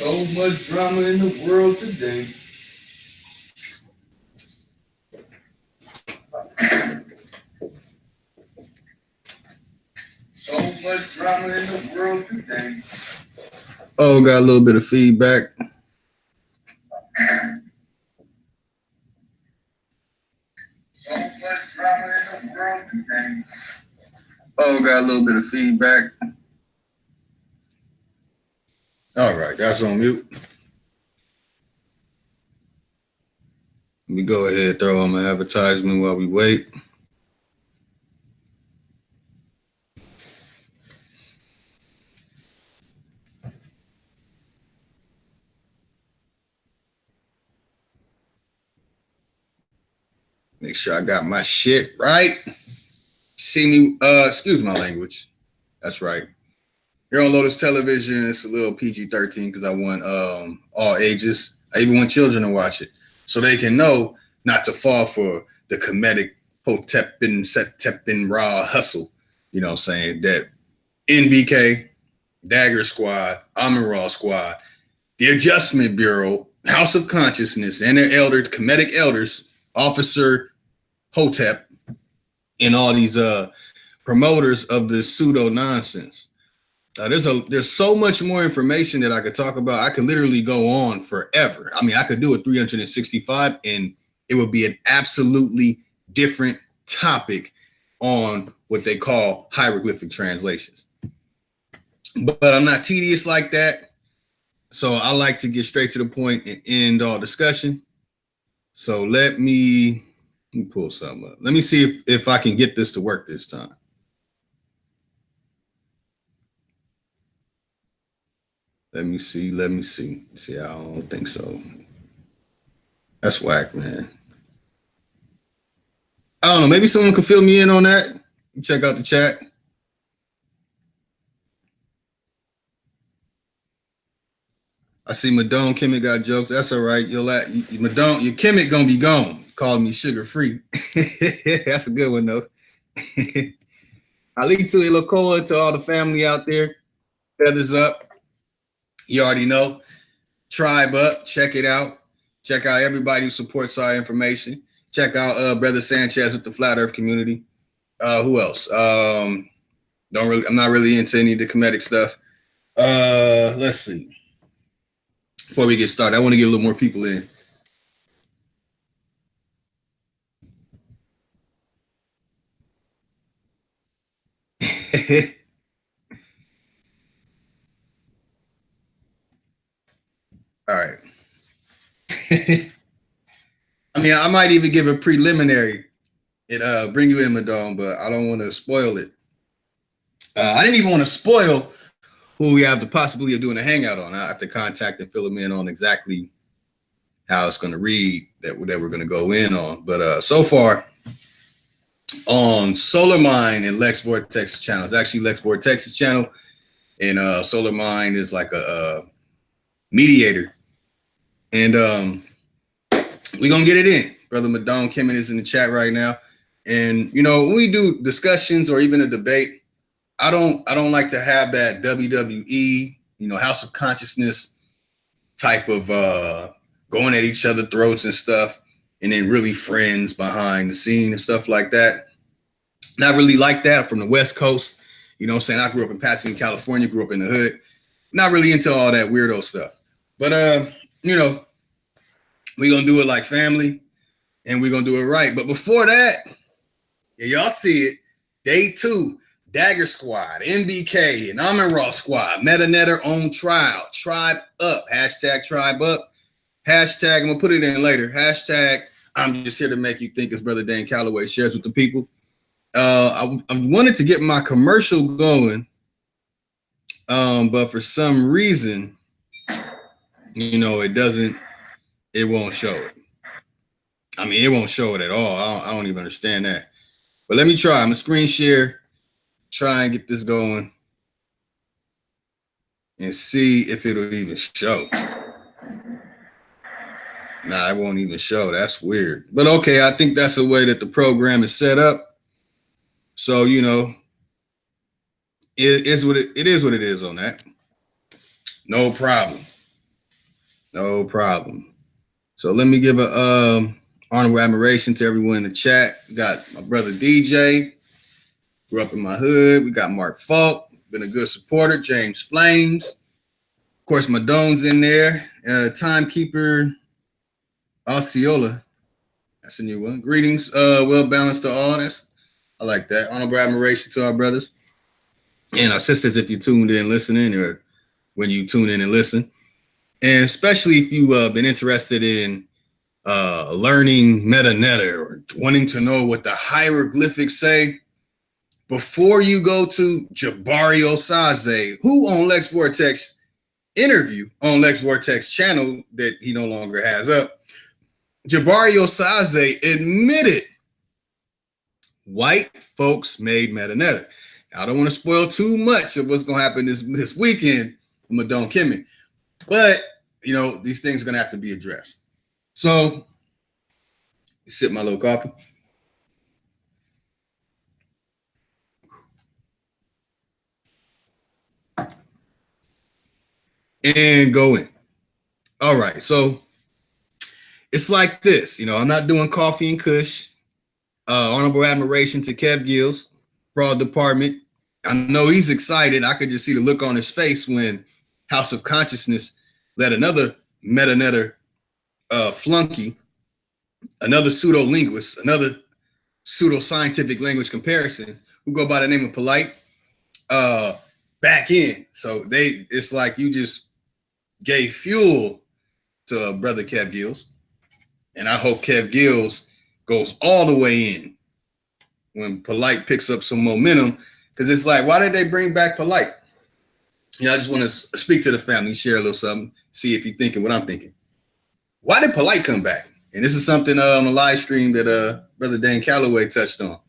So much drama in the world today. So much drama in the world today. Oh, got a little bit of feedback. So much drama in the world today. Oh, got a little bit of feedback. All right, that's on mute. Let me go ahead and throw on my advertisement while we wait. Make sure I got my shit right. See me, excuse my language. That's right. Here on Lotus Television, it's a little PG-13 because I want all ages. I even want children to watch it so they can know not to fall for the comedic Hotepin, Setepin, raw hustle. You know what I'm saying? That NBK, Dagger Squad, Amin Raw Squad, the Adjustment Bureau, House of Consciousness, and their elders, comedic elders, Officer Hotep, and all these promoters of this pseudo nonsense. There's so much more information that I could talk about. I could literally go on forever. I mean, I could do a 365 and it would be an absolutely different topic on what they call hieroglyphic translations. But I'm not tedious like that. So I like to get straight to the point and end all discussion. So let me pull something up. Let me see if I can get this to work this time. Let me see. See, I don't think so. That's whack, man. I don't know. Maybe someone could fill me in on that. Check out the chat. I see Madone Kimmett got jokes. That's all right. Madone, your Kimmett gonna be gone. Called me sugar free. That's a good one though. Ali to Ilokola, to all the family out there. Feathers up. You already know. Tribe up. Check it out. Check out everybody who supports our information. Check out Brother Sanchez with the Flat Earth community. Who else? I'm not really into any of the comedic stuff. Let's see. Before we get started, I want to get a little more people in. All right. I mean, I might even give a preliminary and bring you in, Madone, but I don't want to spoil it. I didn't even want to spoil who we have the possibility of doing a hangout on. I have to contact and fill them in on exactly how it's going to read that we're going to go in on. But so far on Solar Mind and Lex Vortex's channel, it's actually Lex Vortex's channel, and Solar Mind is like a mediator. And we're going to get it in. Brother Madone Kimmett is in the chat right now. And, you know, when we do discussions or even a debate, I don't like to have that WWE, you know, House of Consciousness type of going at each other's throats and stuff, and then really friends behind the scene and stuff like that. Not really like that. From the West Coast. You know what I'm saying? I grew up in Pasadena, California, grew up in the hood. Not really into all that weirdo stuff. But, you know, we're going to do it like family, and we're going to do it right. But before that, yeah, y'all see it. Day 2, Dagger Squad, NBK, and Amin Raw Squad, Metanetter on trial. Tribe up. Hashtag tribe up. Hashtag, I'm going to put it in later. Hashtag, I'm just here to make you think, as Brother Dan Calloway shares with the people. I wanted to get my commercial going, but for some reason, you know, it won't show it. I mean, it won't show it at all. I don't even understand that. But let me try. I'm going to screen share, try and get this going, and see if it'll even show. Nah, it won't even show. That's weird. But okay, I think that's the way that the program is set up. So, you know, it is what it is on that. No problem. No problem. So let me give a honorable admiration to everyone in the chat. We got my brother DJ, grew up in my hood. We got Mark Falk, been a good supporter. James Flames, of course, Madone's in there. Timekeeper Osceola, that's a new one. Greetings, well balanced to all. I like that. Honorable admiration to our brothers and our sisters if you tuned in listening, or when you tune in and listen. And especially if you've been interested in learning meta-netta or wanting to know what the hieroglyphics say, before you go to Jabari Osaze, who on Lex Vortex interview on Lex Vortex channel that he no longer has up, Jabari Osaze admitted white folks made meta-netta. I don't want to spoil too much of what's going to happen this weekend with Madone Kimmy, but these things are going to have to be addressed. So, sip my little coffee. And go in. All right, so it's like this. I'm not doing coffee and kush. Honorable admiration to Kev Gills, fraud department. I know he's excited. I could just see the look on his face when House of Consciousness let another meta-netta flunky, another pseudo-linguist, another pseudo-scientific language comparison, who go by the name of Polite, back in. So it's like you just gave fuel to brother Kev Gills. And I hope Kev Gills goes all the way in when Polite picks up some momentum, because it's like, why did they bring back Polite? I just want to speak to the family, share a little something, see if you're thinking what I'm thinking. Why did Polite come back? And this is something on a live stream that Brother Dane Calloway touched on.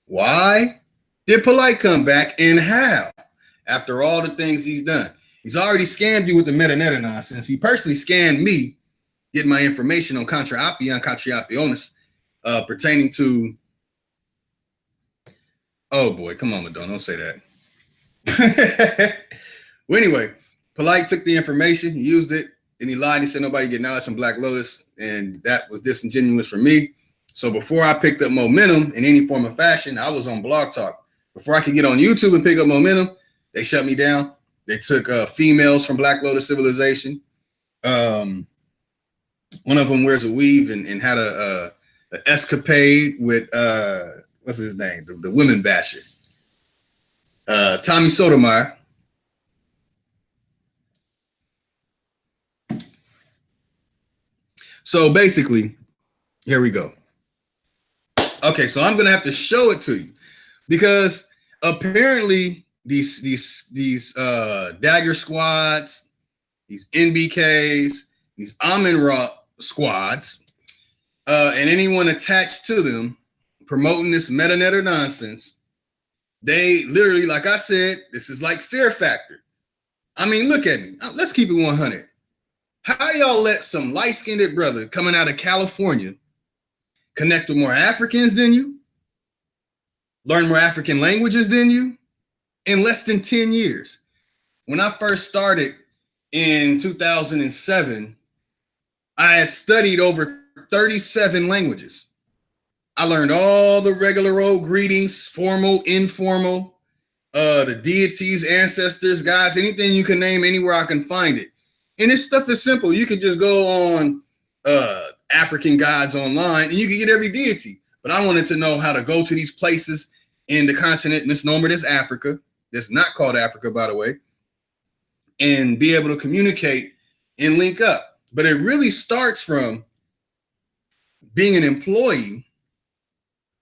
Why did Polite come back, and how? After all the things he's done. He's already scammed you with the meta-netta nonsense. He personally scammed me, getting my information on Contra Appia and Contra Appionis pertaining to... Oh boy, come on, Madonna, don't say that. Well, anyway, Polite took the information, he used it, and he lied. He said nobody get knowledge from Black Lotus, and that was disingenuous for me. So before I picked up momentum in any form of fashion, I was on Blog Talk. Before I could get on YouTube and pick up momentum, they shut me down. They took females from Black Lotus Civilization. One of them wears a weave and had an escapade with what's his name, the women basher, Tommy Sotomayor. So basically, here we go. Okay, so I'm gonna have to show it to you, because apparently these Dagger squads, these NBKs, these Amun-Ra squads, and anyone attached to them promoting this meta-netta nonsense, they literally, like I said, this is like Fear Factor. I mean, look at me. Let's keep it 100. How y'all let some light-skinned brother coming out of California connect with more Africans than you, learn more African languages than you in less than 10 years? When I first started in 2007, I had studied over 37 languages. I learned all the regular old greetings, formal, informal, the deities, ancestors, gods, anything you can name, anywhere I can find it. And this stuff is simple. You could just go on African gods online and you can get every deity. But I wanted to know how to go to these places in the continent misnomer as Africa, that's not called Africa, by the way, and be able to communicate and link up. But it really starts from being an employee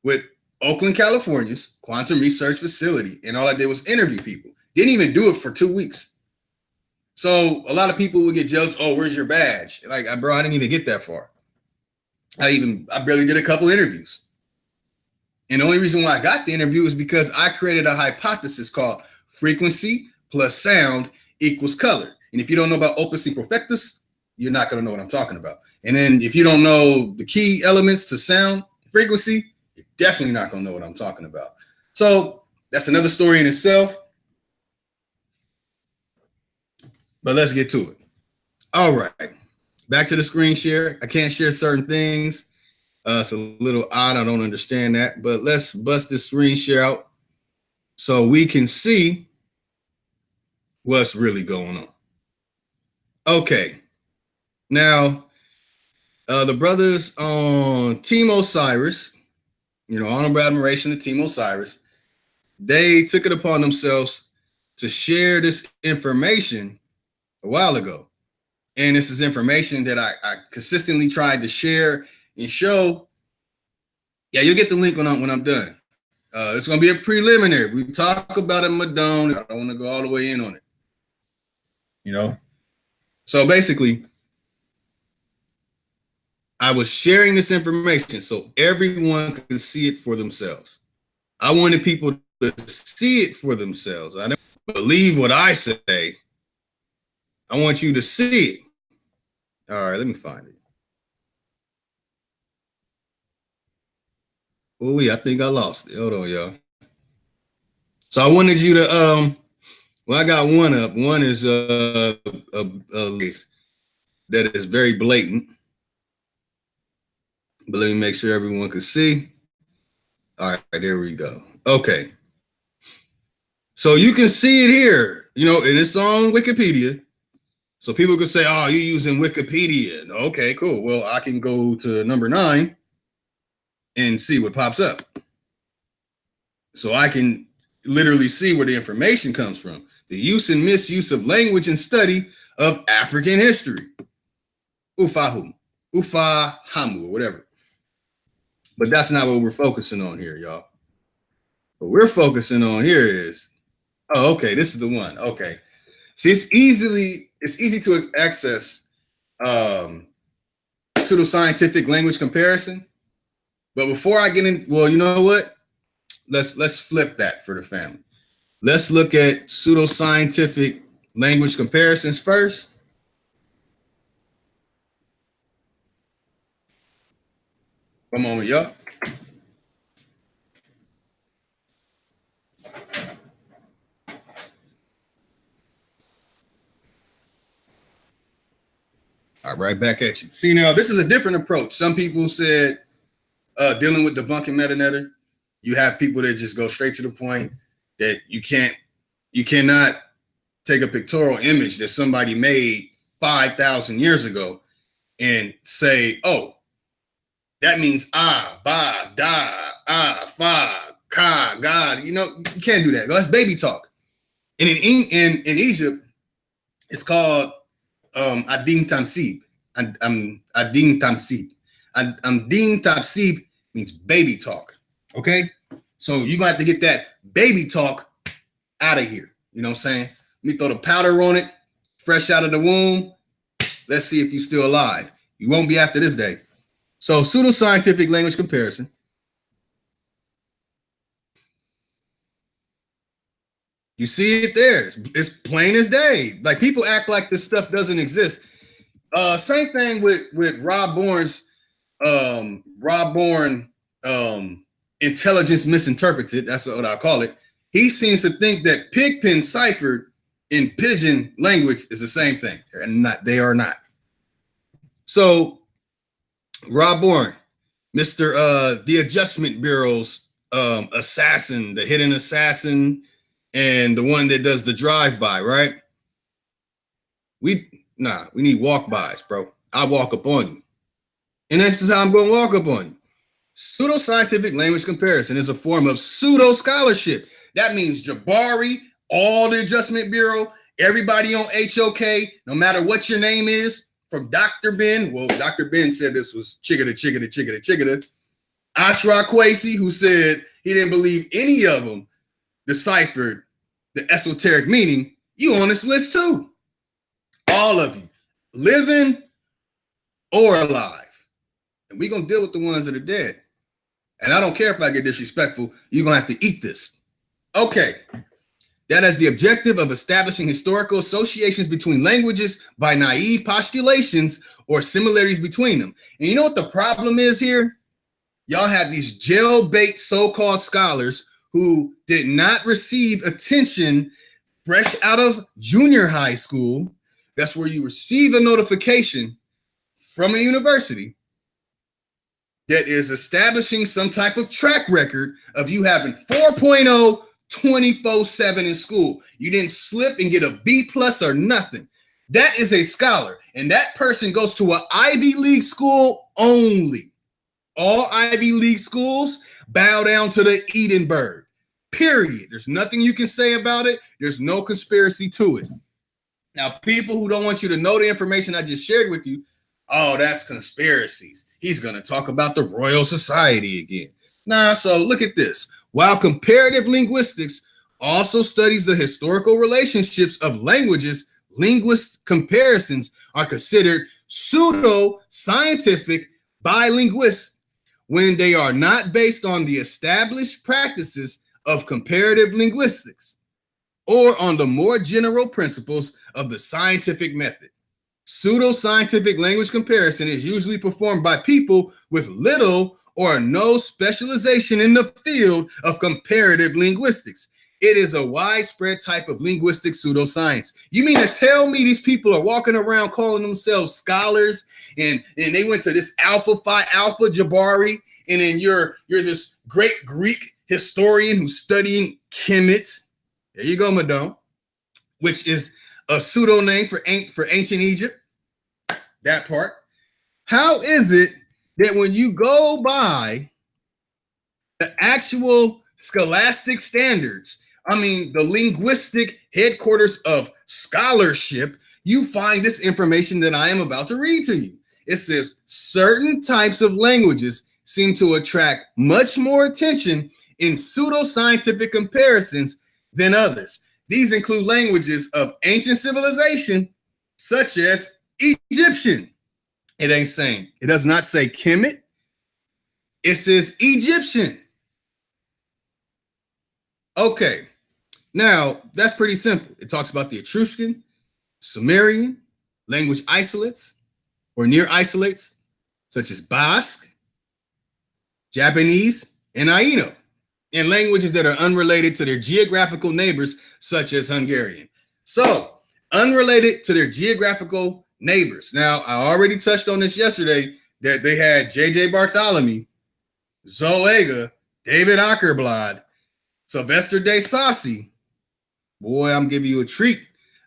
with Oakland, California's Quantum Research Facility. And all I did was interview people. Didn't even do it for 2 weeks. So a lot of people would get jealous. Oh, where's your badge? Like, bro, I didn't even get that far. I barely did a couple interviews. And the only reason why I got the interview is because I created a hypothesis called frequency plus sound equals color. And if you don't know about opus imperfectus, you're not going to know what I'm talking about. And then if you don't know the key elements to sound frequency, you're definitely not going to know what I'm talking about. So that's another story in itself. But let's get to it. All right. back to the screen share. I can't share certain things. It's a little odd. I don't understand that, but let's bust this screen share out so we can see what's really going on. Okay. Now, the brothers on Team Osiris, honorable admiration to Team Osiris, they took it upon themselves to share this information a while ago. And this is information that I consistently tried to share and show. Yeah, you'll get the link when I'm done. It's going to be a preliminary. We talk about it, Madone. I don't want to go all the way in on it. So basically, I was sharing this information so everyone could see it for themselves. I wanted people to see it for themselves. I don't believe what I say. I want you to see it. All right, let me find it. Oh, yeah, I think I lost it. Hold on, y'all. So I wanted you to, I got one up. One is a list that is very blatant. But let me make sure everyone can see. All right, there we go. Okay. So you can see it here, and it's on Wikipedia. So people can say, oh, you're using Wikipedia. Okay, cool. Well, I can go to number 9 and see what pops up. So I can literally see where the information comes from. The use and misuse of language and study of African history. Ufahamu, or whatever. But that's not what we're focusing on here, y'all. What we're focusing on here is, oh, okay, this is the one. Okay. See, it's easy to access pseudoscientific language comparison. But before I get in, well, you know what? Let's flip that for the family. Let's look at pseudoscientific language comparisons first. One moment, y'all. All right, back at you. See, now this is a different approach. Some people said dealing with debunking meta-netta, you have people that just go straight to the point that you cannot take a pictorial image that somebody made 5,000 years ago and say, oh, that means ba, da, fa, ka, God. You can't do that. That's baby talk. And in Egypt, it's called Adim Tamsib. Adim Tamsib. Adim Tamsib means baby talk. Okay? So you're going to have to get that baby talk out of here. You know what I'm saying? Let me throw the powder on it, fresh out of the womb. Let's see if you're still alive. You won't be after this day. So pseudoscientific language comparison. You see it there. It's plain as day. Like, people act like this stuff doesn't exist. Same thing with Rob Bourne's intelligence misinterpreted. That's what I call it. He seems to think that Pigpen ciphered in pidgin language is the same thing. They are not. So Rob Bourne, Mr. The Adjustment Bureau's assassin, the hidden assassin, and the one that does the drive-by, right? We need walk-bys, bro. I walk up on you. And this is how I'm going to walk up on you. Pseudoscientific language comparison is a form of pseudo-scholarship. That means Jabari, all the Adjustment Bureau, everybody on HOK, no matter what your name is, from Dr. Ben. Well, Dr. Ben said this was chickada. Ashra Kwesi, who said he didn't believe any of them deciphered the esoteric meaning. You on this list too. All of you, living or alive. And we're going to deal with the ones that are dead. And I don't care if I get disrespectful. You're going to have to eat this. Okay. That has the objective of establishing historical associations between languages by naive postulations or similarities between them. And you know what the problem is here? Y'all have these jailbait so-called scholars who did not receive attention fresh out of junior high school. That's where you receive a notification from a university that is establishing some type of track record of you having 4.0 24/7 in school. You didn't slip and get a B plus or nothing. That is a scholar. And that person goes to an Ivy League school only. All Ivy League schools bow down to the Edinburgh. Period. There's nothing you can say about it. There's no conspiracy to it. Now, people who don't want you to know the information I just shared with you, oh, that's conspiracies. He's going to talk about the Royal Society again. Nah, so look at this. While comparative linguistics also studies the historical relationships of languages, linguist comparisons are considered pseudo-scientific by linguists when they are not based on the established practices of comparative linguistics or on the more general principles of the scientific method. Pseudo-scientific language comparison is usually performed by people with little or no specialization in the field of comparative linguistics. It is a widespread type of linguistic pseudoscience. You mean to tell me these people are walking around calling themselves scholars and they went to this Alpha Phi Alpha Jabari, and then you're this great Greek historian who's studying Kemet. There you go, madame, which is a pseudo name for ancient Egypt. That part. How is it that when you go by the actual scholastic standards, I mean, the linguistic headquarters of scholarship, you find this information that I am about to read to you? It says certain types of languages seem to attract much more attention in pseudoscientific comparisons than others. These include languages of ancient civilization, such as Egyptian. It ain't saying, it does not say Kemet. It says Egyptian. Okay, now that's pretty simple. It talks about the Etruscan, Sumerian, language isolates or near isolates, such as Basque, Japanese, and Aino, and languages that are unrelated to their geographical neighbors, such as Hungarian. So, unrelated to their geographical neighbors. Now, I already touched on this yesterday, that they had J.J. Bartholomew, Zoega, David Ackerblad, Sylvester de Saussy. Boy, I'm giving you a treat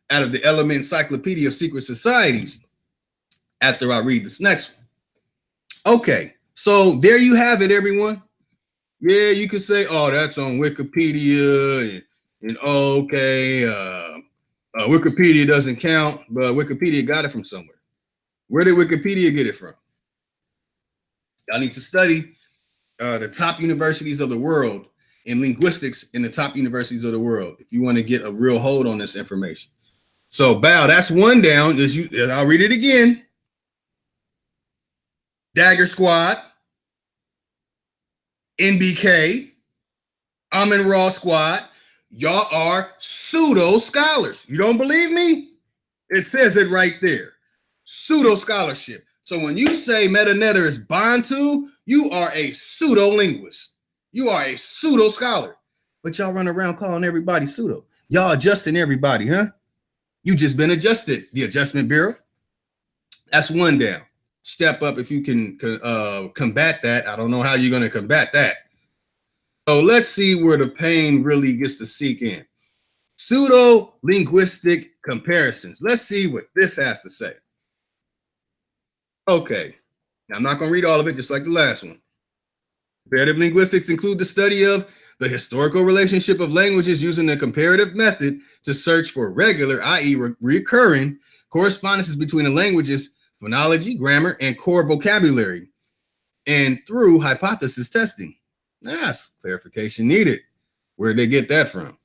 out of the Element Encyclopedia of Secret Societies after I read this next one. Okay, so there you have it, everyone. Yeah, you could say, oh, that's on Wikipedia, and okay, Wikipedia doesn't count, but Wikipedia got it from somewhere. Where did Wikipedia get it from? Y'all need to study the top universities of the world in linguistics in the top universities of the world if you want to get a real hold on this information. So, Bow, that's one down. I'll read it again. Dagger Squad, NBK, Amin Raw Squad, y'all are pseudo scholars. You don't believe me? It says it right there. Pseudo scholarship. So when you say Metanetter is Bantu, you are a pseudo linguist. You are a pseudo scholar. But y'all run around calling everybody pseudo. Y'all adjusting everybody, huh? You just been adjusted. The Adjustment Bureau. That's one down. Step up if you can combat that. I don't know how you're going to combat that. So let's see where the pain really gets to seek in. Pseudo-linguistic comparisons. Let's see what this has to say. Okay. Now, I'm not going to read all of it, just like the last one. Comparative linguistics include the study of the historical relationship of languages using the comparative method to search for regular, i.e. recurring, correspondences between the language's phonology, grammar, and core vocabulary, and through hypothesis testing. That's clarification needed. Where'd they get that from?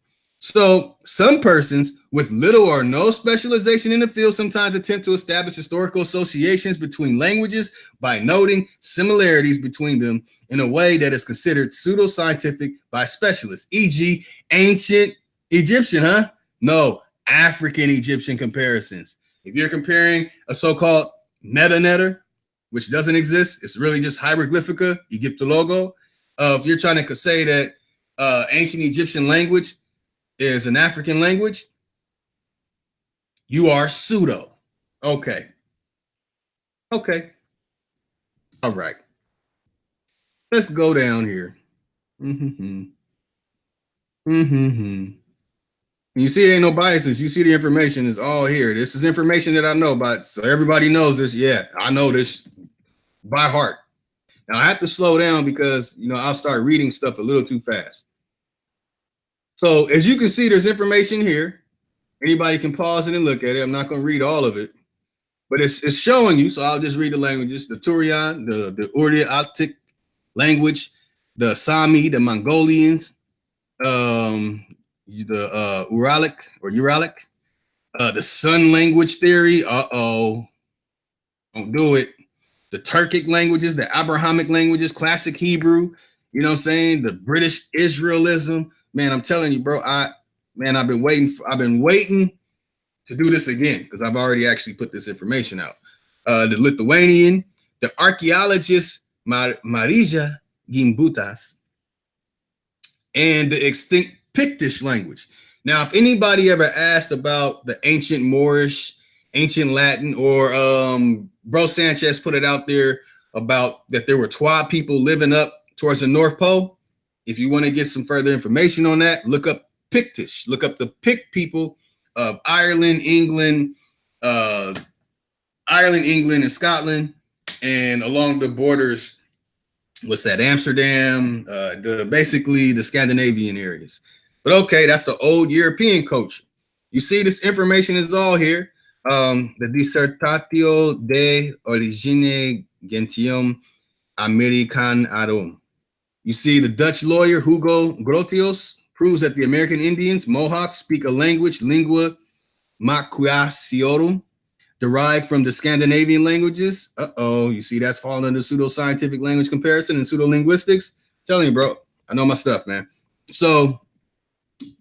So some persons with little or no specialization in the field sometimes attempt to establish historical associations between languages by noting similarities between them in a way that is considered pseudoscientific by specialists, e.g. ancient Egyptian, huh? No, African Egyptian comparisons. If you're comparing a so-called metanetter, which doesn't exist, it's really just hieroglyphica, Egyptologo. If you're trying to say that ancient Egyptian language is an African language, you are pseudo. Okay. Okay. All right. Let's go down here. Mm-hmm. Mm-hmm. You see, ain't no biases. You see, the information is all here. This is information that I know about, so everybody knows this. Yeah, I know this by heart. Now I have to slow down because I'll start reading stuff a little too fast. So as you can see, there's information here. Anybody can pause it and look at it. I'm not going to read all of it, but it's showing you. So I'll just read the languages: the Turian, the Urdu-Altic language, the Sami, the Mongolians, the Uralic, the Sun language theory. Don't do it. The Turkic languages, the Abrahamic languages, classic Hebrew. You know what I'm saying? The British Israelism. Man, I'm telling you, bro. I've been waiting. I've been waiting to do this again because I've already actually put this information out. The Lithuanian, the archaeologist Marija Gimbutas, and the extinct Pictish language. Now, if anybody ever asked about the ancient Moorish, ancient Latin, or Bro Sanchez put it out there about that there were Twa people living up towards the North Pole. If you want to get some further information on that, look up Pictish. Look up the Pict people of Ireland, England, and Scotland, and along the borders. What's that? Amsterdam, basically the Scandinavian areas. But okay, that's the old European culture. You see, this information is all here. The Dissertatio de Origine Gentium Americanarum. You see, the Dutch lawyer Hugo Grotius proves that the American Indians, Mohawks, speak a language, lingua macuaciorum, derived from the Scandinavian languages. You see, that's falling under pseudoscientific language comparison and pseudolinguistics. I'm telling you, bro, I know my stuff, man. So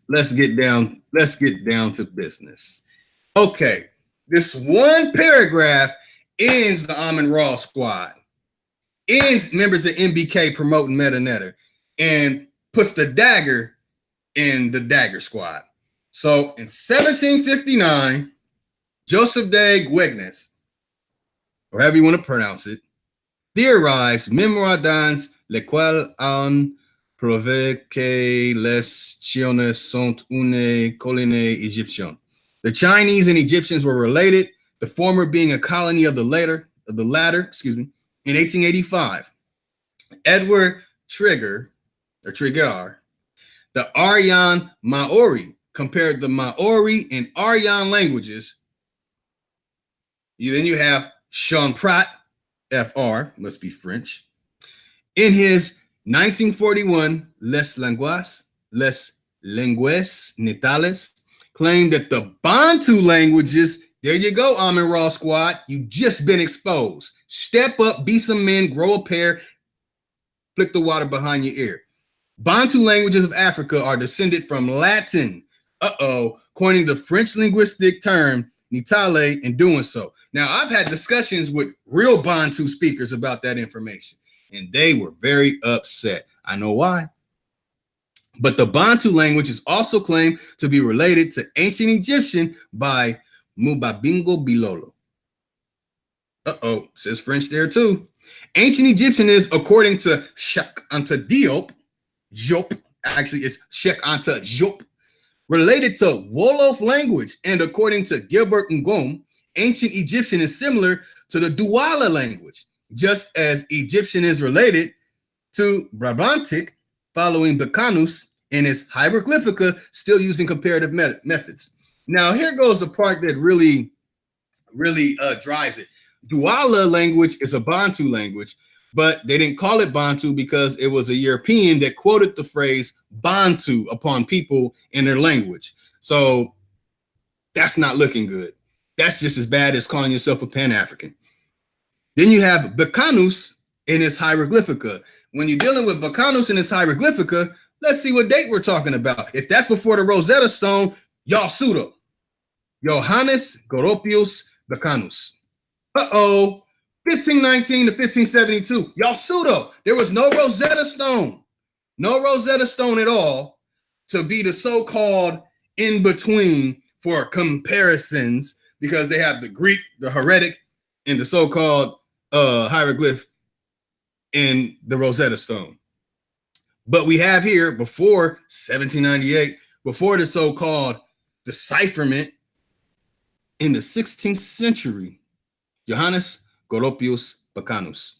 let's get down to business. Okay, this one paragraph ends the Amin Ra squad, ends members of NBK promoting Metanetter, and puts the Dagger in the Dagger squad. So in 1759, Joseph de Guegnes, or however you want to pronounce it, theorized mémoire dans lequel on prouvé que les Chinois sont une colonie égyptienne. The Chinese and Egyptians were related, the former being a colony of the latter, in 1885. Edward Trigger, the Aryan Maori, compared the Maori and Aryan languages. Then you have Sean Pratt, FR, must be French, in his 1941 Les Langues Natales, claimed that the Bantu languages, there you go, Amin Ra squad, you've just been exposed. Step up, be some men, grow a pair, flick the water behind your ear. Bantu languages of Africa are descended from Latin, coining the French linguistic term Nitale in doing so. Now, I've had discussions with real Bantu speakers about that information, and they were very upset. I know why. But the Bantu language is also claimed to be related to ancient Egyptian by Mubabingo Bilolo. Says French there too. Ancient Egyptian is, according to Cheikh Anta Diop, actually it's Cheikh Anta Diop, related to Wolof language, and according to Gilbert Ngom, ancient Egyptian is similar to the Douala language, just as Egyptian is related to Brabantic, following Becanus and its hieroglyphica, still using comparative methods. Now, here goes the part that really drives it. Douala language is a Bantu language, but they didn't call it Bantu because it was a European that quoted the phrase Bantu upon people in their language. So that's not looking good. That's just as bad as calling yourself a Pan-African. Then you have Becanus in his hieroglyphica. When you're dealing with Becanus in his hieroglyphica, let's see what date we're talking about. If that's before the Rosetta Stone, y'all pseudo. Johannes Goropius Becanus. 1519 to 1572. Y'all pseudo. There was no Rosetta Stone. No Rosetta Stone at all to be the so-called in-between for comparisons, because they have the Greek, the heretic, and the so-called hieroglyph in the Rosetta Stone. But we have here before 1798, before the so-called decipherment in the 16th century, Johannes Goropius Bacanus.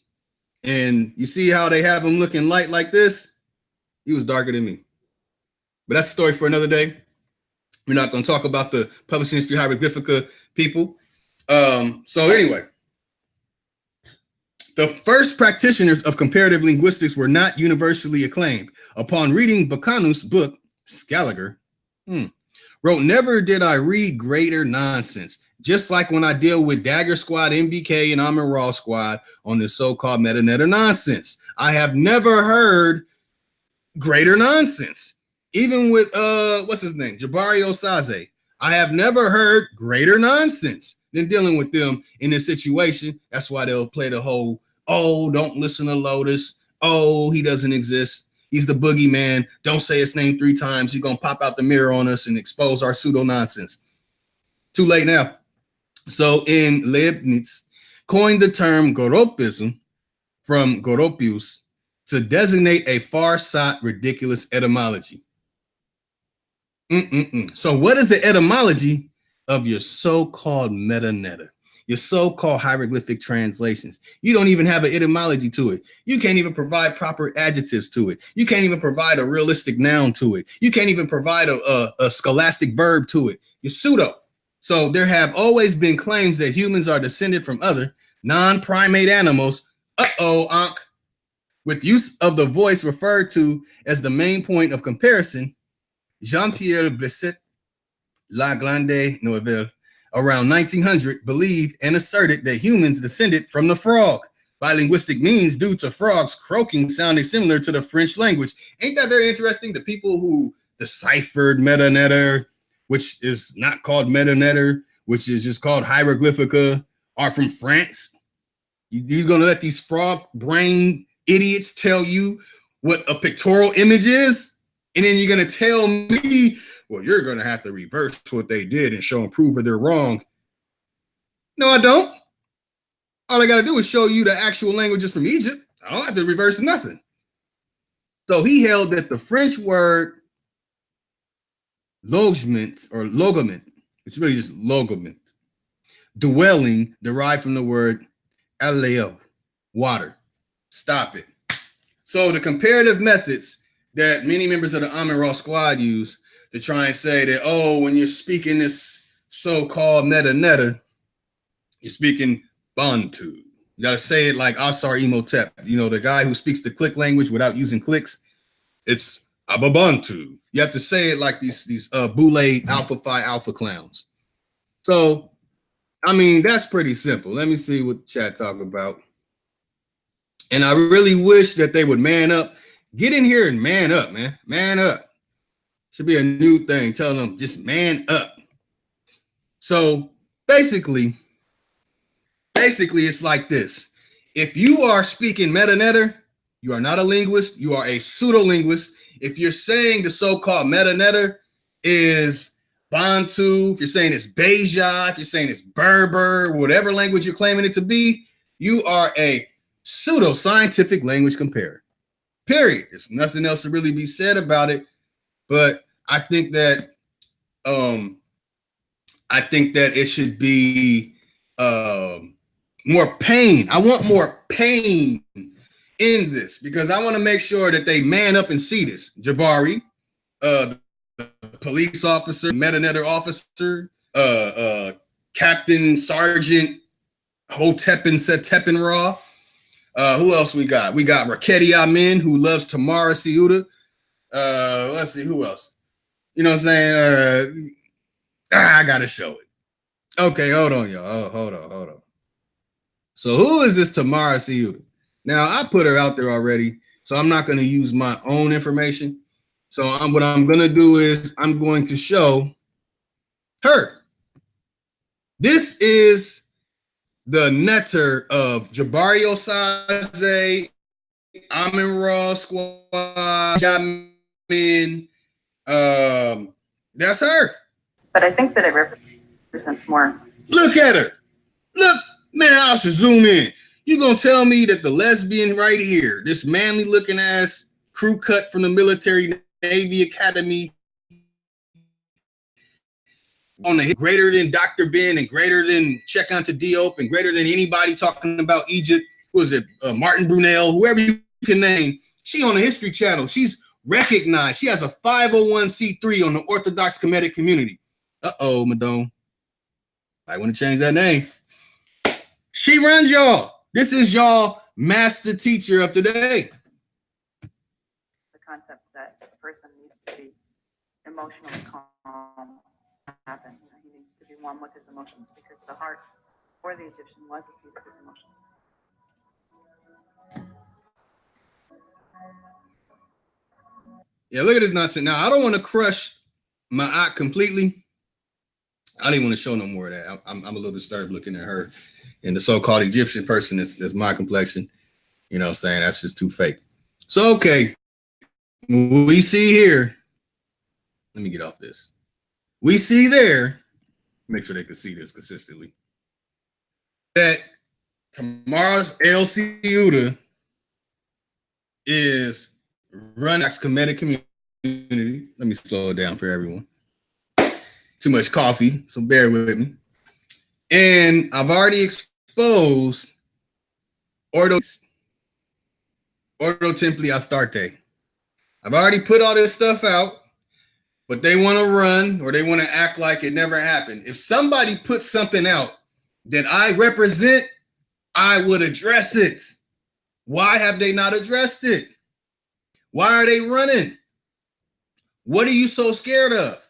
And you see how they have him looking light like this? He was darker than me. But that's a story for another day. We're not going to talk about the publishing history hieroglyphica people. So anyway, the first practitioners of comparative linguistics were not universally acclaimed. Upon reading Bacanus' book, Scaliger wrote, "Never did I read greater nonsense. Just like when I deal with Dagger Squad, NBK, and Amin Raw Squad on this so-called meta-neta nonsense. I have never heard greater nonsense. Even with, what's his name? Jabari Osaze. I have never heard greater nonsense than dealing with them in this situation. That's why they'll play the whole, oh, don't listen to Lotus. Oh, he doesn't exist. He's the boogeyman. Don't say his name 3 times. He's going to pop out the mirror on us and expose our pseudo nonsense. Too late now. So in Leibniz coined the term Goropism from Goropius to designate a far-sought, ridiculous etymology. So what is the etymology of your so-called meta-neta, your so-called hieroglyphic translations? You don't even have an etymology to it. You can't even provide proper adjectives to it. You can't even provide a realistic noun to it. You can't even provide a scholastic verb to it. You're pseudo. So there have always been claims that humans are descended from other non-primate animals. With use of the voice referred to as the main point of comparison, Jean-Pierre Blesset, La Grande Nouvelle, around 1900, believed and asserted that humans descended from the frog by linguistic means due to frogs croaking sounding similar to the French language. Ain't that very interesting? The people who deciphered meta-neta, which is not called meta-neta, which is just called hieroglyphica, are from France. You're going to let these frog brain idiots tell you what a pictorial image is? And then you're going to tell me, well, you're going to have to reverse what they did and show and prove that they're wrong. No, I don't. All I got to do is show you the actual languages from Egypt. I don't have to reverse nothing. So he held that the French word logement or logament, it's really just logament, dwelling, derived from the word aleo, water. Stop it. So the comparative methods that many members of the Amin Ra squad use to try and say that, oh, when you're speaking this so-called meta-neta, you're speaking Bantu. You got to say it like Asar Imhotep, you know, the guy who speaks the click language without using clicks. It's Ababantu. You have to say it like these Boule Alpha Phi Alpha clowns. So, I mean, that's pretty simple. Let me see what the chat talk about. And I really wish that they would man up. Get in here and man up, man. Man up. Should be a new thing. Telling them just man up. So basically it's like this. If you are speaking meta-neta, you are not a linguist. You are a pseudo-linguist. If you're saying the so-called meta-neta is Bantu, if you're saying it's Beja, if you're saying it's Berber, whatever language you're claiming it to be, you are a pseudo-scientific language comparer. Period. There's nothing else to really be said about it. But I think that it should be more pain. I want more pain in this because I want to make sure that they man up and see this. Jabari, the police officer, meta-neta officer, Captain Sergeant Hotepin Setepin Raw. Who else we got? We got Raketi Amin, who loves Tamara Siuda. Let's see, who else? You know what I'm saying? I gotta show it. Okay, hold on, y'all. Oh, hold on. So who is this Tamara Siuda? Now, I put her out there already, so I'm not going to use my own information. So what I'm going to do is I'm going to show her. This is the netter of Jabari Osaze, Amin Ra Squad, Jamin. That's her. But I think that it represents more. Look at her. Look, man, I should zoom in. You gonna tell me that the lesbian right here, this manly looking ass crew cut from the military Navy Academy, on the greater than Dr. Ben and greater than Check Onto Diop and greater than anybody talking about Egypt, was it Martin Brunel, whoever you can name, she on the History Channel. She's recognized. She has a 501c3 on the Orthodox Kemetic community. Uh-oh, Madone. I want to change that name. She runs y'all. This is y'all master teacher of today. The concept that a person needs to be emotionally calm, happen. He needs to be one with his emotions, because the heart for the Egyptian was the seat of his emotions. Yeah, look at this nonsense. Now, I don't want to crush my aunt completely. I didn't want to show no more of that. I'm a little disturbed looking at her and the so-called Egyptian person that's my complexion. You know what I'm saying? That's just too fake. So, okay. We see here. Let me get off this. We see there. Make sure they can see this consistently. That tomorrow's El Ceuta is run Kemetic community. Let me slow it down for everyone. Too much coffee, so bear with me. And I've already exposed Ordo Templi Astarte. I've already put all this stuff out, but they want to run or they want to act like it never happened. If somebody puts something out that I represent, I would address it. Why have they not addressed it? Why are they running? What are you so scared of?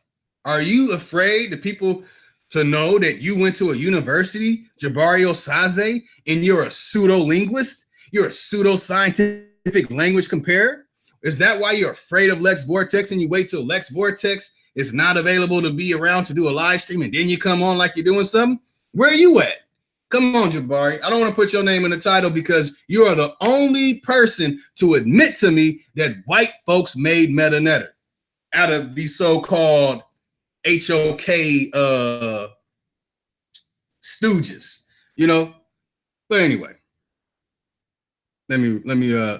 Are you afraid the people to know that you went to a university, Jabari Osaze, and you're a pseudo-linguist? You're a pseudo-scientific language comparer? Is that why you're afraid of Lex Vortex and you wait till Lex Vortex is not available to be around to do a live stream and then you come on like you're doing something? Where are you at? Come on, Jabari. I don't want to put your name in the title because you are the only person to admit to me that white folks made MetaNetter out of these so-called HOK stooges, you know. But anyway, let me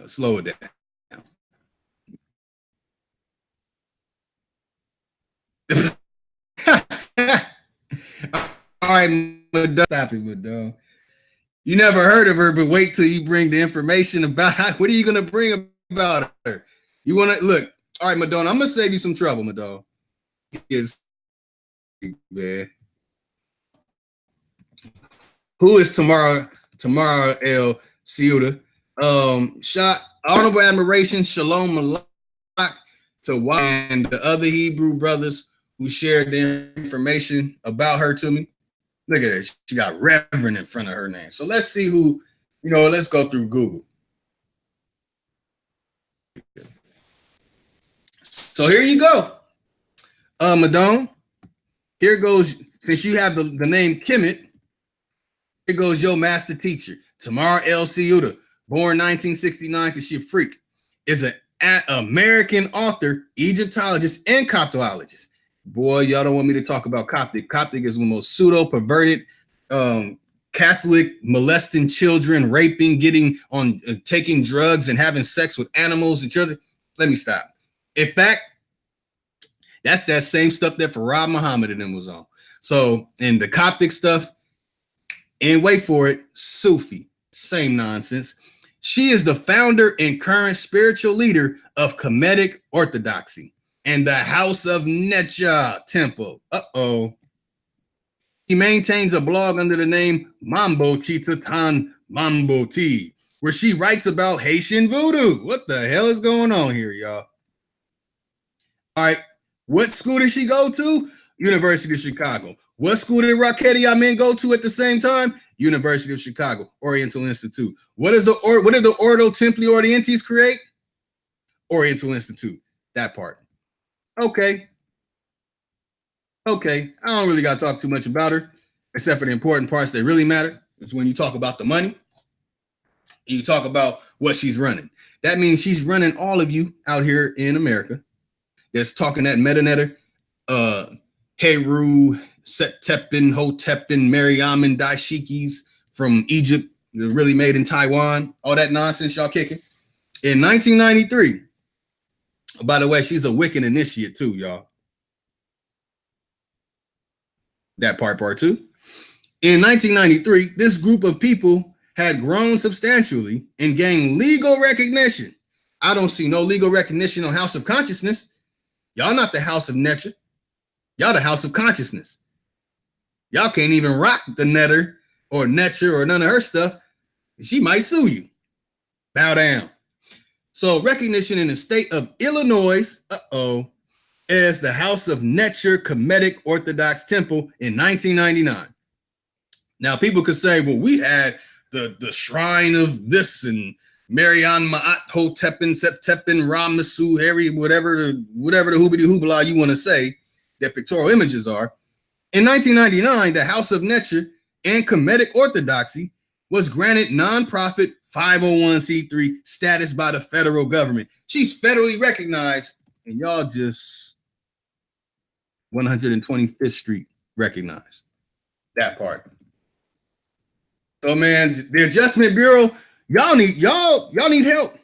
slow it down. All right, Madonna, stop it, Madonna. You never heard of her, but wait till you bring the information about what are you gonna bring about her? You wanna look? All right, Madonna, I'm gonna save you some trouble, Madonna. Man. Who is Tamara El Ceuta? Shot honorable admiration, Shalom Malak to Y and the other Hebrew brothers who shared the information about her to me. Look at her. She got Reverend in front of her name. So let's see who, let's go through Google. So here you go. Madone, here goes, since you have the name Kemet, here goes your master teacher. Tamara El Ceuta, born 1969 because she's a freak, is an American author, Egyptologist, and Coptologist. Boy, y'all don't want me to talk about Coptic. Coptic is the most pseudo-perverted Catholic, molesting children, raping, getting on, taking drugs and having sex with animals and children. Let me stop. In fact, that's that same stuff that Farad Muhammad and them was on. So, in the Coptic stuff, and wait for it, Sufi, same nonsense. She is the founder and current spiritual leader of Kemetic Orthodoxy and the House of Necha Temple. Uh-oh. He maintains a blog under the name Mambo Chitatan Mambo T, where she writes about Haitian voodoo. What the hell is going on here, y'all? All right. What school did she go to? University of Chicago. What school did Raketi Amin go to at the same time? University of Chicago, Oriental Institute. What did the Ordo Templi Orientis create? Oriental Institute. That part. Okay. I don't really got to talk too much about her, except for the important parts that really matter. It's when you talk about the money, and you talk about what she's running. That means she's running all of you out here in America that's talking that MetaNetter, Heru, Settepin, Hotepin, Mariamin, Daishikis from Egypt, really made in Taiwan, all that nonsense y'all kicking. In 1993, by the way, she's a Wiccan initiate too, y'all. That part two. In 1993, this group of people had grown substantially and gained legal recognition. I don't see no legal recognition on House of Consciousness. Y'all not the House of Nature. Y'all the House of Consciousness. Y'all can't even rock the Netter or Netcher or none of her stuff. She might sue you. Bow down. So recognition in the state of Illinois, as the House of Netcher Kemetic Orthodox Temple in 1999. Now people could say, well, we had the shrine of this and Marian Ma'at Hotepin Septepin Ramasu Harry, whatever the hoobity hoobla you want to say that pictorial images are. In 1999, the House of Netcher and Kemetic Orthodoxy was granted nonprofit 501c3 status by the federal government. She's federally recognized, and y'all just 125th Street recognized that part. So man, the Adjustment Bureau, y'all need help.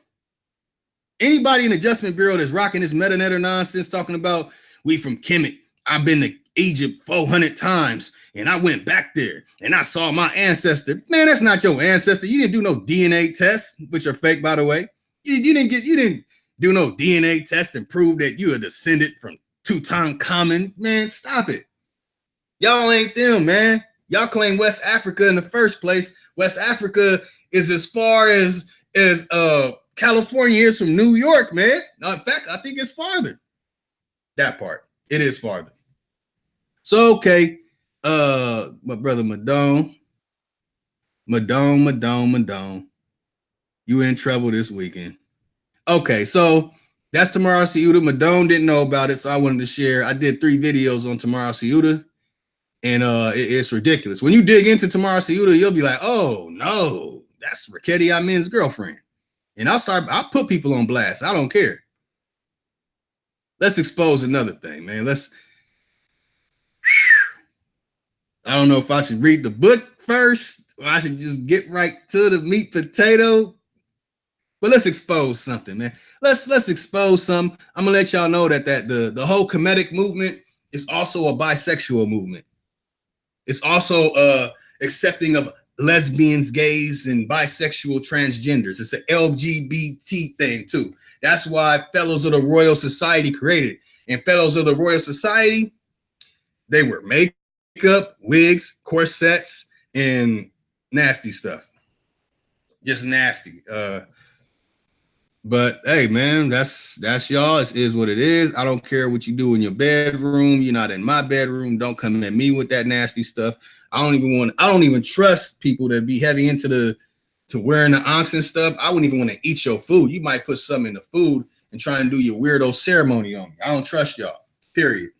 Anybody in the Adjustment Bureau that's rocking this meta-netter nonsense, talking about we from Kemet. I've been to Egypt 400 times, and I went back there, and I saw my ancestor. Man, that's not your ancestor. You didn't do no DNA tests, which are fake, by the way. You didn't do no DNA test and prove that you are descended from Tutankhamun. Man, stop it. Y'all ain't them, man. Y'all claim West Africa in the first place. West Africa is as far as California is from New York, man. No, in fact, I think it's farther. That part. It is farther. So, okay. My brother Madone. You in trouble this weekend. Okay, so that's Tamara Ciuta. Madone didn't know about it, so I wanted to share. I did 3 videos on Tamara Ciuta, and it's ridiculous. When you dig into Tamara Ciuta, you'll be like, oh no, that's Raketti Amin's girlfriend. And I'll put people on blast. I don't care. Let's expose another thing, man. I don't know if I should read the book first or I should just get right to the meat potato. But let's expose something, man. Let's expose something. I'm gonna let y'all know that the whole Kemetic movement is also a bisexual movement. It's also accepting of lesbians, gays, and bisexual transgenders. It's an LGBT thing too. That's why Fellows of the Royal Society created. And Fellows of the Royal Society, they wear makeup, wigs, corsets, and nasty stuff. Just nasty. But hey, man, that's y'all. It is what it is. I don't care what you do in your bedroom. You're not in my bedroom. Don't come at me with that nasty stuff. I don't even trust people that be heavy into wearing the onks and stuff. I wouldn't even want to eat your food. You might put something in the food and try and do your weirdo ceremony on me. I don't trust y'all. Period.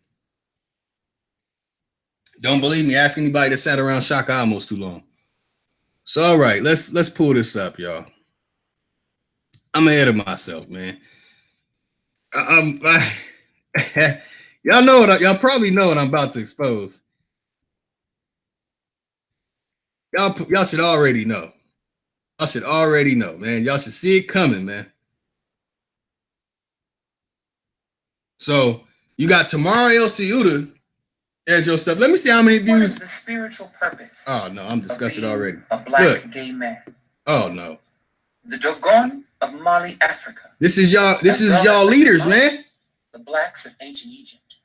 Don't believe me? Ask anybody that sat around Shaka almost too long. So all right, let's pull this up, y'all. I'm ahead of myself, man. Y'all probably know what I'm about to expose. Y'all should already know. Y'all should already know, man. Y'all should see it coming, man. So you got Tamara Ciuta as your stuff. Let me see how many views. What is the spiritual purpose? Oh no, I'm disgusted already. A black gay man. Oh no. The Dogon of Mali, Africa. This is y'all leaders, man. The blacks of ancient Egypt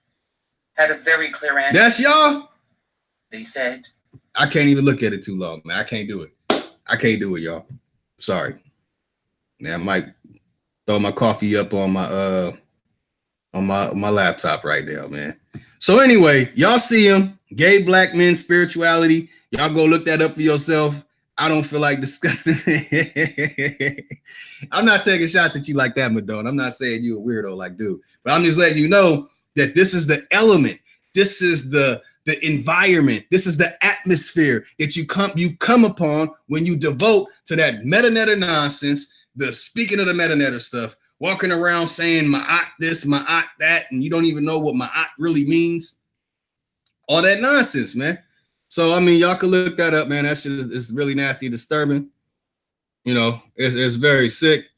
had a very clear answer. That's y'all? They said, I can't even look at it too long, man. I can't do it. I can't do it, y'all. Sorry. Man, I might throw my coffee up on my laptop right now, man. So anyway, y'all see him. Gay black men spirituality. Y'all go look that up for yourself. I don't feel like discussing it. I'm not taking shots at you like that, Madonna. I'm not saying you a weirdo like dude, but I'm just letting you know that this is the element. This is the environment. This is the atmosphere that you come upon when you devote to that meta-netter nonsense, the speaking of the meta-netter stuff, walking around saying ma'at this, ma'at that, and you don't even know what ma'at really means. All that nonsense, man. So I mean, y'all can look that up, man. That shit is really nasty, disturbing. You know, it's very sick,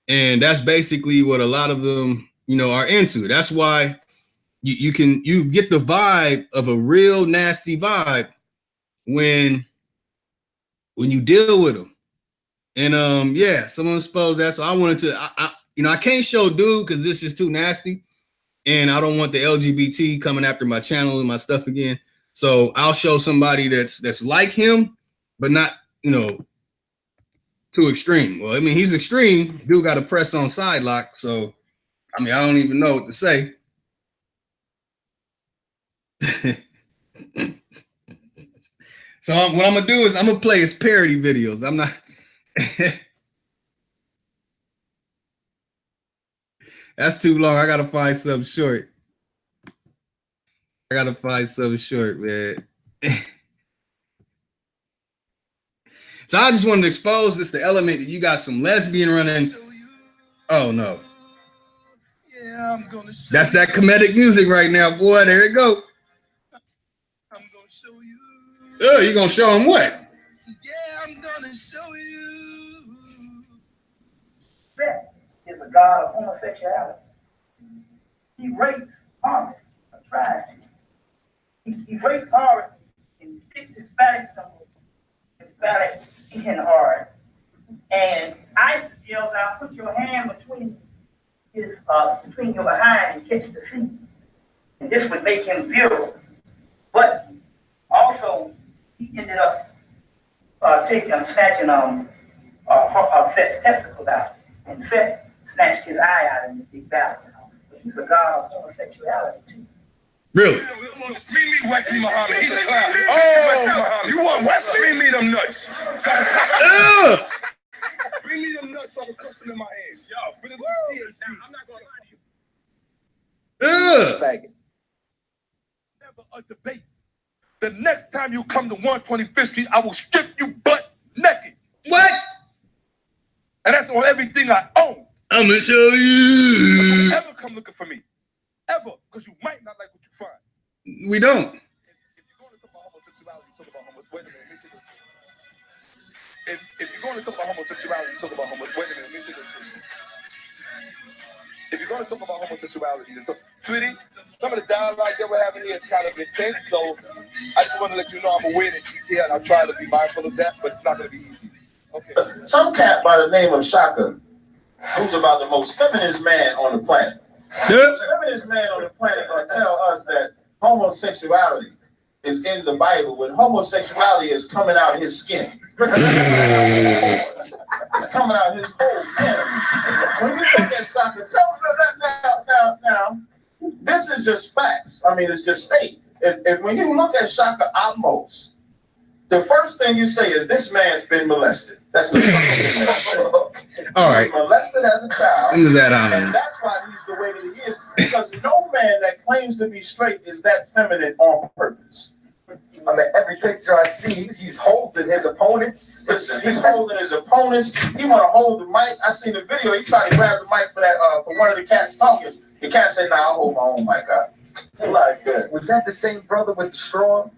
and that's basically what a lot of them, you know, are into. That's why you get the vibe of a real nasty vibe when you deal with them. And yeah, someone exposed that. So I wanted to, I can't show dude because this is too nasty, and I don't want the LGBT coming after my channel and my stuff again. So I'll show somebody that's like him, but not, you know, too extreme. Well, I mean, he's extreme. Dude got a press on side lock. So I mean, I don't even know what to say. So what I'm gonna do is I'm gonna play his parody videos. I'm not. That's too long. I gotta find something short. Man. So I just wanted to expose this the element that you got some lesbian running. Oh no. Yeah, I'm gonna show That's that comedic music right now, boy. There it go. I'm gonna show you. Oh, you gonna show him what? Yeah, I'm gonna show you. Respect is a god of homosexuality. He rapes Harvey, a tribe. He rapes Harvey and sticks his phallic symbol, his phallic in hard. And ISIS yells out, put your hand between between your behind and catch the seat. And this would make him virile. But also, he ended up snatching Seth's testicles out. And Seth snatched his eye out in the big battle. But he's a god of homosexuality too. Really? Meet me Wesley Muhammad. He's a clown. Oh, you want Wesley? Bring me them nuts. Bring me them nuts. I'm cussing in my hands. Yo, but it's I'm not gonna lie to you. Never a debate. The next time you come to 125th Street, I will strip you butt naked. What? And that's on everything I own. I'm gonna show you. Don't ever come looking for me. Ever. Because you might not like what you find. We don't. If you're going to talk about homosexuality, talk about homosexuality. Wait a minute. Let me see this. If you're going to talk about homosexuality, talk about homosexuality. Wait a minute. Let me see this. If you're going to talk about homosexuality, then talk. Sweetie, some of the dialogue that we're having here is kind of intense, so I just want to let you know I'm aware that she's here, and I try to be mindful of that, but it's not going to be easy. Okay. Some cat by the name of Shaka, who's about the most feminist man on the planet. The feminist man on the planet gonna tell us that homosexuality is in the Bible when homosexuality is coming out his skin. It's coming out his whole skin. When you look at Shaka, tell me now, this is just facts. I mean, it's just state. And when you look at Shaka Amos, the first thing you say is this man's been molested. That's the first thing. All right. Molested as a child. When was that on? And that's why he's the way that he is. Because no man that claims to be straight is that feminine on purpose. I mean, every picture I see, he's holding his opponents. Listen, he's holding his opponents. He want to hold the mic. I seen the video. He tried to grab the mic for that for one of the cats talking. The cat said, "Nah, I'll hold my own mic out." It's like that. Was that the same brother with the straw?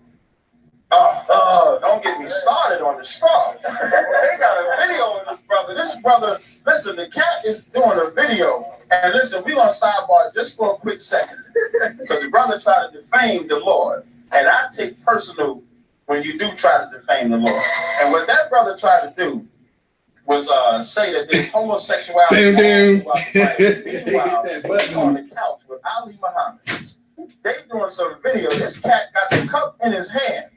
Don't get me started on the straw. They got a video of this brother. This brother, listen, the cat is doing a video. And listen, we're going to sidebar just for a quick second. Because the brother tried to defame the Lord. And I take personal when you do try to defame the Lord. And what that brother tried to do was say that there's homosexuality. Meanwhile, he's on the couch with Ali Muhammad. They doing some video. This cat got the cup in his hand.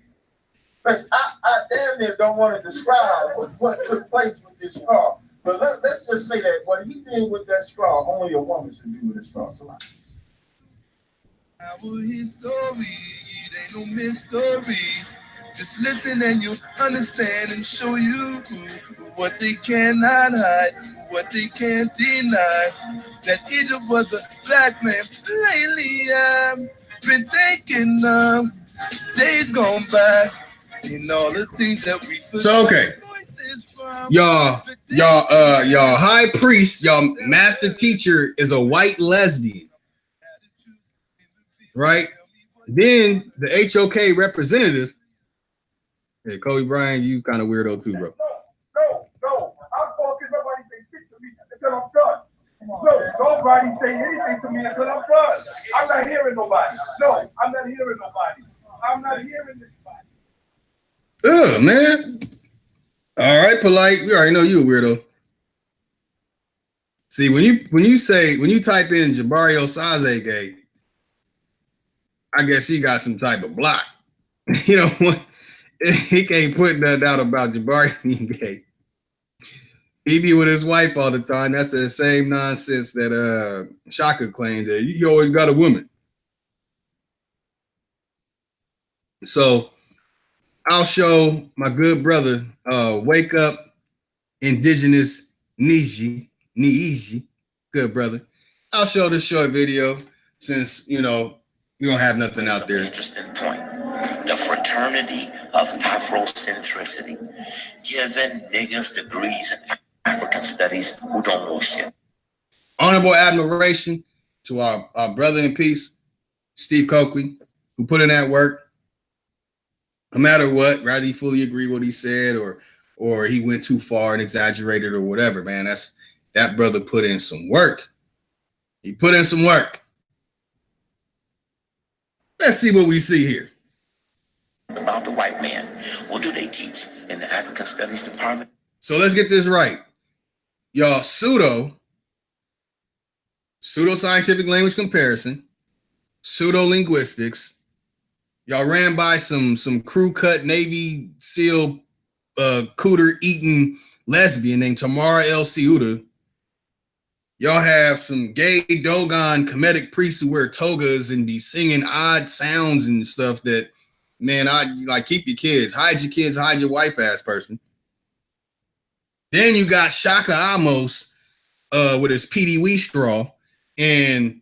Listen, I damn near don't want to describe what took place with this straw. But let's just say that what he did with that straw, only a woman should do with a straw. So Our history, it ain't no mystery. Just listen and you'll understand and show you what they cannot hide, what they can't deny. That Egypt was a black man. Lately I've been thinking of days gone by and all the things that we forgot. So okay. Y'all high priest, y'all master teacher is a white lesbian. Right? Then the HOK representative Yeah, Kobe Bryant, you kind of weirdo too, bro. No. I'm talking, nobody say shit to me until I'm done. No, nobody say anything to me until I'm done. I'm not hearing nobody. No, I'm not hearing nobody. I'm not hearing anybody. Ugh, man. All right, polite. We already know you a weirdo. See, when you type in Jabari Osazege, I guess he got some type of block. You know what? He can't put nothing out about Jabari. He be with his wife all the time. That's the same nonsense that Shaka claimed that you always got a woman. So I'll show my good brother, Wake Up Indigenous Niiji, good brother. I'll show this short video since, you know, we don't have nothing out there. Interesting point. The fraternity of Afrocentricity, giving niggas degrees in African studies who don't know shit. Honorable admiration to our brother in peace, Steve Coakley, who put in that work. No matter what, rather you fully agree what he said or he went too far and exaggerated or whatever, man. That brother put in some work. He put in some work. Let's see what we see here. About the white man. What do they teach in the African Studies Department? So let's get this right. Y'all, pseudo-scientific language comparison, pseudo-linguistics. Y'all ran by some crew-cut Navy SEAL cooter-eating lesbian named Tamara El Ceuta. Y'all have some gay Dogon Kemetic priests who wear togas and be singing odd sounds and stuff that, man, I like keep your kids, hide your wife ass person. Then you got Shaka Amos with his P.D. Wee straw and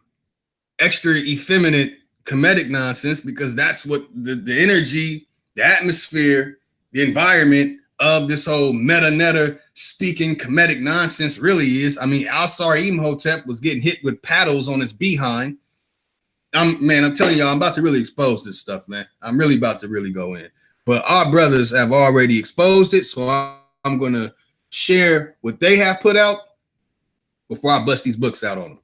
extra effeminate Kemetic nonsense, because that's what the energy, the atmosphere, the environment of this whole meta-netta speaking Kemetic nonsense really is. I mean, Al-Sari Imhotep was getting hit with paddles on his behind. I'm telling y'all, I'm about to really expose this stuff, man. I'm really about to really go in. But our brothers have already exposed it, so I'm going to share what they have put out before I bust these books out on them.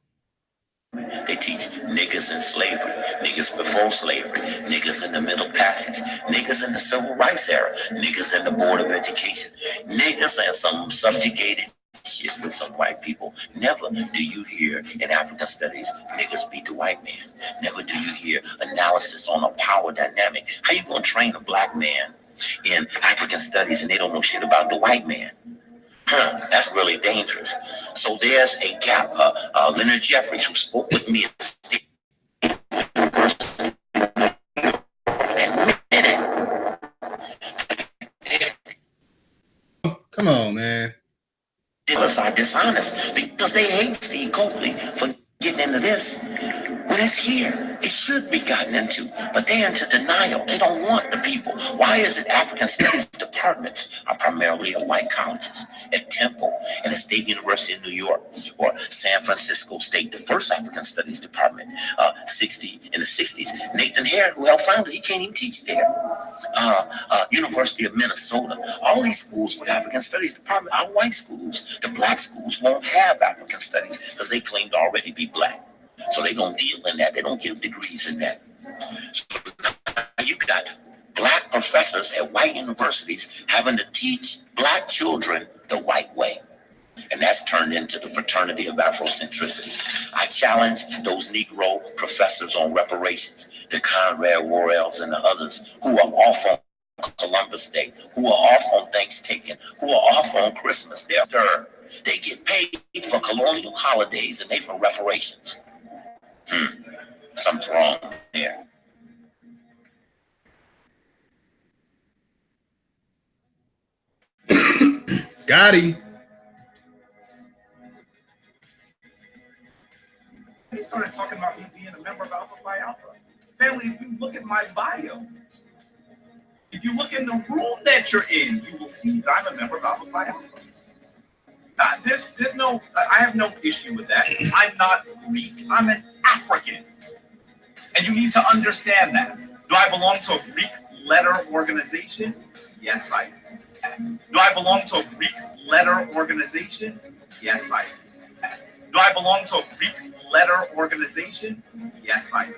They teach niggas in slavery, niggas before slavery, niggas in the Middle Passage, niggas in the Civil Rights era, niggas in the Board of Education, niggas and some subjugated shit with some white people. Never do you hear in African studies niggas beat the white man. Never do you hear analysis on a power dynamic. How you gonna train a black man in African studies and they don't know shit about the white man? That's really dangerous. So there's a gap. Leonard Jeffries, who spoke with me at the State University, come on, man. Dealers are dishonest because they hate Steve Coakley for getting into this. When it's here, it should be gotten into, but they're into denial. They don't want the people. Why is it African studies departments are primarily at white colleges, at Temple and the State University of New York, or San Francisco State, the first African studies department, in the 60s. Nathan Hare, who helped found it, he can't even teach there. University of Minnesota. All these schools with African studies department are white schools. The black schools won't have African studies because they claim to already be black. So they don't deal in that. They don't give degrees in that. So now you got black professors at white universities having to teach black children the white way. And that's turned into the fraternity of Afrocentricity. I challenge those Negro professors on reparations, the Conrad Worrells and the others who are off on Columbus Day, who are off on Thanksgiving, who are off on Christmas. They get paid for colonial holidays and they for reparations. Something's wrong there. Got him. He started talking about me being a member of Alpha Phi Alpha. Family, if you look at my bio, if you look in the room that you're in, you will see that I'm a member of Alpha Phi Alpha. I have no issue with that. I'm not Greek. I'm an African. And you need to understand that. Do I belong to a Greek letter organization? Yes, I do. Do I belong to a Greek letter organization? Yes, I do. Do I belong to a Greek letter organization? Yes, I do.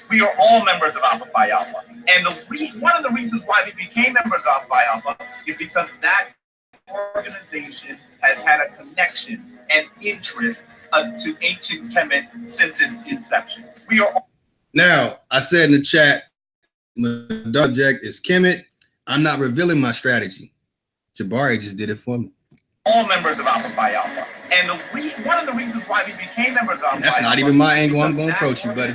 We are all members of Alpha Phi Alpha. And one of the reasons why we became members of Alpha Phi Alpha is because that organization has had a connection and interest to ancient Kemet since its inception. We are Now, I said in the chat, my subject is Kemet. I'm not revealing my strategy. Jabari just did it for me. all members of Alpha Phi Alpha. And one of the reasons why we became members of Alpha Phi Alpha. That's not even my angle. I'm going to approach you, buddy.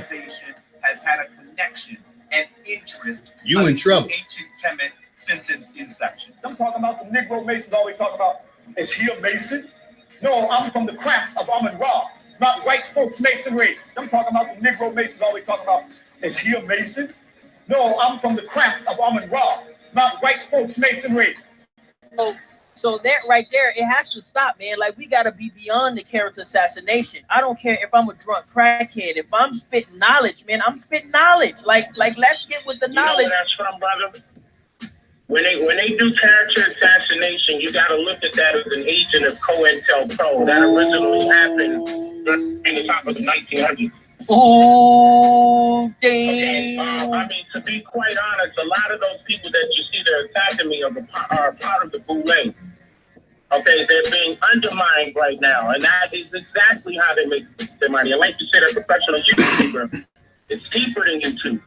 Has had a connection and interest. You in trouble. Ancient Kemet since its inception. I'm talking about the Negro Masons. All we talk about is he a Mason? No, I'm from the craft of Amun Ra, not white folks masonry. I'm talking about the Negro Masons. All we talk about is he a Mason? No, I'm from the craft of Amun Ra, not white folks masonry. So that right there, it has to stop, man. Like, we got to be beyond the character assassination. I don't care if I'm a drunk crackhead. If I'm spitting knowledge, man, I'm spitting knowledge. Like let's get with the knowledge. You know where that's from, brother? When they do character assassination, you got to look at that as an agent of COINTELPRO. That originally happened in the top of the 1900s. Oh, damn. Okay, I mean, to be quite honest, a lot of those people that you see that are attacking me are part of the boule. Okay, they're being undermined right now, and that is exactly how they make their money. And like you said, a professional YouTuber, it's deeper than YouTube.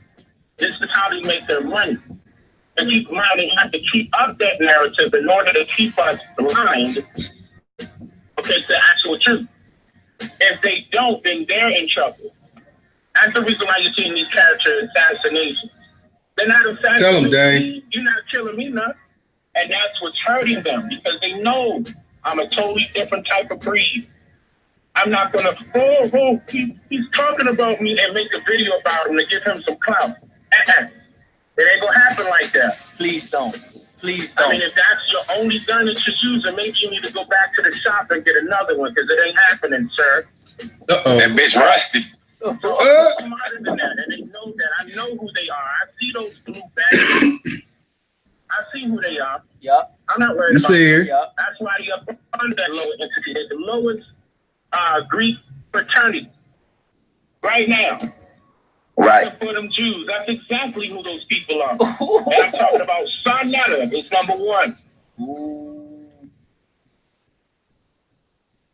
This is how they make their money. And keep in mind, they have to keep up that narrative in order to keep us blind, okay, to the actual truth. If they don't, then they're in trouble. That's the reason why you're seeing these character assassinations. They're not assassinating Tell them, Dang. me. You're not killing me, nothing. And that's what's hurting them because they know I'm a totally different type of breed. I'm not going to, he's talking about me and make a video about him to give him some clout. It ain't going to happen like that. Please don't. Please don't. I mean, if that's your only gun that you're using, maybe you need to go back to the shop and get another one because it ain't happening, sir. Uh-oh. That bitch rusty. So I'm smarter than that, and they know that. I know who they are. I see those blue badges. I see who they are. Yep. I'm not worried You about see here. Yep. That's why you're under that lower entity. They're the lowest Greek fraternity right now. Right. For them Jews. That's exactly who those people are. And I'm talking about Sarnetta. It's number one.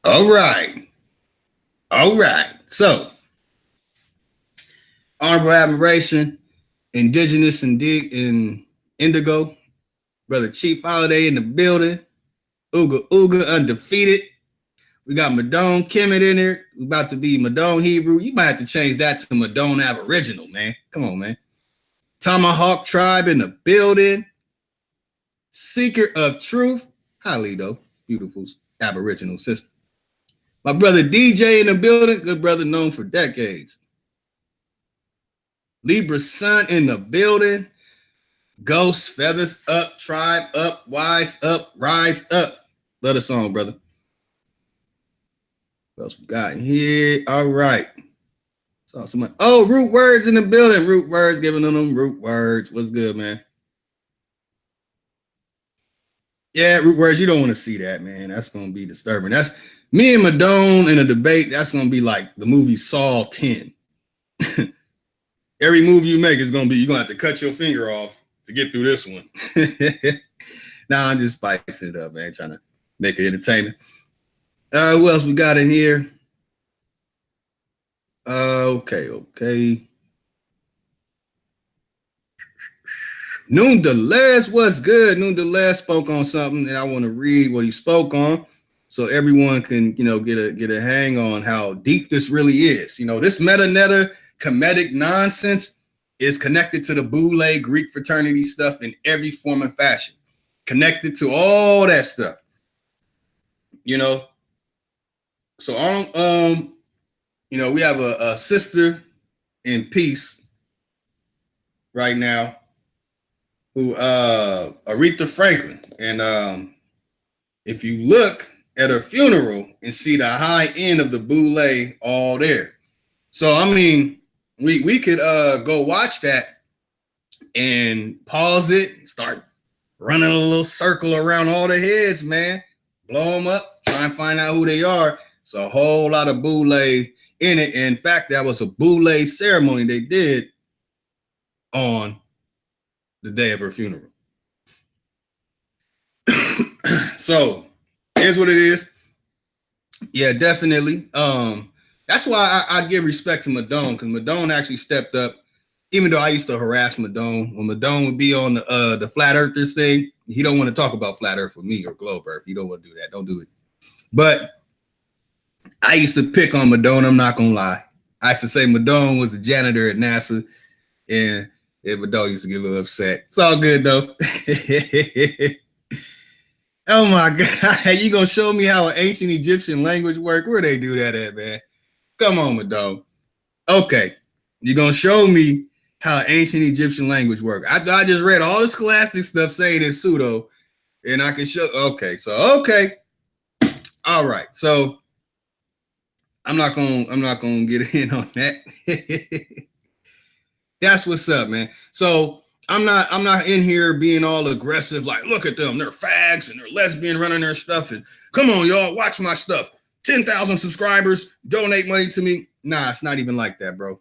All right. All right. So, honorable admiration, indigenous in Indigo, brother Chief Holiday in the building, Uga undefeated. We got Madone Kemet in there. It's about to be Madone Hebrew. You might have to change that to Madone Aboriginal, man. Come on, man. Tomahawk Tribe in the building. Seeker of Truth. Hi, Lido. Beautiful Aboriginal sister. My brother DJ in the building. Good brother known for decades. Libra Sun in the building. Ghost, Feathers Up, Tribe Up, Wise Up, Rise Up. Love the song, brother. What else we got here? All right. Saw someone. Oh, Root Words in the building. Root Words, giving them Root Words. What's good, man? Yeah, Root Words, you don't want to see that, man. That's going to be disturbing. That's me and Madone in a debate. That's going to be like the movie Saw 10. Every move you make is going to be, you're going to have to cut your finger off to get through this one. Nah, I'm just spicing it up, man. Trying to make it entertaining. What else we got in here? Okay. Noon Delez, what's good? Noon Delez spoke on something, and I want to read what he spoke on so everyone can, get a hang on how deep this really is. This meta-neta comedic nonsense is connected to the Boule Greek fraternity stuff in every form and fashion. connected to all that stuff. So we have a sister in peace right now who Aretha Franklin. And if you look at her funeral and see the high end of the boule all there. So I mean, we could go watch that and pause it, start running a little circle around all the heads, man. Blow them up, try and find out who they are. It's a whole lot of boule in it. In fact, that was a boule ceremony they did on the day of her funeral. So here's what it is. Yeah, definitely. That's why I give respect to Madone, because Madone actually stepped up. Even though I used to harass Madone, when Madone would be on the Flat Earthers thing, he don't want to talk about Flat Earth with me or Globe Earth. You don't want to do that. Don't do it. But I used to pick on Madone. I'm not going to lie. I used to say Madone was a janitor at NASA, and Madone used to get a little upset. It's all good, though. Oh, my God. You going to show me how an ancient Egyptian language work? Where they do that at, man? Come on, Madone. Okay. You're going to show me how ancient Egyptian language work. I just read all the scholastic stuff saying it's pseudo, and I can show. Okay. All right. So I'm not gonna get in on that. That's what's up, man. So I'm not in here being all aggressive, like, look at them, they're fags and they're lesbian running their stuff, and come on, y'all, watch my stuff. 10,000 subscribers, donate money to me. Nah, it's not even like that, bro.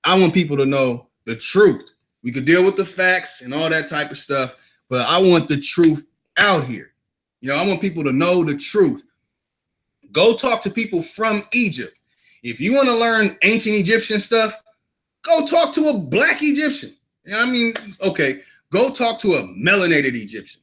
I want people to know the truth. We could deal with the facts and all that type of stuff, but I want the truth out here. I want people to know the truth. Go talk to people from Egypt. If you want to learn ancient Egyptian stuff, go talk to a black Egyptian. Okay, go talk to a melanated Egyptian.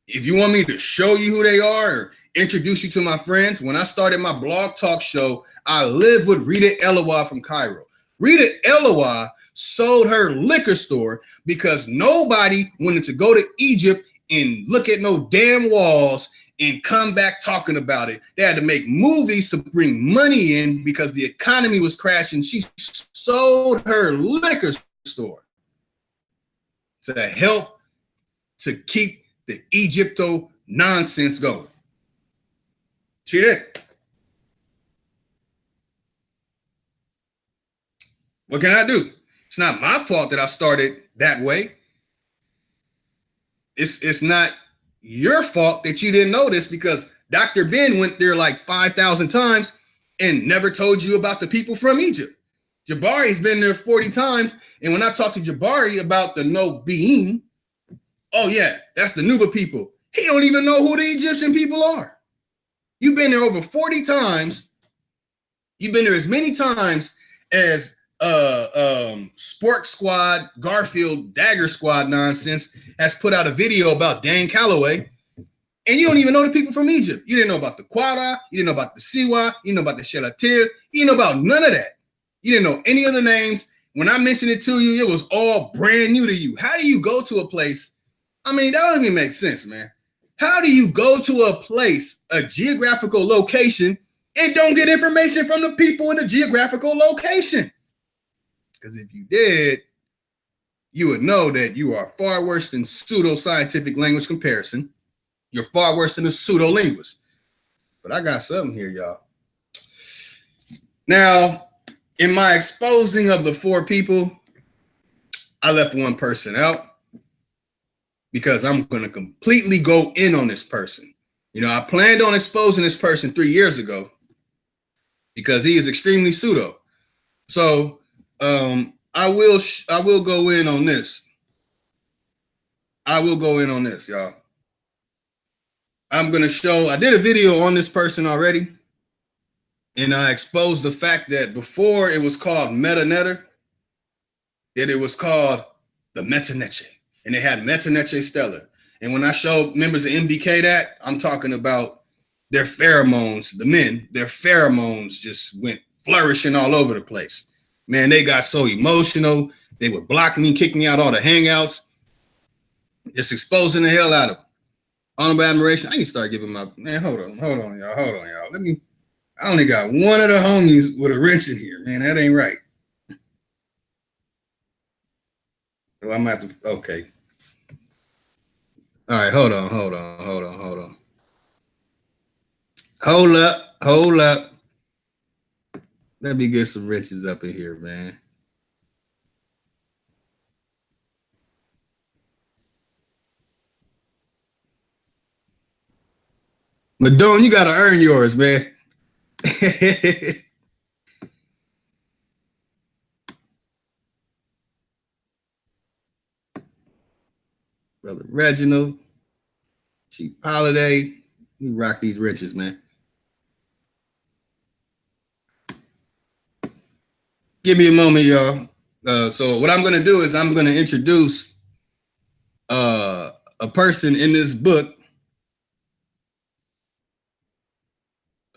If you want me to show you who they are or introduce you to my friends, when I started my blog talk show, I lived with Rita Elawa from Cairo. Rita Elawa sold her liquor store because nobody wanted to go to Egypt and look at no damn walls and come back talking about it. They had to make movies to bring money in because the economy was crashing. She sold her liquor store to help to keep the Egypto nonsense going. She did. What can I do? It's not my fault that I started that way. It's not your fault that you didn't know this, because Dr. Ben went there like 5,000 times and never told you about the people from Egypt. Jabari's been there 40 times. And when I talk to Jabari about the no being, oh yeah, that's the Nuba people. He don't even know who the Egyptian people are. You've been there over 40 times. You've been there as many times as Sport Squad, Garfield, Dagger Squad nonsense has put out a video about Dan Calloway, and you don't even know the people from Egypt. You didn't know about the Quara, you didn't know about the Siwa, you didn't know about the Shelatir, you didn't know about none of that. You didn't know any of the names. When I mentioned it to you, it was all brand new to you. How do you go to a place? I mean, that doesn't even make sense, man. How do you go to a place, a geographical location, and don't get information from the people in the geographical location? Because if you did, you would know that you are far worse than pseudo-scientific language comparison. You're far worse than a pseudo-linguist. But I got something here, y'all. Now, in my exposing of the 4 people, I left one person out because I'm going to completely go in on this person. I planned on exposing this person 3 years ago because he is extremely pseudo. So, I will go in on this. I will go in on this, y'all. I'm going to show, I did a video on this person already, and I exposed the fact that before it was called Metanetter, that it was called the Metaneche, and it had Metaneche Stellar. And when I showed members of NBK that, I'm talking about their pheromones, the men, their pheromones just went flourishing all over the place. Man, they got so emotional. They would block me, kick me out all the hangouts, just exposing the hell out of them. honorable admiration. I need to start giving my man. Hold on, y'all. I only got one of the homies with a wrench in here, man. That ain't right. So I'm gonna have to. Okay. All right, hold on. Hold up. Let me get some wrenches up in here, man. Madone, you gotta earn yours, man. Brother Reginald, Chief Holiday, we rock these wrenches, man. Give me a moment, y'all. So what I'm gonna do is I'm gonna introduce a person in this book.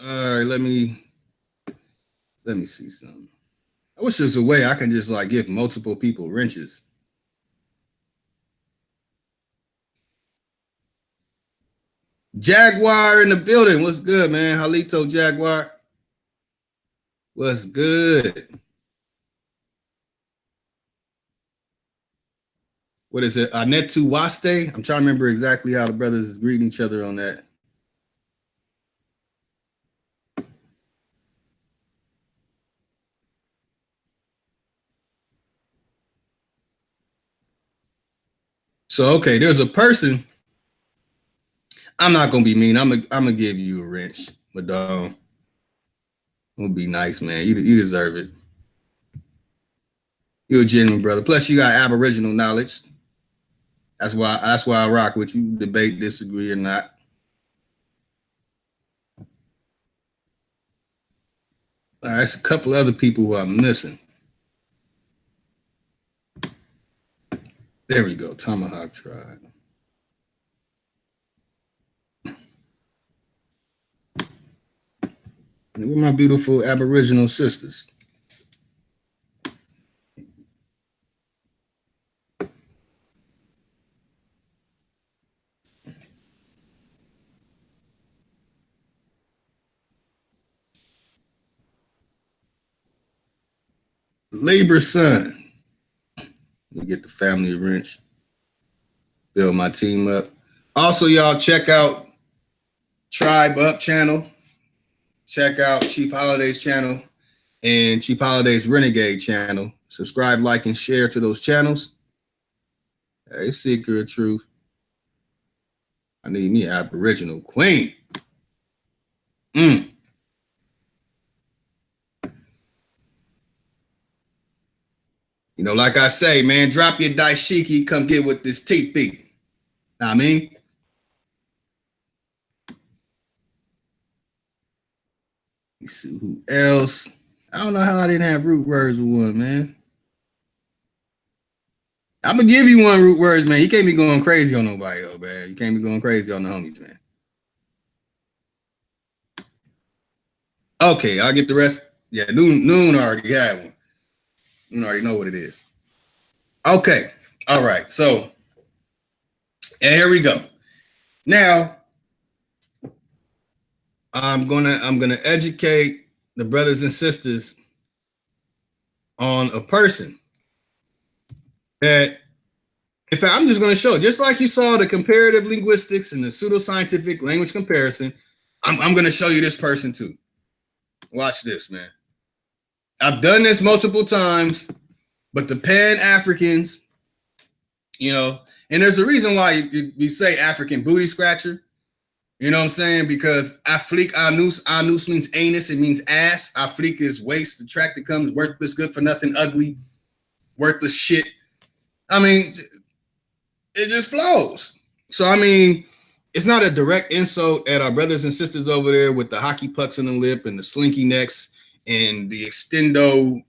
All right, let me see something. I wish there's a way I can just like give multiple people wrenches. Jaguar in the building. What's good, man? Halito Jaguar. What's good? What is it? Anetu Waste? I'm trying to remember exactly how the brothers is greeting each other on that. So, okay, there's a person. I'm not gonna be mean. I'm gonna give you a wrench, Madone. It'll be nice, man. You deserve it. You're a genuine brother. Plus, you got Aboriginal knowledge. That's why I rock with you. Debate, disagree, or not. All right, there's a couple other people who I'm missing. There we go. Tomahawk Tribe. Where my beautiful Aboriginal sisters? Labor Son. Let me get the family wrench. Build my team up. Also, y'all check out Tribe Up channel. Check out Chief Holiday's channel and Chief Holiday's Renegade channel. Subscribe, like, and share to those channels. Hey, Seeker of Truth. I need me an Aboriginal queen. You know, like I say, man, drop your daishiki, come get with this TP. Know what I mean? Let's see who else. I don't know how I didn't have root words with one, man. I'm gonna give you one root words, man. You can't be going crazy on nobody, though, man. You can't be going crazy on the homies, man. Okay, I'll get the rest. Yeah, Noon already had one. You already know what it is. Okay, all right. So, and here we go. Now, I'm gonna educate the brothers and sisters on a person that, in fact, I'm just gonna show, just like you saw the comparative linguistics and the pseudoscientific language comparison, I'm gonna show you this person too. Watch this, man. I've done this multiple times, but the Pan-Africans, you know, and there's a reason why we say African booty scratcher. You know what I'm saying? Because Afrik anus means anus, it means ass. Afrik is waste, the track that comes, worthless, good for nothing, ugly, worthless shit. I mean, it just flows. So, I mean, it's not a direct insult at our brothers and sisters over there with the hockey pucks in the lip and the slinky necks and the extendo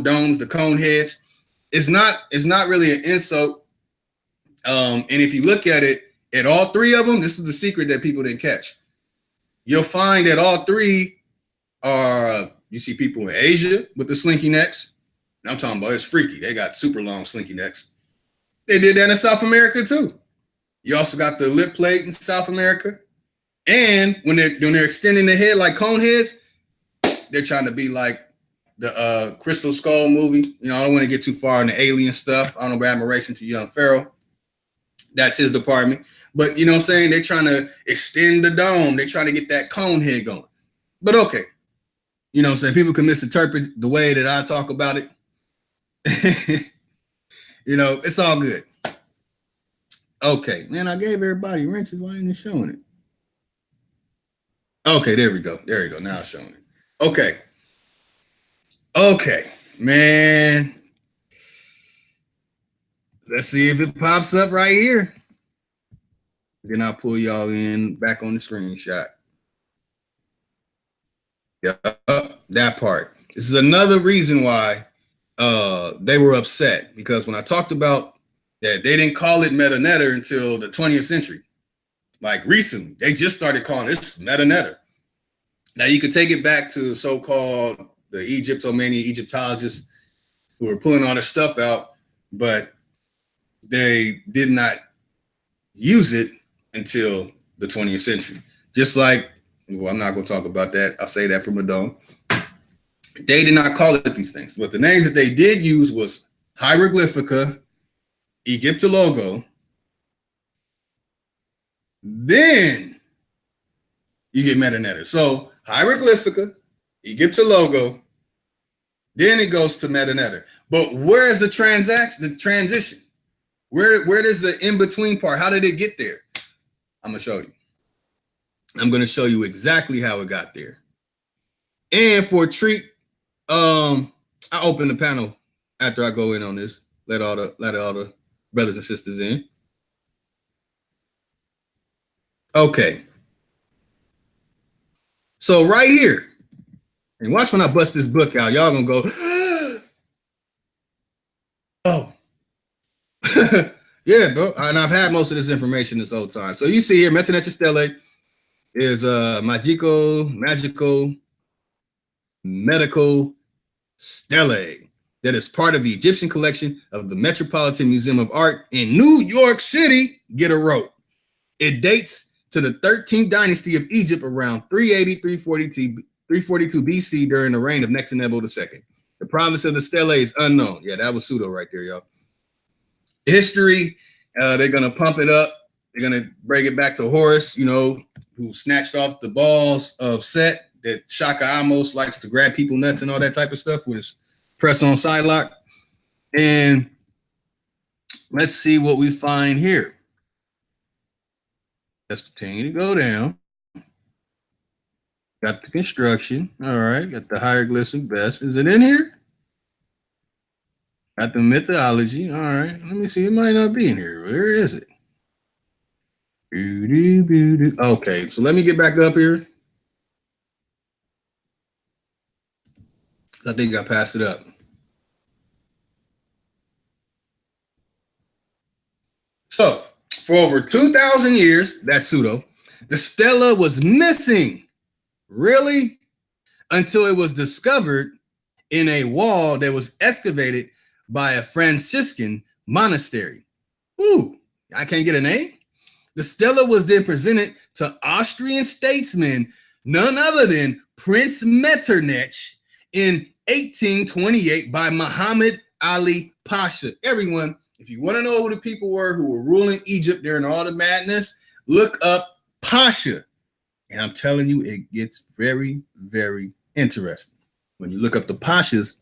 domes, the cone heads. It's not really an insult. And if you look at it, at all three of them, this is the secret that people didn't catch. You'll find that all three are, you see people in Asia with the slinky necks. And I'm talking about, it's freaky. They got super long slinky necks. They did that in South America too. You also got the lip plate in South America. And when they're extending the head like cone heads, they're trying to be like the Crystal Skull movie. You know, I don't want to get too far in the alien stuff. I don't know, admiration to Young Pharaoh. That's his department. But you know what I'm saying? They're trying to extend the dome. They're trying to get that cone head going. But okay. You know what I'm saying? People can misinterpret the way that I talk about it. You know, it's all good. Okay. Man, I gave everybody wrenches. Why ain't it showing it? Okay, there we go. There we go. Now it's showing it. Okay. Okay, man. Let's see if it pops up right here. Then I'll pull y'all in back on the screenshot. Yeah, that part. This is another reason why they were upset, because when I talked about that, they didn't call it Meta Netter until the 20th century. Like recently, they just started calling this Meta Netter. Now you could take it back to so-called the Egyptologists who were pulling all their stuff out, but they did not use it until the 20th century. Just like, well, I'm not going to talk about that. I'll say that from a dome. They did not call it these things, but the names that they did use was Hieroglyphica, Egyptologo. Then you get Meta Netter. So Hieroglyphica, Egyptologo, then it goes to Meta Netter. But where is the transition? Where does the in-between part? How did it get there? I'm going to show you. I'm going to show you exactly how it got there. And for a treat, I open the panel after I go in on this. Let all the brothers and sisters in. Okay. So right here, and watch when I bust this book out, y'all gonna go, oh. Yeah, bro. And I've had most of this information this whole time. So you see here, Meta Netter Stele is magical medical stele that is part of the Egyptian collection of the Metropolitan Museum of Art in New York City. Get a rope. It dates to the 13th dynasty of Egypt around 342 BC during the reign of Nectanebo II. The province of the stele is unknown. Yeah, that was pseudo right there, y'all. History, they're going to pump it up. They're going to bring it back to Horus, you know, who snatched off the balls of Set that Shaka Amos likes to grab people nuts and all that type of stuff with his press on sidelock. And let's see what we find here. Let's continue to go down. Got the construction. All right. Got the hieroglyphic best. Is it in here? Got the mythology. All right. Let me see. It might not be in here. Where is it? Okay. So let me get back up here. I think I passed it up. So, for over 2,000 years, that's pseudo, the stela was missing. Really? Until it was discovered in a wall that was excavated by a Franciscan monastery. Ooh, I can't get a name. The stela was then presented to Austrian statesman, none other than Prince Metternich, in 1828 by Muhammad Ali Pasha. Everyone, if you want to know who the people were who were ruling Egypt during all the madness, look up Pasha. And I'm telling you, it gets very, very interesting when you look up the Pashas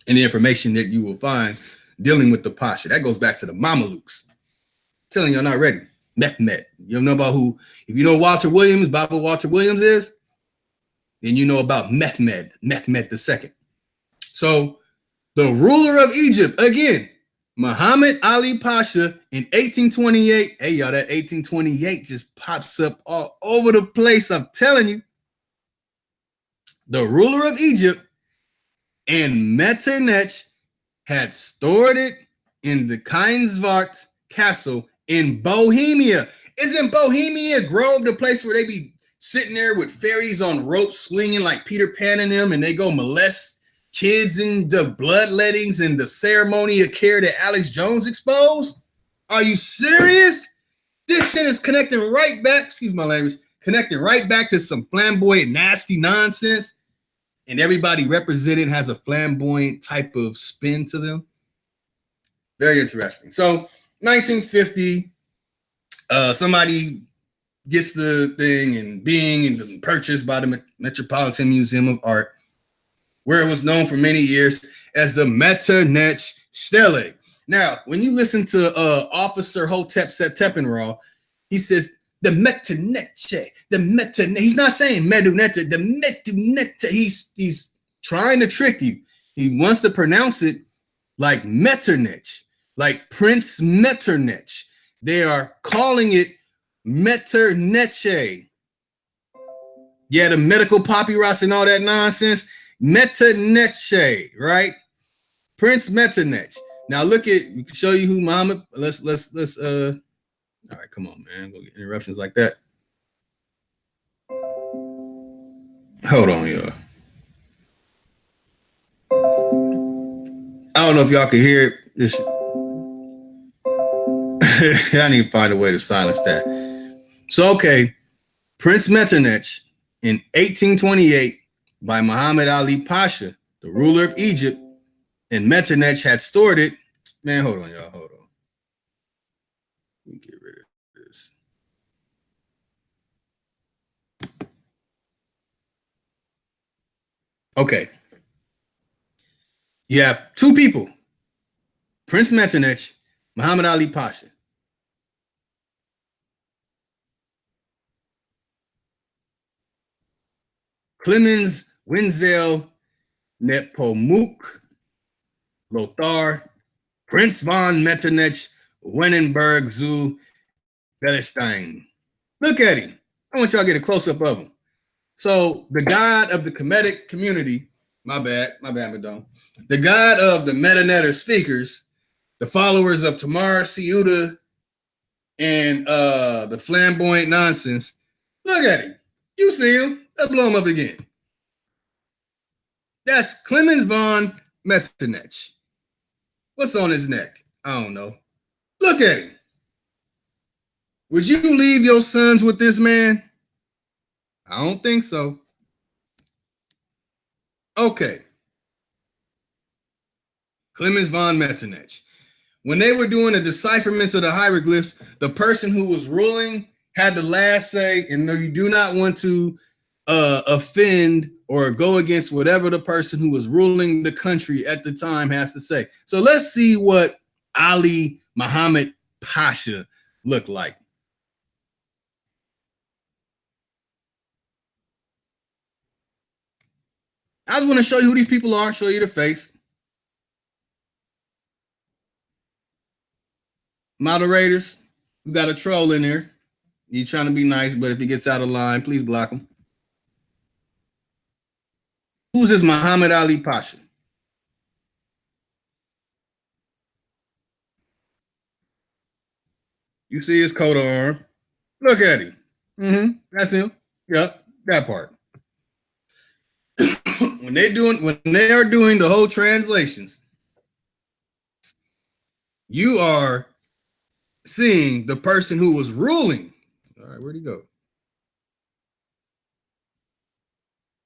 and the information that you will find dealing with the Pasha. That goes back to the Mamelukes. I'm telling you, you're not ready. Mehmet. You don't know about who? If you know Walter Williams, Baba Walter Williams is, then you know about Mehmet II. So the ruler of Egypt, again, Muhammad Ali Pasha in 1828. Hey, y'all, that 1828 just pops up all over the place. I'm telling you. The ruler of Egypt and Metternich had stored it in the Kainsvart castle in Bohemia. Isn't Bohemia Grove the place where they be sitting there with fairies on ropes swinging like Peter Pan and them, and they go molest kids in the bloodlettings and the ceremony of care that Alex Jones exposed? Are you serious? This shit is connecting right back, excuse my language, connecting right back to some flamboyant, nasty nonsense. And everybody represented has a flamboyant type of spin to them. Very interesting. So 1950, somebody gets the thing and being purchased by the Metropolitan Museum of Art, where it was known for many years as the Metternich Stele. Now, when you listen to Officer Hotep Seteppenraw, he says the Metternich, the Metternich. He's not saying Medunetta, the Metternich. He's trying to trick you. He wants to pronounce it like Metternich, like Prince Metternich. They are calling it Metternich. Yeah, the medical papyrus and all that nonsense. Metternich, right? Prince Metternich. Now look at, we can show you who Muhammad. Let's all right, come on, man. Go get interruptions like that. Hold on, y'all. I don't know if y'all can hear this. I need to find a way to silence that. So, okay, Prince Metternich in 1828 by Muhammad Ali Pasha, the ruler of Egypt, and Metternich had stored it. Man, hold on, y'all. Hold on. Let me get rid of this. Okay. You have two people, Prince Metternich, Muhammad Ali Pasha. Clemens Wenzel Nepomuk Lothar, Prince von Metternich, Wenenberg zu Belestein. Look at him. I want y'all to get a close-up of him. So the god of the Kemetic community, my bad, Madonna. The god of the Metanetter speakers, the followers of Tamar Siuda and the flamboyant nonsense. Look at him. You see him. Let's blow him up again. That's Clemens von Metternich. What's on his neck? I don't know. Look at him. Would you leave your sons with this man? I don't think so. Okay. Clemens von Metternich. When they were doing the decipherments of the hieroglyphs, the person who was ruling had the last say, and you do not want to offend or go against whatever the person who was ruling the country at the time has to say. So let's see what Ali Muhammad Pasha looked like. I just want to show you who these people are, show you the face. Moderators, we got a troll in there. He's trying to be nice, but if he gets out of line, please block him. Who's this Muhammad Ali Pasha? You see his coat of arms. Look at him. That's him. Yep, that part. When they are doing the whole translations, you are seeing the person who was ruling. All right, where'd he go?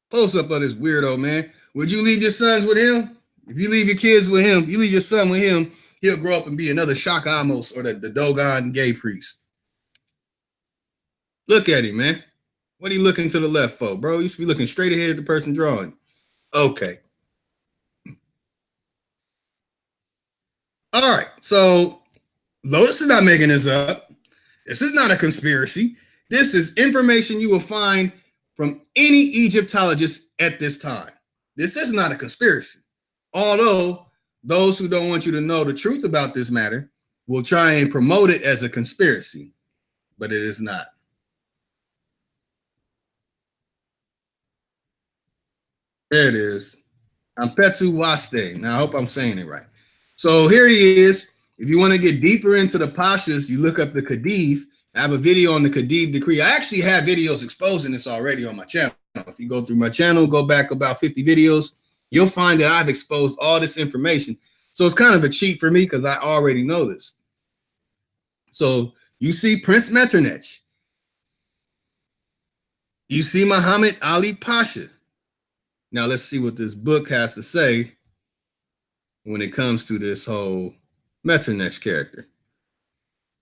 Close up of this weirdo, man. Would you leave your sons with him? If you leave your kids with him, you leave your son with him, he'll grow up and be another Shaka Amos or the Dogon gay priest. Look at him, man. What are you looking to the left for, bro? You should be looking straight ahead at the person drawing. Okay. All right. So Lotus is not making this up. This is not a conspiracy. This is information you will find from any Egyptologist at this time. This is not a conspiracy. Although those who don't want you to know the truth about this matter will try and promote it as a conspiracy, but it is not. There it is. Ampetu Waste. Now, I hope I'm saying it right. So here he is. If you want to get deeper into the Pashas, you look up the Khedive. I have a video on the Khedive decree. I actually have videos exposing this already on my channel. If you go through my channel, go back about 50 videos, you'll find that I've exposed all this information. So it's kind of a cheat for me because I already know this. So You see Prince Metternich. You see Muhammad Ali Pasha. Now let's see what this book has to say when it comes to this whole Metternich character.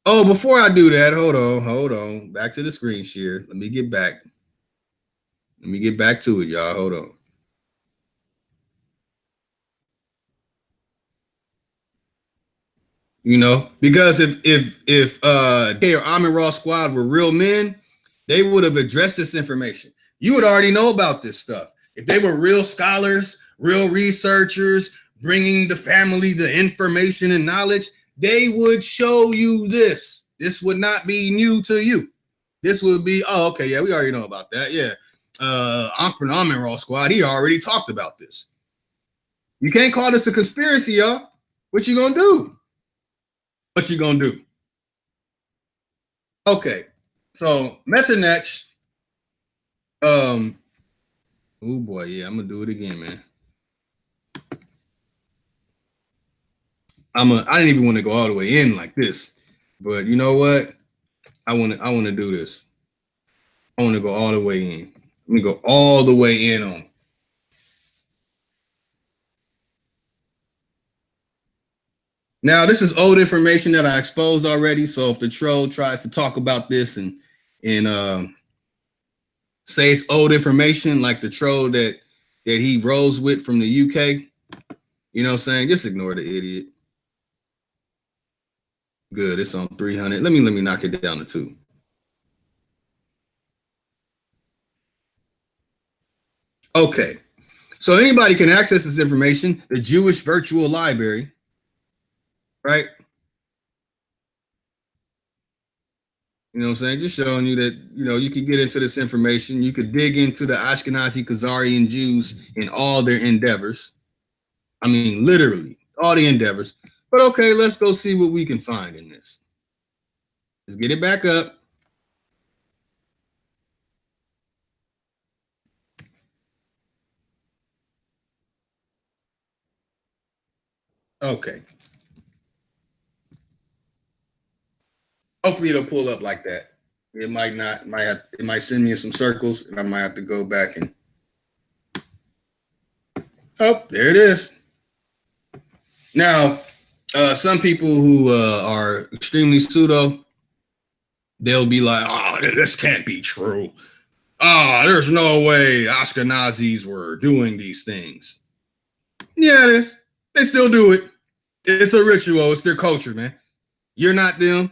Oh, before I do that, hold on. Back to the screen share. Let me get back. Let me get back to it, y'all. Hold on. You know, because if K or Amin Raw Squad were real men, they would have addressed this information. You would already know about this stuff. If they were real scholars, real researchers, bringing the family the information and knowledge, they would show you this. This would not be new to you. This would be, oh, okay, yeah, we already know about that. Yeah. Amin Raw Squad, he already talked about this. You can't call this a conspiracy, y'all. What you gonna do? What you gonna do? Okay, so Metternich, oh boy, yeah, I'm gonna do it again, man. I didn't even want to go all the way in like this, but you know what? I want to do this. I want to go all the way in. Let me go all the way in on. Now, this is old information that I exposed already. So if the troll tries to talk about this and say it's old information, like the troll that he rose with from the UK, you know what I'm saying? Just ignore the idiot. Good, it's on 300. Let me knock it down to 2. Okay, so anybody can access this information, the Jewish Virtual Library, right? You know what I'm saying? Just showing you that, you know, you could get into this information. You could dig into the Ashkenazi Khazarian Jews in all their endeavors. I mean, literally, all the endeavors. But okay, let's go see what we can find in this. Let's get it back up. Okay. Hopefully it'll pull up like that. It might not. It might send me in some circles, and I might have to go back and. Oh, there it is. Now, some people who are extremely pseudo, they'll be like, "Oh, this can't be true. Oh, there's no way Ashkenazis were doing these things." Yeah, it is. They still do it. It's a ritual. It's their culture, man. You're not them.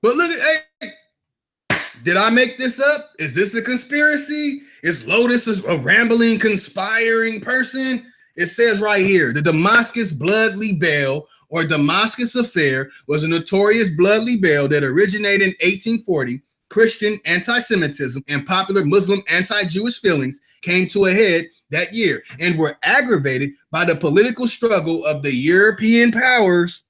But look at, hey, did I make this up? Is this a conspiracy? Is Lotus a rambling, conspiring person? It says right here, the Damascus blood libel or Damascus affair was a notorious blood libel that originated in 1840. Christian anti-Semitism and popular Muslim anti-Jewish feelings came to a head that year and were aggravated by the political struggle of the European powers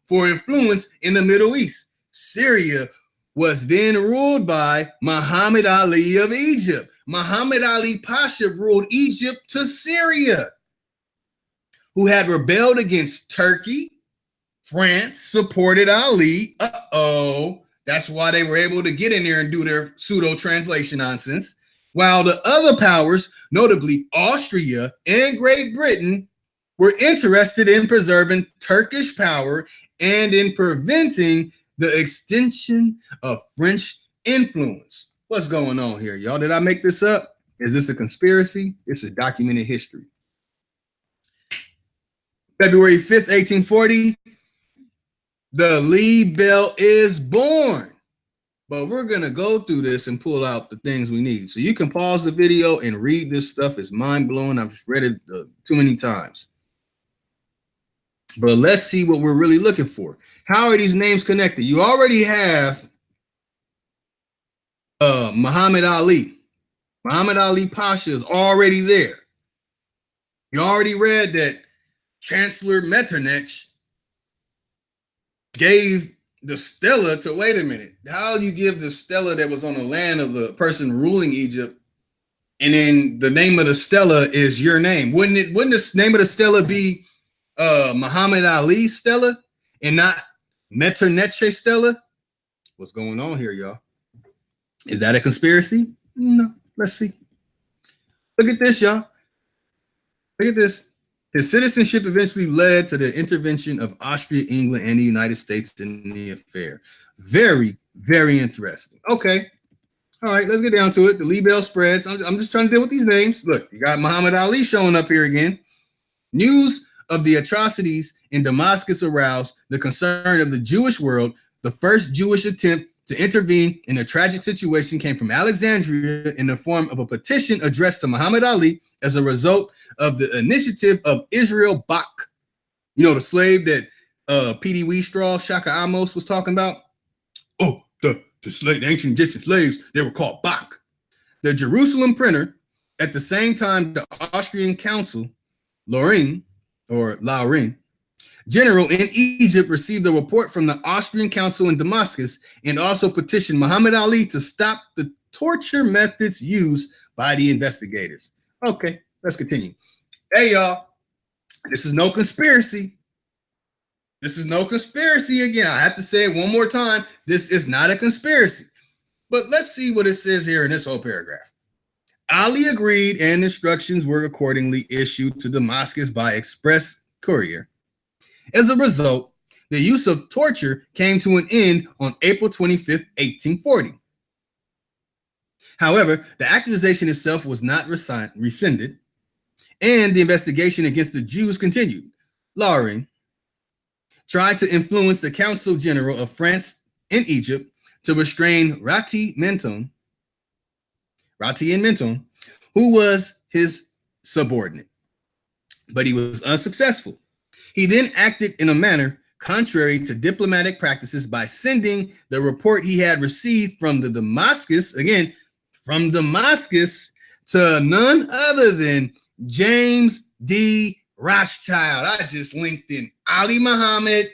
for influence in the Middle East. Syria was then ruled by Muhammad Ali of Egypt. Muhammad Ali Pasha ruled Egypt to Syria, who had rebelled against Turkey. France supported Ali. That's why they were able to get in there and do their pseudo translation nonsense. While the other powers, notably Austria and Great Britain, were interested in preserving Turkish power and in preventing the extension of French influence. What's going on here, y'all? Did I make this up? Is this a conspiracy? It's a documented history. February 5th, 1840, the libel is born. But we're going to go through this and pull out the things we need. So you can pause the video and read this stuff. It's mind-blowing. I've read it too many times. But let's see what we're really looking for. How are these names connected? You already have Muhammad Ali. Muhammad Ali Pasha is already there. You already read that Chancellor Metternich gave the stela to, wait a minute, how do you give the stela that was on the land of the person ruling Egypt, and then the name of the stela is your name? Wouldn't the name of the stela be Muhammad Ali stela and not Metternich stela? What's going on here, y'all? Is that a conspiracy? No. Let's see. Look at this, y'all. Look at this. His citizenship eventually led to the intervention of Austria, England, and the United States in the affair. Very, very interesting. Okay. All right, let's get down to it. The Libel spreads. I'm just trying to deal with these names. Look, you got Muhammad Ali showing up here again. News of the atrocities in Damascus aroused the concern of the Jewish world. The first Jewish attempt to intervene in a tragic situation came from Alexandria in the form of a petition addressed to Muhammad Ali as a result of the initiative of Israel Bach. You know, the slave that P.D. Wheatstraw, Shaka Amos was talking about? Oh, the ancient Egyptian slaves, they were called Bach. The Jerusalem printer, at the same time, the Austrian consul, Laurin General in Egypt, received a report from the Austrian consul in Damascus and also petitioned Muhammad Ali to stop the torture methods used by the investigators. Okay, let's continue. Hey, y'all, this is no conspiracy. This is no conspiracy again. I have to say it one more time. This is not a conspiracy. But let's see what it says here in this whole paragraph. Ali agreed and instructions were accordingly issued to Damascus by express courier. As a result, the use of torture came to an end on April 25th, 1840. However, the accusation itself was not rescinded, and the investigation against the Jews continued. Laurin tried to influence the Consul General of France in Egypt to restrain Rati and Menton, who was his subordinate, but he was unsuccessful. He then acted in a manner contrary to diplomatic practices by sending the report he had received from Damascus to none other than James D. Rothschild. I just linked in Ali Muhammad.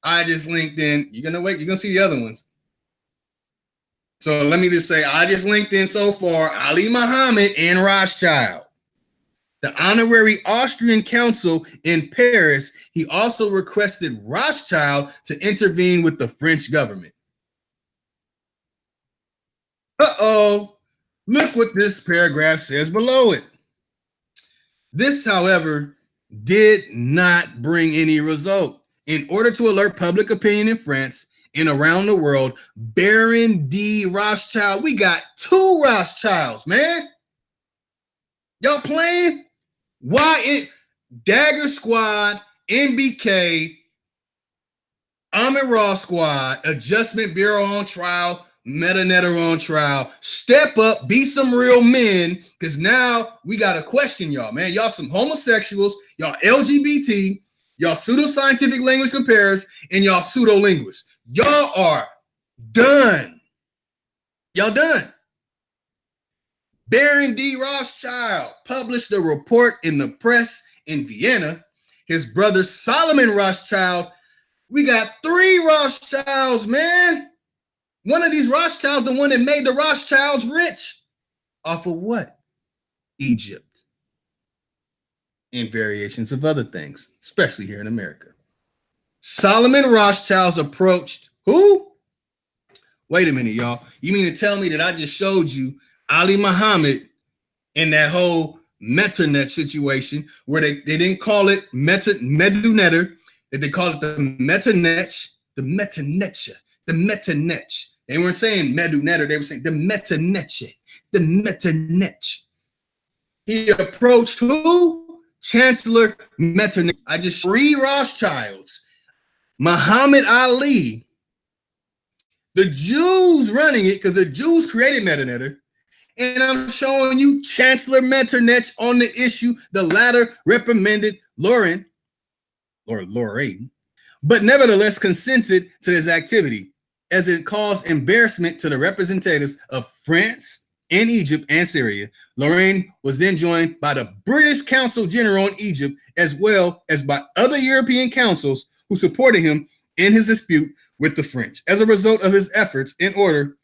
I just linked in, you're gonna see the other ones. So let me just say, I just linked in so far Ali Muhammad and Rothschild. The honorary Austrian consul in Paris, he also requested Rothschild to intervene with the French government. Uh-oh, look what this paragraph says below it. This, however, did not bring any result. In order to alert public opinion in France and around the world, Baron D. Rothschild, we got 2 Rothschilds, man. Y'all playing? Dagger Squad, NBK, Ahmed Raw Squad, Adjustment Bureau on trial, Metanetter on trial. Step up, be some real men, because now we got to question y'all, man. Y'all some homosexuals, y'all LGBT, y'all pseudoscientific language comparers, and y'all pseudo-linguists. Y'all are done. Y'all done. Baron D. Rothschild published a report in the press in Vienna. His brother Solomon Rothschild. We got 3 Rothschilds, man. One of these Rothschilds, the one that made the Rothschilds rich. Off of what? Egypt. And variations of other things, especially here in America. Solomon Rothschilds approached who? Wait a minute, y'all. You mean to tell me that I just showed you Ali Muhammad in that whole Metanet situation where they didn't call it Medunetter, that they call it the Metanetch, the Metanetcha, the Metanetch. They weren't saying Medunetter, they were saying the Metanetche, the Metanetch. He approached who? Chancellor Metternich. I just 3 Rothschilds. Muhammad Ali, the Jews running it, because the Jews created Metanetter. And I'm showing you Chancellor Metternich on the issue. The latter reprimanded Laurin, but nevertheless consented to his activity, as it caused embarrassment to the representatives of France and Egypt and Syria. Laurin was then joined by the British Consul General in Egypt, as well as by other European consuls who supported him in his dispute with the French. As a result of his efforts, an order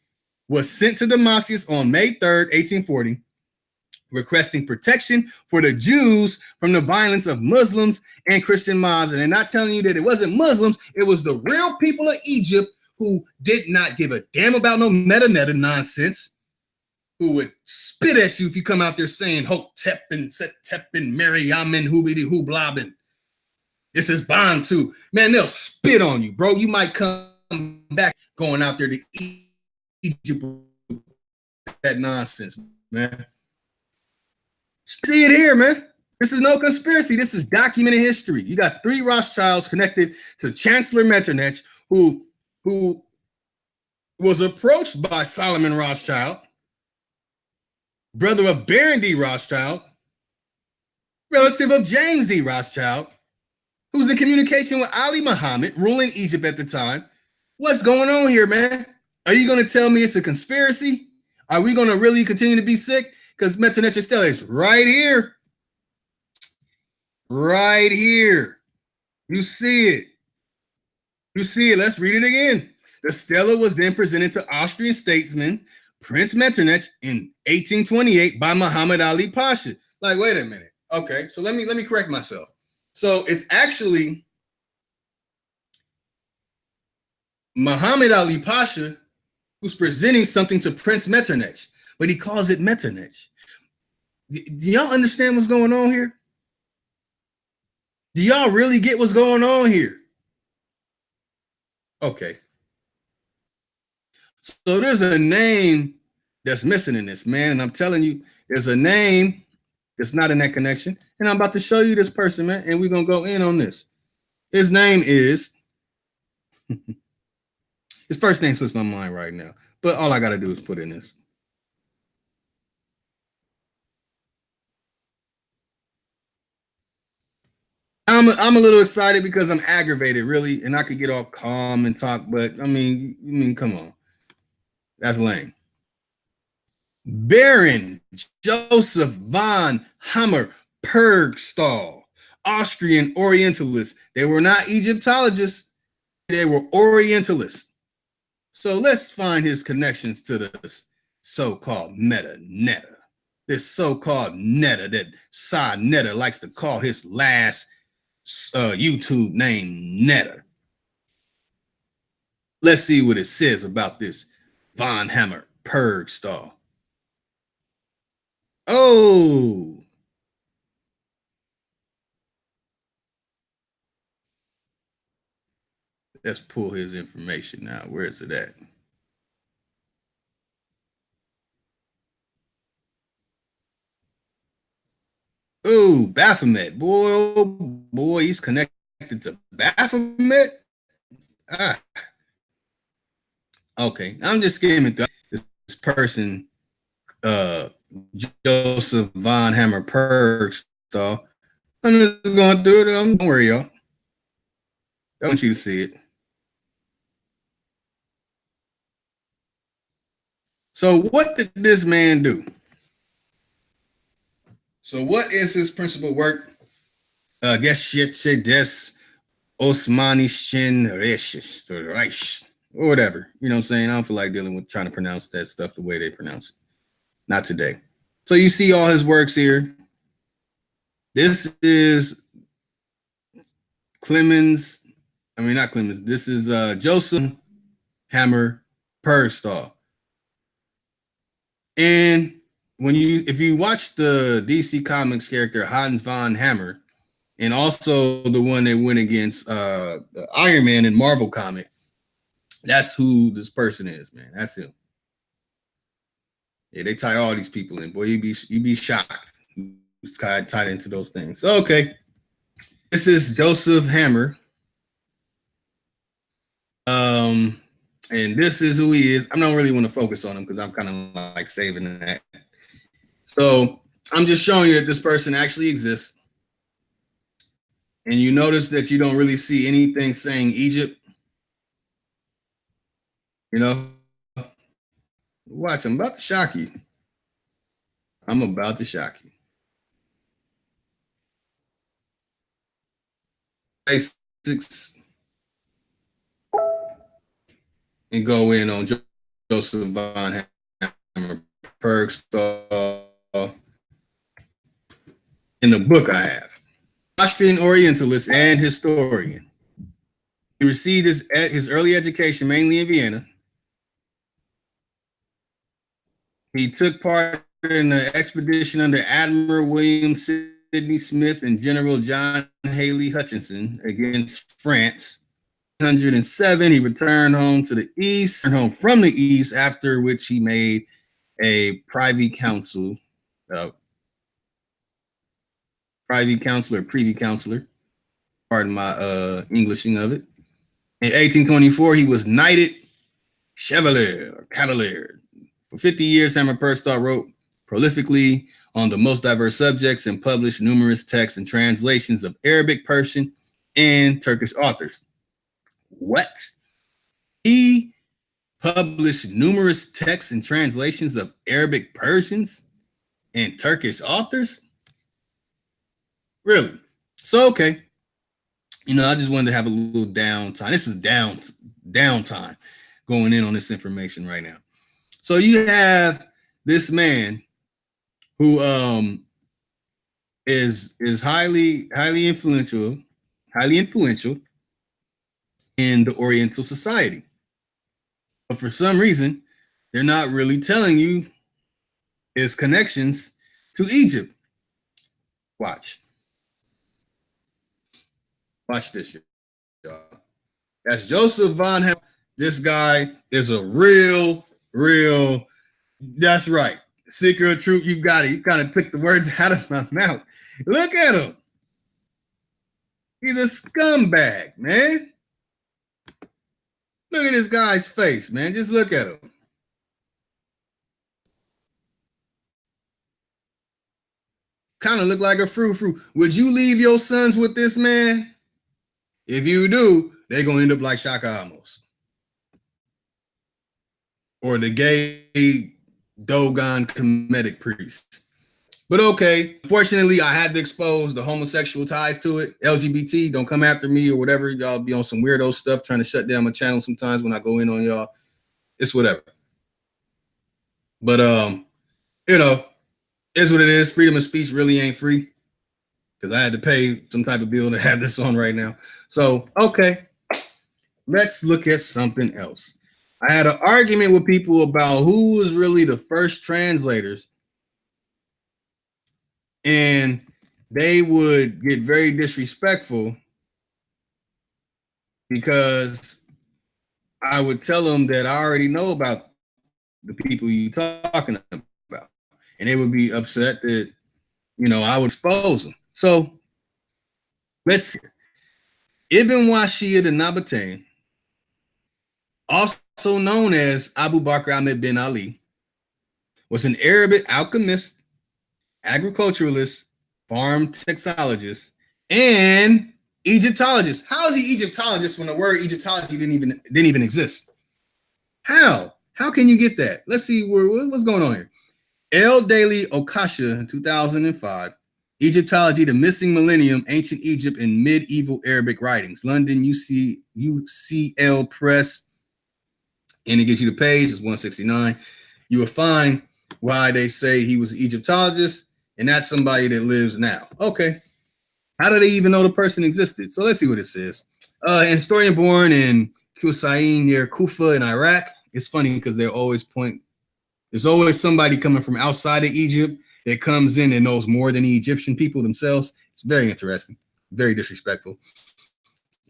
was sent to Damascus on May 3rd, 1840, requesting protection for the Jews from the violence of Muslims and Christian mobs. And they're not telling you that it wasn't Muslims, it was the real people of Egypt who did not give a damn about no meta nonsense, who would spit at you if you come out there saying Hotep and Setep and Mariamin hoobity hooblobbin. This is Bond too. Man, they'll spit on you, bro. You might come back going out there to Egypt with that nonsense, man. See it here, man. This is no conspiracy. This is documented history. You got 3 Rothschilds connected to Chancellor Metternich, who was approached by Solomon Rothschild, brother of Baron D. Rothschild, relative of James D. Rothschild, who's in communication with Ali Muhammad, ruling Egypt at the time. What's going on here, man? Are you going to tell me it's a conspiracy? Are we going to really continue to be sick? Because Metternich Stele is right here. Right here. You see it. You see it. Let's read it again. The stela was then presented to Austrian statesman Prince Metternich in 1828 by Muhammad Ali Pasha. Like, wait a minute. Okay, so let me correct myself. So it's actually Muhammad Ali Pasha who's presenting something to Prince Metternich, but he calls it Metternich. Do y'all understand what's going on here? Do y'all really get what's going on here? Okay. So there's a name that's missing in this, man. And I'm telling you, there's a name that's not in that connection. And I'm about to show you this person, man. And we're going to go in on this. His name is, his first name slips my mind right now. But all I got to do is put in this. I'm a little excited because I'm aggravated, really, and I could get all calm and talk, but I mean, come on, that's lame. Baron Joseph von Hammer Purgstall, Austrian Orientalist. They were not Egyptologists; they were Orientalists. So let's find his connections to this so-called Netta. This so-called Netta that Sa Netta likes to call his last YouTube name Netta. Let's see what it says about this Von Hammer Purgstall. Oh, let's pull his information out. Where is it at? Oh, Baphomet. Boy, he's connected to Baphomet. Ah. Okay, I'm just skimming through this person, Joseph Von Hammer Purgstall. I'm just going through it. Don't worry, y'all. I want you to see it. So what did this man do? So what is his principal work? Geschichte des Osmanischen Reiches, or whatever. You know what I'm saying? I don't feel like dealing with trying to pronounce that stuff the way they pronounce it. Not today. So you see all his works here. This is Clemens. I mean, not Clemens. This is Joseph Hammer Purgstall. And if you watch the DC Comics character Hans von Hammer, and also the one that went against Iron Man in Marvel comic, that's who this person is, man. That's him. Yeah, they tie all these people in. Boy, you'd be shocked who's tied into those things. Okay, this is Joseph Hammer. And this is who he is. I don't really want to focus on him because I'm kind of like saving that. So I'm just showing you that this person actually exists. And you notice that you don't really see anything saying Egypt. You know, watch, I'm about to shock you. I'm about to shock you. Basics. And go in on Joseph von Hammer Purgstall in the book I have. Austrian Orientalist and historian. He received his early education mainly in Vienna. He took part in the expedition under Admiral William Sidney Smith and General John Haley Hutchinson against France. 1907, he returned home from the East, after which he made a privy councilor, pardon my Englishing of it. In 1824, he was knighted Chevalier or Cavalier. For 50 years, Hammer Perstorff wrote prolifically on the most diverse subjects and published numerous texts and translations of Arabic, Persian, and Turkish authors. What? He published numerous texts and translations of Arabic, Persians, and Turkish authors? Really? So, okay. You know, I just wanted to have a little downtime. This is downtime going in on this information right now. So you have this man who is highly influential in the Oriental society. But for some reason, they're not really telling you his connections to Egypt. Watch this, y'all. That's Joseph von Hammer. This guy is a real, that's right. Seeker of truth, you got it. You kind of took the words out of my mouth. Look at him. He's a scumbag, man. Look at this guy's face, man. Just look at him. Kind of look like a frou-frou. Would you leave your sons with this man? If you do, they're going to end up like Shaka Amos. Or the gay Dogon Kemetic priest. But okay, fortunately, I had to expose the homosexual ties to it. LGBT, don't come after me or whatever. Y'all be on some weirdo stuff trying to shut down my channel sometimes when I go in on y'all. It's whatever. But, you know, it's what it is. Freedom of speech really ain't free because I had to pay some type of bill to have this on right now. So, okay, let's look at something else. I had an argument with people about who was really the first translators, and they would get very disrespectful because I would tell them that I already know about the people you're talking about, and they would be upset that, you know, I would expose them. So let's see. Ibn Washiyah the Nabatean, also known as Abu Bakr Ahmed bin Ali, was an Arabic alchemist, agriculturalist, farm textologist, and Egyptologist. How is he Egyptologist when the word Egyptology didn't even exist? How can you get that? Let's see what's going on here. El Daily Okasha in 2005, Egyptology, the Missing Millennium, Ancient Egypt and Medieval Arabic Writings, London, UCL Press, and it gives you the page, it's 169. You will find why they say he was an Egyptologist, and that's somebody that lives now. Okay. How do they even know the person existed? So let's see what it says. An historian born in Kusain near Kufa in Iraq. It's funny because there's always somebody coming from outside of Egypt that comes in and knows more than the Egyptian people themselves. It's very interesting, very disrespectful.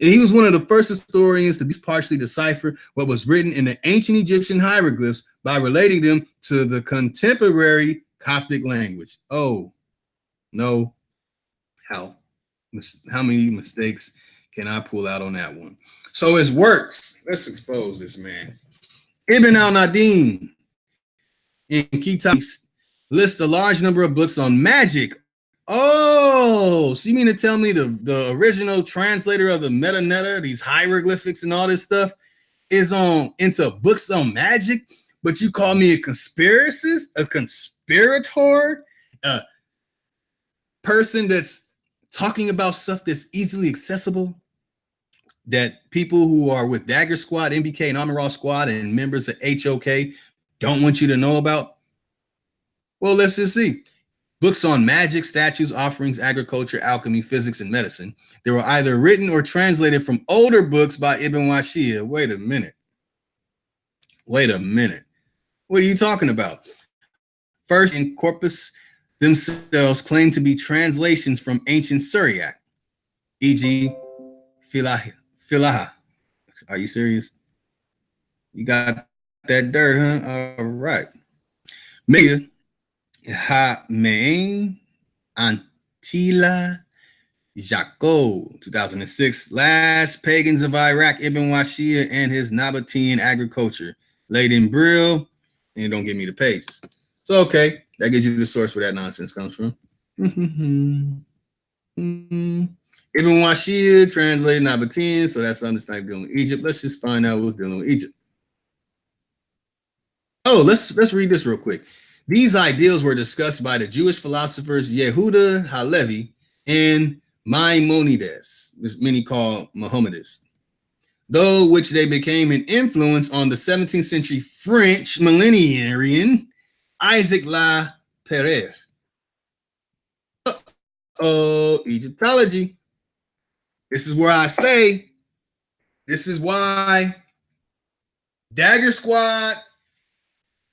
And he was one of the first historians to partially decipher what was written in the ancient Egyptian hieroglyphs by relating them to the contemporary Coptic language. Oh, no. How many mistakes can I pull out on that one? So his works, let's expose this man. Ibn al-Nadim in Kitab lists a large number of books on magic. Oh, so you mean to tell me the original translator of the Metanetta, these hieroglyphics and all this stuff, is into books on magic, but you call me a conspiracist, a conspirator, a person that's talking about stuff that's easily accessible, that people who are with Dagger Squad, NBK, and Amara Squad, and members of HOK don't want you to know about? Well, let's just see. books on magic, statues, offerings, agriculture, alchemy, physics, and medicine. They were either written or translated from older books by Ibn Washir. Wait a minute. What are you talking about? First, in corpus themselves claim to be translations from ancient Syriac, e.g. Filaha. Are you serious? You got that dirt, huh? All right. Mega Ha'mein Antila Jaco, 2006. Last Pagans of Iraq, Ibn Washir and his Nabatean agriculture. Laid in Brill, and don't give me the pages. So, okay, that gives you the source where that nonsense comes from. Ibn Washir translated Nabatean, so that's understanding dealing with Egypt. Let's just find out what's dealing with Egypt. Oh, let's read this real quick. These ideals were discussed by the Jewish philosophers Yehuda Halevi and Maimonides, which many call Mohammedists, though which they became an influence on the 17th century French millenarian Isaac La Perez. Egyptology. This is where I say, this is why Dagger Squad,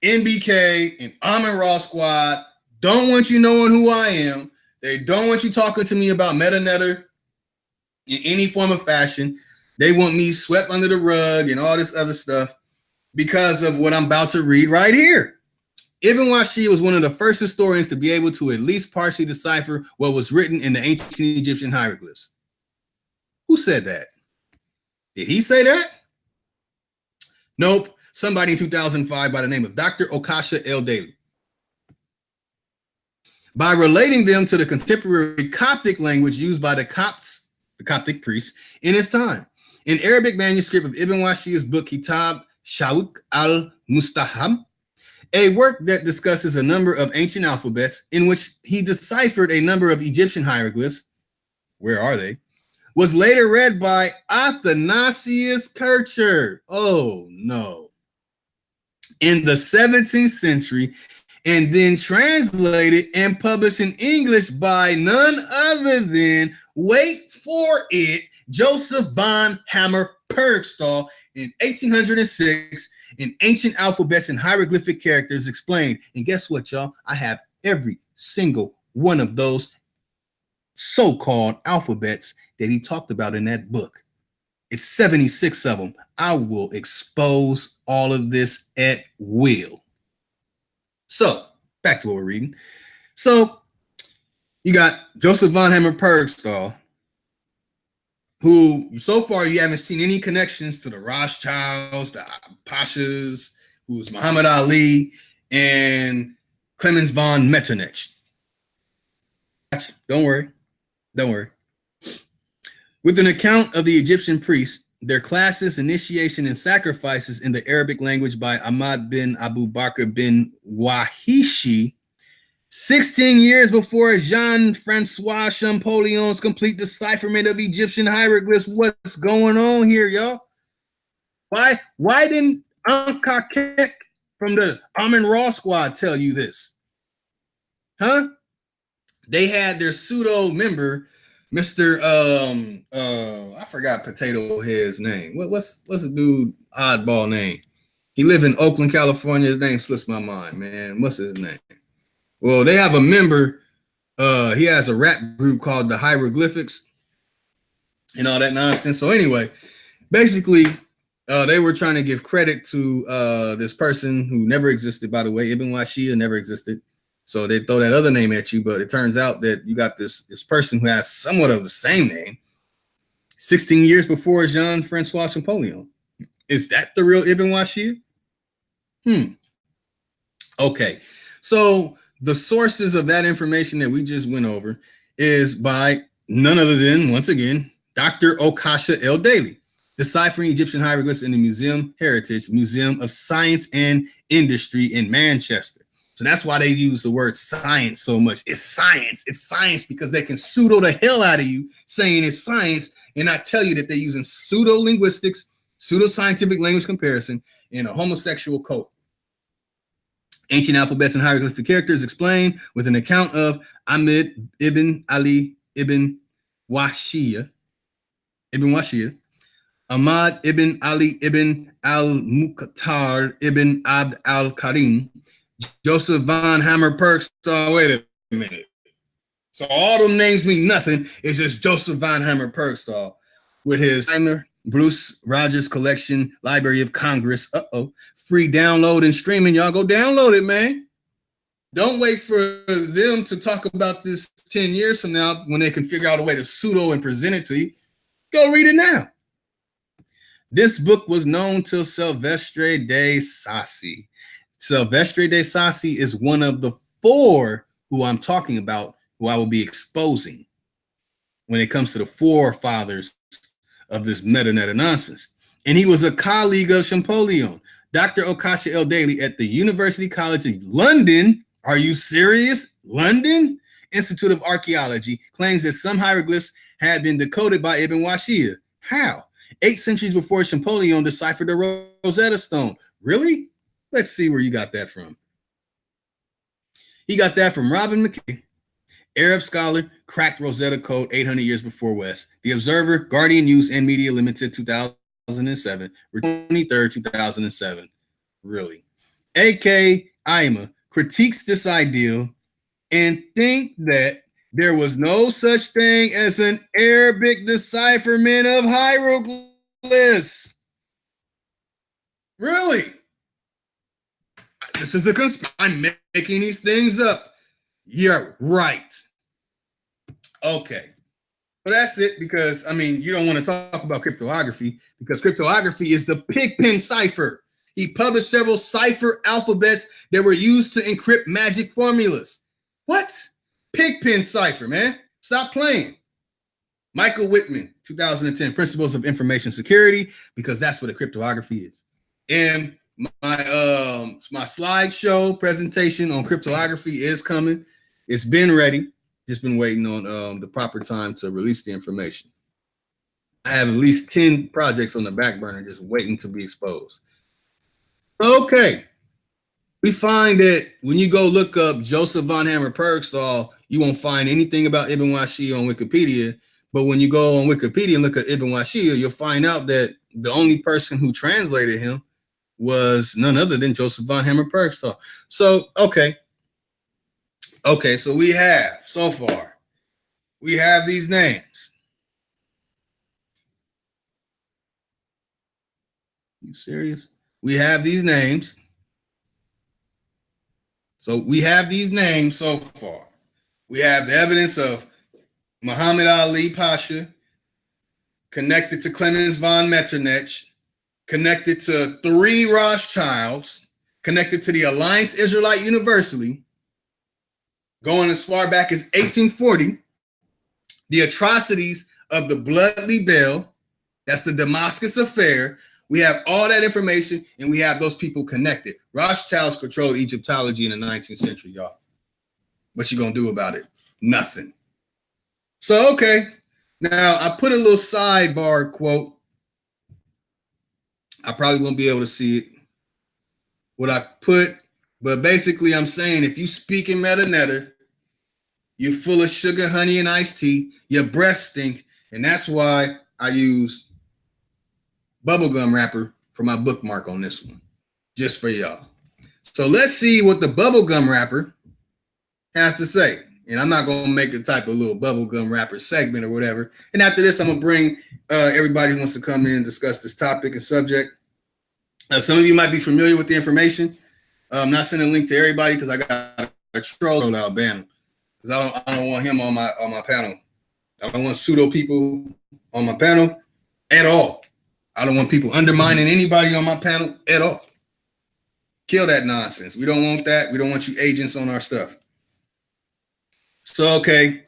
NBK, and Amin-Ra Squad don't want you knowing who I am. They don't want you talking to me about MetaNetter in any form of fashion. They want me swept under the rug and all this other stuff because of what I'm about to read right here. Ibn Washir was one of the first historians to be able to at least partially decipher what was written in the ancient Egyptian hieroglyphs. Who said that? Did he say that? Nope. Somebody in 2005 by the name of Dr. Okasha El-Daily. By relating them to the contemporary Coptic language used by the Copts, the Coptic priests, in his time. An Arabic manuscript of Ibn Washir's book Kitab Shawq al-Mustahab, a work that discusses a number of ancient alphabets in which he deciphered a number of Egyptian hieroglyphs, where are they, was later read by Athanasius Kircher. Oh, no. In the 17th century, and then translated and published in English by none other than, wait for it, Joseph von Hammer-Purgstall in 1806 in Ancient Alphabets and Hieroglyphic Characters Explained. And guess what, y'all? I have every single one of those so-called alphabets that he talked about in that book. It's 76 of them. I will expose all of this at will. So, back to what we're reading. So, you got Joseph von Hammer-Purgstall, who so far you haven't seen any connections to the Rothschilds, the Pashas, who's Muhammad Ali, and Clemens von Metternich. Don't worry. With an account of the Egyptian priests, their classes, initiation, and sacrifices in the Arabic language by Ahmad bin Abu Bakr bin Wahishi, 16 years before Jean-Francois Champollion's complete decipherment of Egyptian hieroglyphs. What's going on here, y'all? Why didn't Ankakek from the Amin-Ra Squad tell you this? Huh? They had their pseudo member, Mr. I forgot Potato Head's name. What's the dude oddball name? He lived in Oakland, California. His name slips my mind, man. What's his name? Well, they have a member. He has a rap group called the Hieroglyphics and all that nonsense. So anyway, basically, they were trying to give credit to this person who never existed, by the way. Ibn Washir never existed. So they throw that other name at you, but it turns out that you got this person who has somewhat of the same name 16 years before Jean-Francois Champollion. Is that the real Ibn Washir? Okay. So the sources of that information that we just went over is by none other than, once again, Dr. Okasha El-Daily, Deciphering Egyptian Hieroglyphs in the Museum Heritage, Museum of Science and Industry in Manchester. So that's why they use the word science so much. It's science. It's science because they can pseudo the hell out of you saying it's science and not tell you that they're using pseudo-linguistics, pseudo-scientific language comparison, and a homosexual cult. Ancient alphabets and hieroglyphic characters explained with an account of Ahmed ibn Ali ibn Washiyah, Ahmad ibn Ali ibn al-Muqtar ibn Abd al-Karim, Joseph von Hammer-Purgstall. Wait a minute. So all them names mean nothing. It's just Joseph von Hammer-Purgstall with his Bruce Rogers Collection, Library of Congress. Free download and streaming. Y'all go download it, man. Don't wait for them to talk about this 10 years from now when they can figure out a way to pseudo and present it to you. Go read it now. This book was known to Silvestre de Sassi. Silvestre de Sassi is one of the 4 who I'm talking about, who I will be exposing when it comes to the forefathers of this meta nonsense. And he was a colleague of Champollion. Dr. Okasha El Daly at the University College of London. Are you serious? London? Institute of Archaeology claims that some hieroglyphs had been decoded by Ibn Washiyah. How? 8 centuries before Champollion deciphered the Rosetta Stone. Really? Let's see where you got that from. He got that from Robin McKay, Arab scholar, cracked Rosetta Code 800 years before West. The Observer, Guardian News and Media Limited, 2007, 23rd, 2007. Really? A.K. Aima critiques this ideal and think that there was no such thing as an Arabic decipherment of hieroglyphs. Really? This is a conspiracy. I'm making these things up. You're right. Okay. But that's it, because, I mean, you don't want to talk about cryptography, because cryptography is the Pigpen cipher. He published several cipher alphabets that were used to encrypt magic formulas. What? Pigpen cipher, man. Stop playing. Michael Whitman, 2010, Principles of Information Security, because that's what a cryptography is. And my slideshow presentation on cryptography is coming. It's been ready. Just been waiting on the proper time to release the information. I have at least 10 projects on the back burner just waiting to be exposed. Okay. We find that when you go look up Joseph von Hammer-Purgstall, you won't find anything about Ibn Washiyah on Wikipedia. But when you go on Wikipedia and look at Ibn Washiyah, you'll find out that the only person who translated him was none other than Joseph von Hammer-Purgstall. So, okay. Okay, so we have, so far, we have these names. You serious? We have these names. So we have these names so far. We have the evidence of Muhammad Ali Pasha, connected to Clemens von Metternich, connected to 3 Rothschilds, connected to the Alliance Israelite Universally, going as far back as 1840, the atrocities of the Bloody Bell, that's the Damascus affair. We have all that information, and we have those people connected. Rothschilds controlled Egyptology in the 19th century, y'all. What you gonna do about it? Nothing. So, okay. Now, I put a little sidebar quote. I probably won't be able to see it. What I put, but basically I'm saying if you speak in meta-netter, you're full of sugar, honey, and iced tea, your breath stink, and that's why I use bubblegum wrapper for my bookmark on this one, just for y'all. So let's see what the bubblegum wrapper has to say. And I'm not going to make a type of little bubblegum wrapper segment or whatever. And after this, I'm going to bring everybody who wants to come in and discuss this topic and subject. Some of you might be familiar with the information. I'm not sending a link to everybody because I got a troll in Alabama. Because I don't want him on my panel. I don't want pseudo people on my panel at all. I don't want people undermining anybody on my panel at all. Kill that nonsense. We don't want that. We don't want you agents on our stuff. So, okay.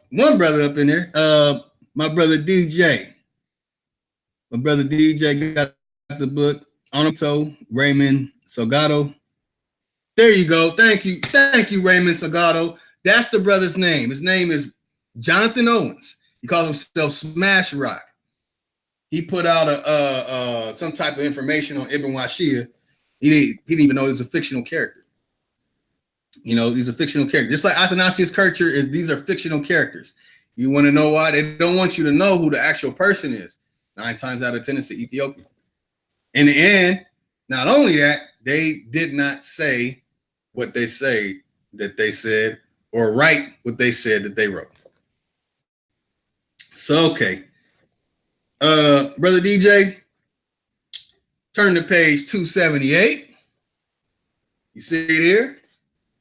One brother up in there, my brother DJ. My brother DJ got the book. Onito Raymond Salgado. There you go. Thank you. Thank you, Raymond Salgado. That's the brother's name. His name is Jonathan Owens. He calls himself Smash Rock. He put out some type of information on Ibn Washiyah, He didn't even know he was a fictional character. You know, these are fictional characters. Just like Athanasius Kircher these are fictional characters. You want to know why? They don't want you to know who the actual person is. 9 times out of 10, it's the Ethiopian. In the end, not only that, they did not say what they say that they said or write what they said that they wrote. So, okay. Brother DJ, turn to page 278. You see it here?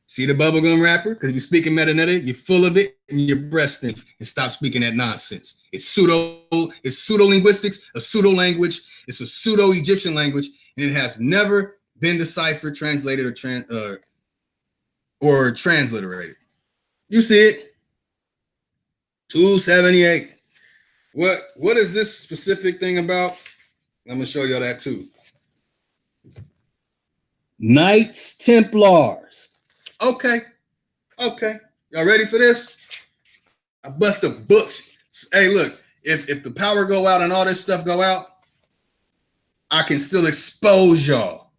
See the bubblegum wrapper? Because you're speaking metaneta, you're full of it, and you're breasting, and stop speaking that nonsense. It's pseudo-linguistics, a pseudo-language. It's a pseudo-Egyptian language, and it has never been deciphered, translated, or transliterated. You see it? 278. What is this specific thing about? I'm gonna show y'all that too. Knights Templars. Okay. Y'all ready for this? I bust the books. Hey, look, if the power go out and all this stuff go out, I can still expose y'all.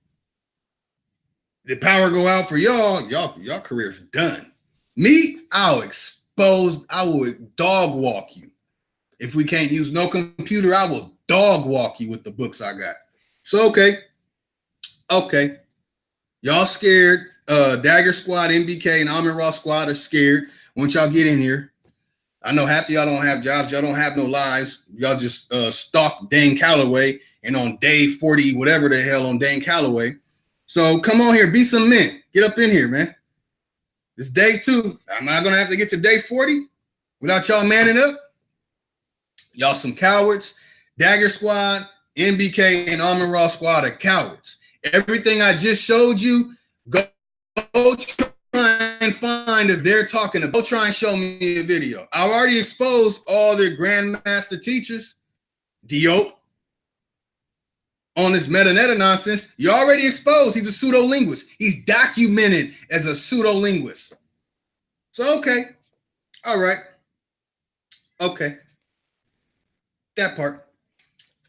The power go out for y'all career's done. Me, I will dog walk you. If we can't use no computer, I will dog walk you with the books I got. So, okay. Y'all scared. Dagger Squad, NBK, and Amin Ross Squad are scared. Once y'all get in here, I know half of y'all don't have jobs. Y'all don't have no lives. Y'all just stalk Dane Calloway, and on day 40, whatever the hell on Dane Calloway. So come on here, be some men. Get up in here, man. It's day 2. I'm not going to have to get to day 40 without y'all manning up. Y'all some cowards. Dagger Squad, NBK, and Amin Ross Squad are cowards. Everything I just showed you, go try and find if they're talking about. Go try and show me a video. I already exposed all their grandmaster teachers, Diop, on this metaneta nonsense. You already exposed. He's a pseudo-linguist. He's documented as a pseudo-linguist. So, okay. All right. Okay. That part.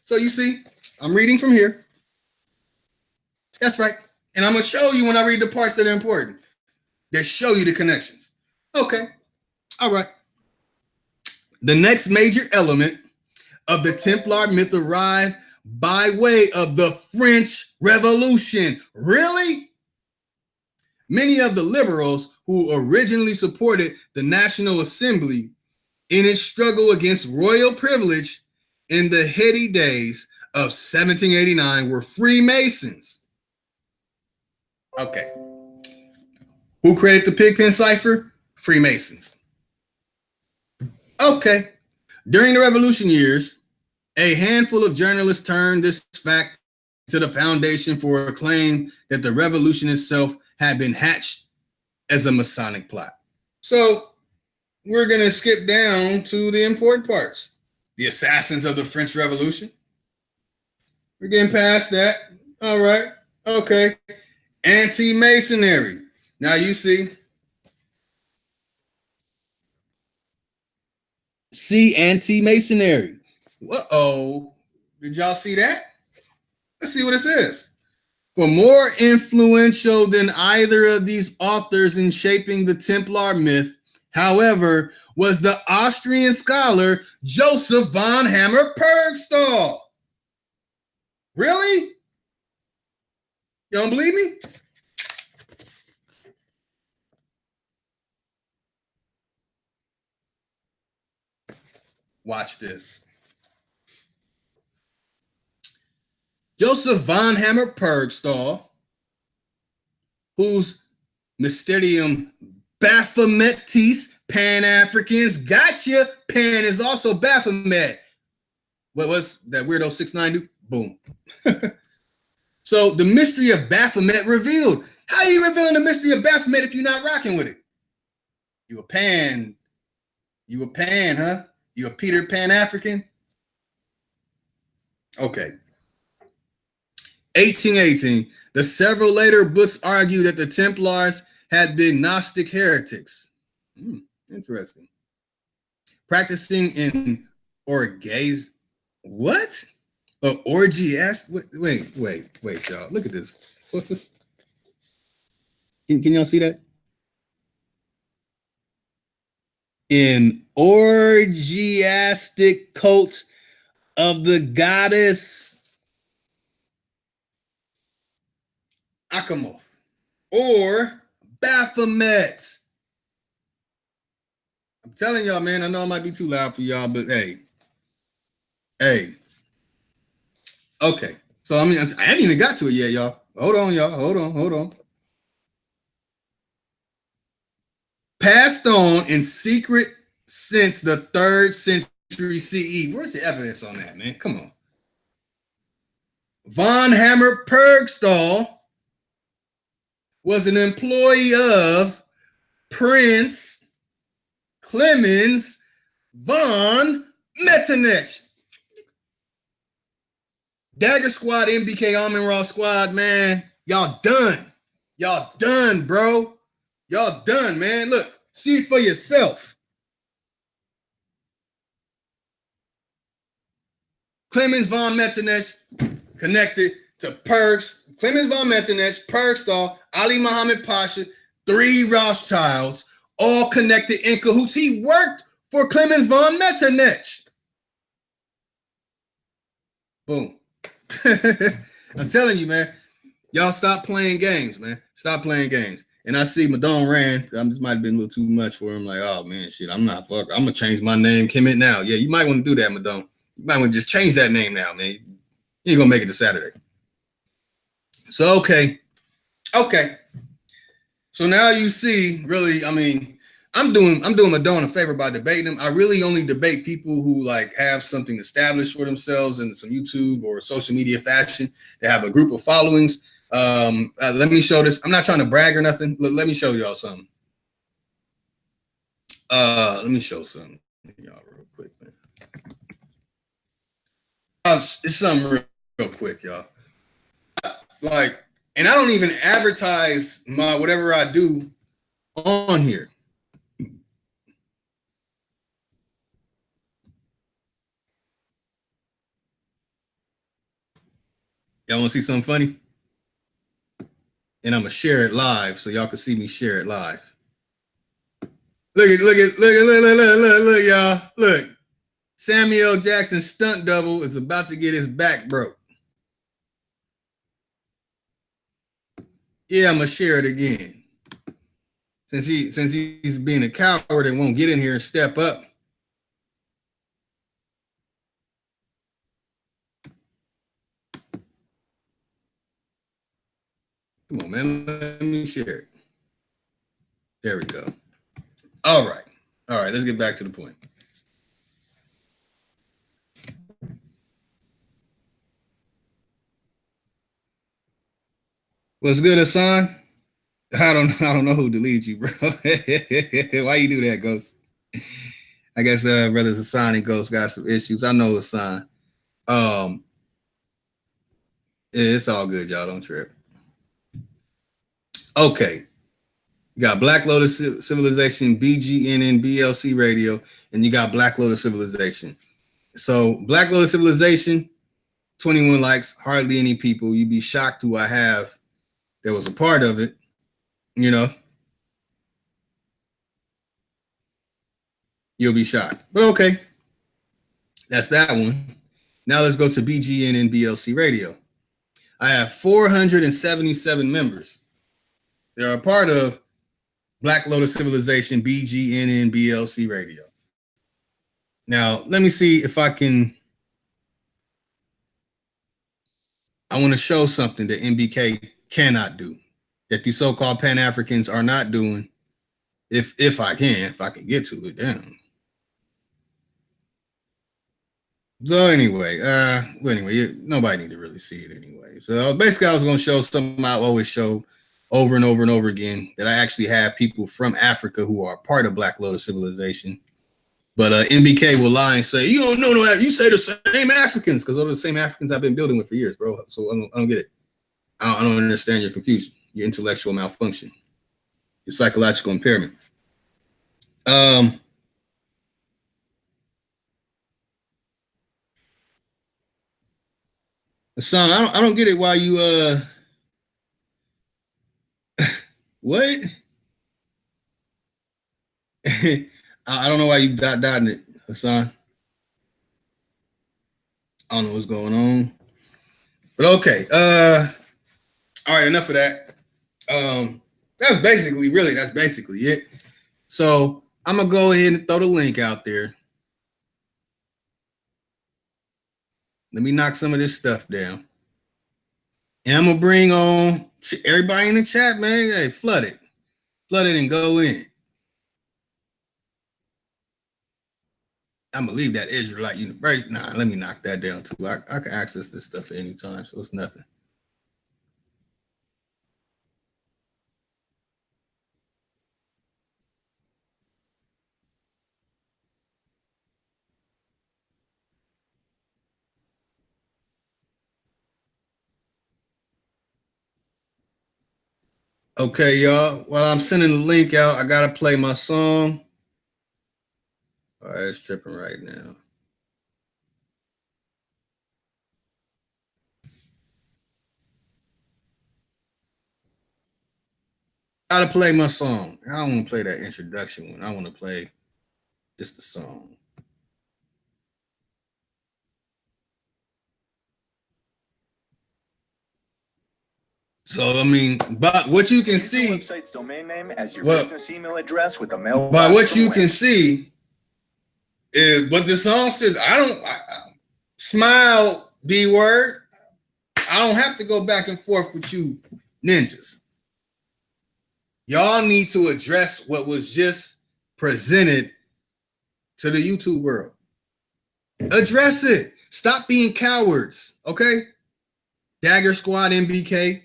So you see, I'm reading from here. That's right. And I'm going to show you when I read the parts that are important. That show you the connections. Okay. All right. The next major element of the Templar myth arrived by way of the French Revolution. Really? Many of the liberals who originally supported the National Assembly in its struggle against royal privilege in the heady days of 1789 were Freemasons. Okay. Who created the Pigpen cipher? Freemasons. Okay. During the Revolution years, a handful of journalists turned this fact to the foundation for a claim that the revolution itself had been hatched as a Masonic plot. So we're going to skip down to the important parts. The assassins of the French Revolution. We're getting past that. All right. Okay. Anti-Masonry. Now you see anti-Masonry. Uh-oh. Did y'all see that? Let's see what it says. For more influential than either of these authors in shaping the Templar myth, however, was the Austrian scholar Joseph von Hammer-Purgstall. Really? You don't believe me? Watch this. Joseph von Hammer-Purgstall, whose Mysterium Baphometis Pan-Africans, gotcha. Pan is also Baphomet. What was that weirdo 6ix9ine do? Boom. So the mystery of Baphomet revealed. How are you revealing the mystery of Baphomet if you're not rocking with it? You a Pan, huh? You a Peter Pan-African? Okay. 1818. The several later books argue that the Templars had been Gnostic heretics. Interesting. Practicing in orgies. What? Orgies? Wait, y'all. Look at this. What's this? Can y'all see that? In orgiastic cult of the goddess Achamoth or Baphomet. I'm telling y'all, man, I know it might be too loud for y'all, but hey. Okay. So, I mean, I haven't even got to it yet, y'all. Hold on, y'all. Hold on. Passed on in secret since the 3rd century CE. Where's the evidence on that, man? Come on. Von Hammer Purgstall was an employee of Prince Clemens von Metternich. Dagger Squad, NBK, Almond Raw Squad, man. Y'all done. Y'all done, bro. Y'all done, man. Look, see it for yourself. Clemens von Metternich connected to Clemens von Metternich, Purgstall, Ali Muhammad Pasha, 3 Rothschilds, all connected in cahoots. He worked for Clemens von Metternich. Boom. I'm telling you, man. Y'all stop playing games, man. Stop playing games. And I see Madone ran. This might have been a little too much for him. Like, oh man, shit, I'm going to change my name, Kemet now. Yeah, you might want to do that, Madone. You might want to just change that name now, man. You ain't going to make it to Saturday. So, okay. So now you see, really, I mean, I'm doing Madone a favor by debating him. I really only debate people who like have something established for themselves in some YouTube or social media fashion. They have a group of followings. Let me show this. I'm not trying to brag or nothing. Let me show y'all something. Let me show something, y'all, real quick, man. It's something real quick, y'all. Like, and I don't even advertise my whatever I do on here. Y'all want to see something funny? And I'm gonna share it live so y'all can see me share it live. Look, y'all. Look. Samuel Jackson's stunt double is about to get his back broke. Yeah, I'm gonna share it again. Since he's being a coward and won't get in here and step up. Come on, man. Let me share it. There we go. All right. Let's get back to the point. What's good, Hassan? I don't know who deleted you, bro. Why you do that, Ghost? I guess brothers Hassan and Ghost got some issues. I know Hassan. It's all good, y'all. Don't trip. Okay. You got Black Lotus Civilization, BGNN, BLC Radio, and you got Black Lotus Civilization. So Black Lotus Civilization, 21 likes, hardly any people. You'd be shocked who I have that was a part of it, you know. You'll be shocked. But okay. That's that one. Now let's go to BGNN, BLC Radio. I have 477 members. They're a part of Black Lotus Civilization, BGNN, BLC Radio. Now, let me see if I want to show something that NBK cannot do, that these so-called Pan-Africans are not doing, if I can get to it, damn. So anyway, nobody need to really see it anyway. So basically, I was going to show something I always show over and over and over again, that I actually have people from Africa who are part of Black Lotus Civilization. But NBK will lie and say, you don't know, you say the same Africans, because those are the same Africans I've been building with for years, bro. So I don't get it. I don't understand your confusion, your intellectual malfunction, your psychological impairment. Son, I don't get it why you What? I don't know why you dotting it, Hassan. I don't know what's going on. But okay. All right, enough of that. That's basically it. So I'm gonna go ahead and throw the link out there. Let me knock some of this stuff down. And I'm gonna bring on everybody in the chat, man. Hey, flood it and go in. I'm gonna leave that Israelite University. Nah, let me knock that down too. I can access this stuff at any time, so it's nothing. Okay, y'all. While I'm sending the link out, I gotta play my song. All right, it's tripping right now. Gotta play my song. I don't want to play that introduction one. I want to play just the song. So I mean, but what you can see, website's domain name as your business email address with a mail. But what you can see is what the song says. I smile B word. I don't have to go back and forth with you ninjas. Y'all need to address what was just presented to the YouTube world. Address it. Stop being cowards, okay? Dagger Squad, NBK.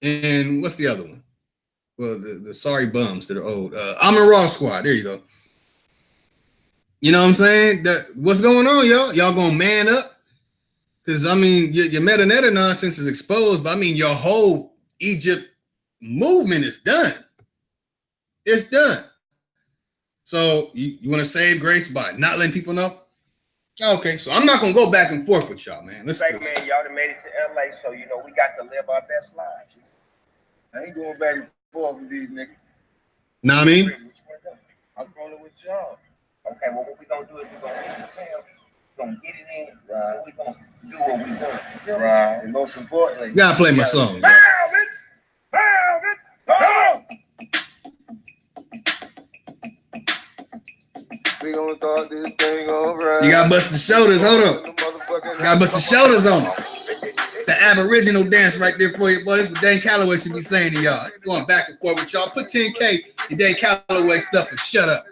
And what's the other one? Well, the sorry bums that are old. I'm a Raw Squad. There you go. You know what I'm saying? What's going on, y'all? Y'all gonna man up? Because, I mean, your meta nonsense is exposed, but I mean, your whole Egypt movement is done. It's done. So you want to save grace by not letting people know? Okay, so I'm not going to go back and forth with y'all, man. Man, y'all done made it to LA, so, you know, we got to live our best lives. I ain't going back and forth with these niggas. Know what I mean? I'm rolling with y'all. Okay, well, what we going to do is we're going to hit the town. We're going to get it in. Right. We're going to do what we do. Right. And most importantly, you got to play my song. We gonna start this thing over. You gotta bust the shoulders. Hold up. You gotta bust the shoulders on it. It's the Aboriginal dance right there for you, boy. This is what Dan Calloway should be saying to y'all. Going back and forth with y'all. Put 10K in Dan Calloway stuff and shut up.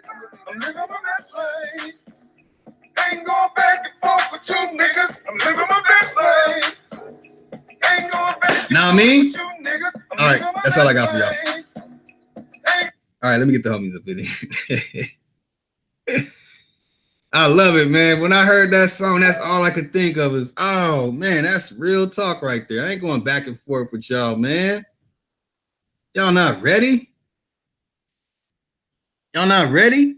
I'm living my best life. Ain't going back and forth with you niggas. I'm living my best life. Ain't going back. Know what I mean? All right, that's all I got for y'all. All right, let me get the homies up in here. I love it, man. When I heard that song, that's all I could think of is, oh, man, that's real talk right there. I ain't going back and forth with y'all, man. Y'all not ready? Y'all not ready?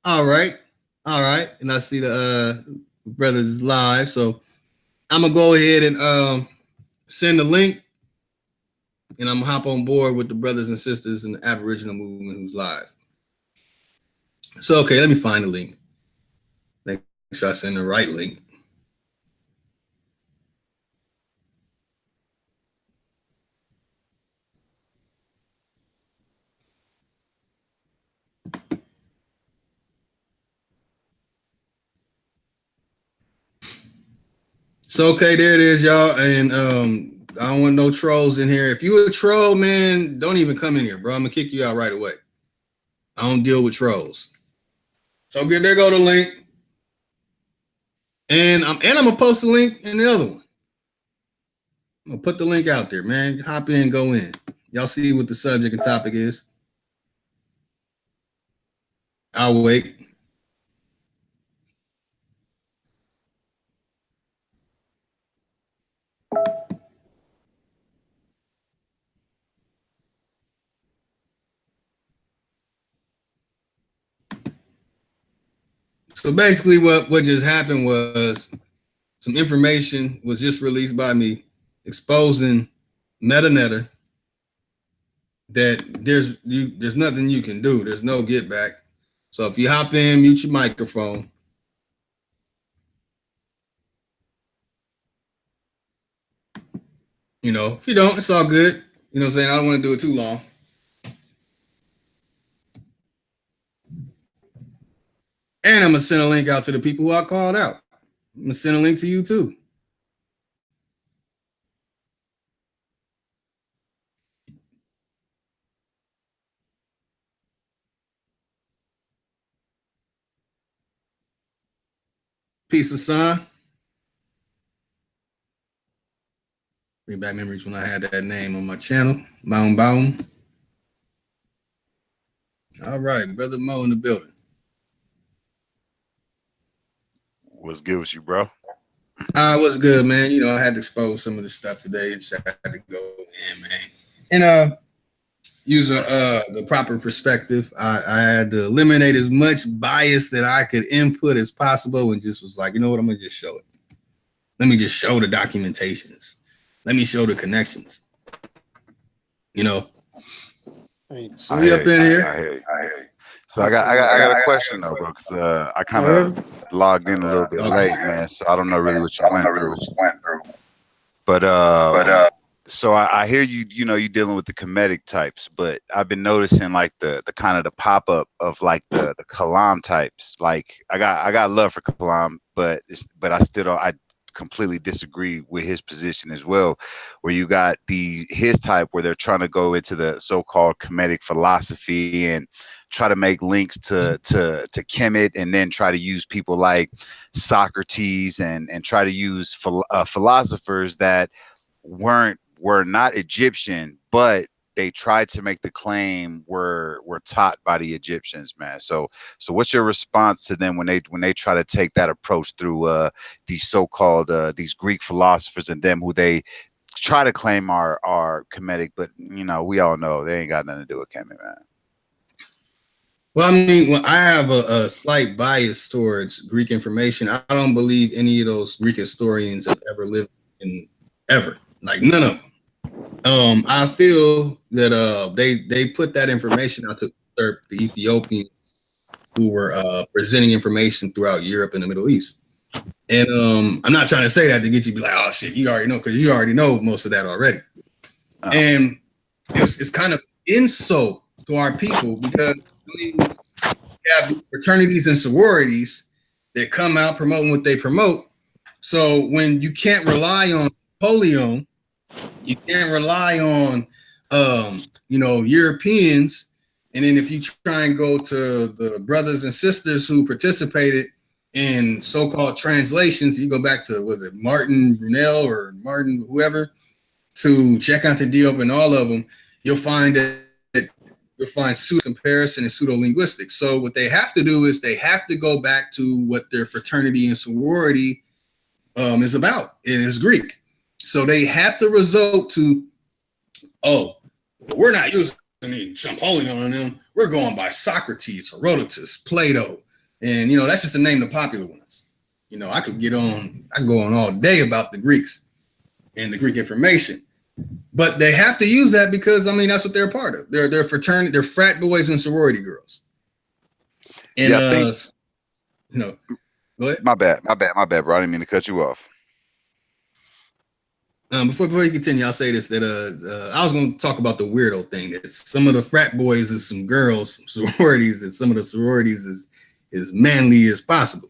All right. And I see the brothers live, so I'm going to go ahead and send the link, and I'm going to hop on board with the brothers and sisters in the Aboriginal movement who's live. So, okay, let me find the link. Make sure I send the right link. So, okay, there it is, y'all. And I don't want no trolls in here. If you a troll, man, don't even come in here, bro. I'm going to kick you out right away. I don't deal with trolls. So, good, there go the link. And I'm gonna post the link in the other one. I'm gonna put the link out there, man. Hop in, go in. Y'all see what the subject and topic is. I'll wait. So basically what just happened was some information was just released by me exposing Meta that there's nothing you can do. There's no get back. So if you hop in, mute your microphone. You know, if you don't, it's all good. You know what I'm saying? I don't want to do it too long. And I'm going to send a link out to the people who I called out. I'm going to send a link to you too. Peace of sign. Bring back memories when I had that name on my channel. Boom. All right, Brother Mo in the building. What's good with you, bro? What's good, man? You know, I had to expose some of the stuff today. Just had to go in, man. And use the proper perspective. I had to eliminate as much bias that I could input as possible, and just was like, you know what? I'm gonna just show it. Let me just show the documentations. Let me show the connections. You know. So we up in here. I hear you. So I got a question though, bro, because I kind of logged in a little bit late, man. So I don't know really what you went through. But so I hear you. You know, you're dealing with the Kemetic types, but I've been noticing like the kind of the pop up of like the Kalam types. Like I got love for Kalam, but I still don't. I completely disagree with his position as well, where you got his type where they're trying to go into the so-called Kemetic philosophy and try to make links to Kemet, and then try to use people like Socrates and try to use philosophers that were not Egyptian, but they tried to make the claim were taught by the Egyptians, man. So what's your response to them when they try to take that approach through these so-called these Greek philosophers and them who they try to claim are Kemetic, but you know, we all know they ain't got nothing to do with Kemet, man. Well, I mean, I have a slight bias towards Greek information. I don't believe any of those Greek historians have ever lived in ever. Like none of them. I feel that they put that information out to usurp the Ethiopians who were presenting information throughout Europe and the Middle East. And I'm not trying to say that to get you to be like, oh shit, you already know, because you already know most of that already. And it's kind of insult to our people, because I mean, you have fraternities and sororities that come out promoting what they promote. So when you can't rely on Napoleon, you can't rely on you know, Europeans, and then if you try and go to the brothers and sisters who participated in so-called translations, you go back to, was it Martin Brunel or Martin whoever, to check out the Diop and all of them, you'll find that you'll find pseudo comparison and pseudo linguistics. So what they have to do is they have to go back to what their fraternity and sorority is about. It is Greek. So they have to resort to, oh, we're not using Champollion on them. We're going by Socrates, Herodotus, Plato. And, you know, that's just to name the popular ones. You know, I could go on all day about the Greeks and the Greek information. But they have to use that because, I mean, that's what they're a part of. They're fraternity, they're frat boys and sorority girls. And, yeah, I think, you know, go ahead. My bad, bro. I didn't mean to cut you off. Before you continue, I'll say this, that I was going to talk about the weirdo thing, that some of the frat boys is some girls, some sororities, and some of the sororities is as manly as possible.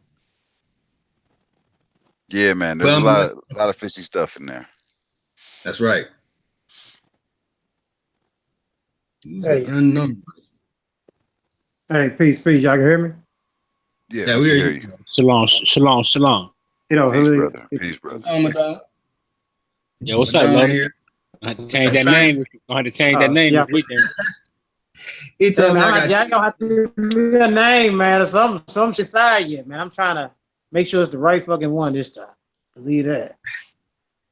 Yeah, man, there's a lot of fishy stuff in there. That's right. Hey, peace. Y'all can hear me? Yeah, we hear you. Shalom. You know, Peace, brother. Oh my God. Yeah, what's up, man? I had to change that name. I had to change that name this weekend. He told me I don't have to give me a name, man. Some decide yet, man. I'm trying to make sure it's the right fucking one this time. Believe that.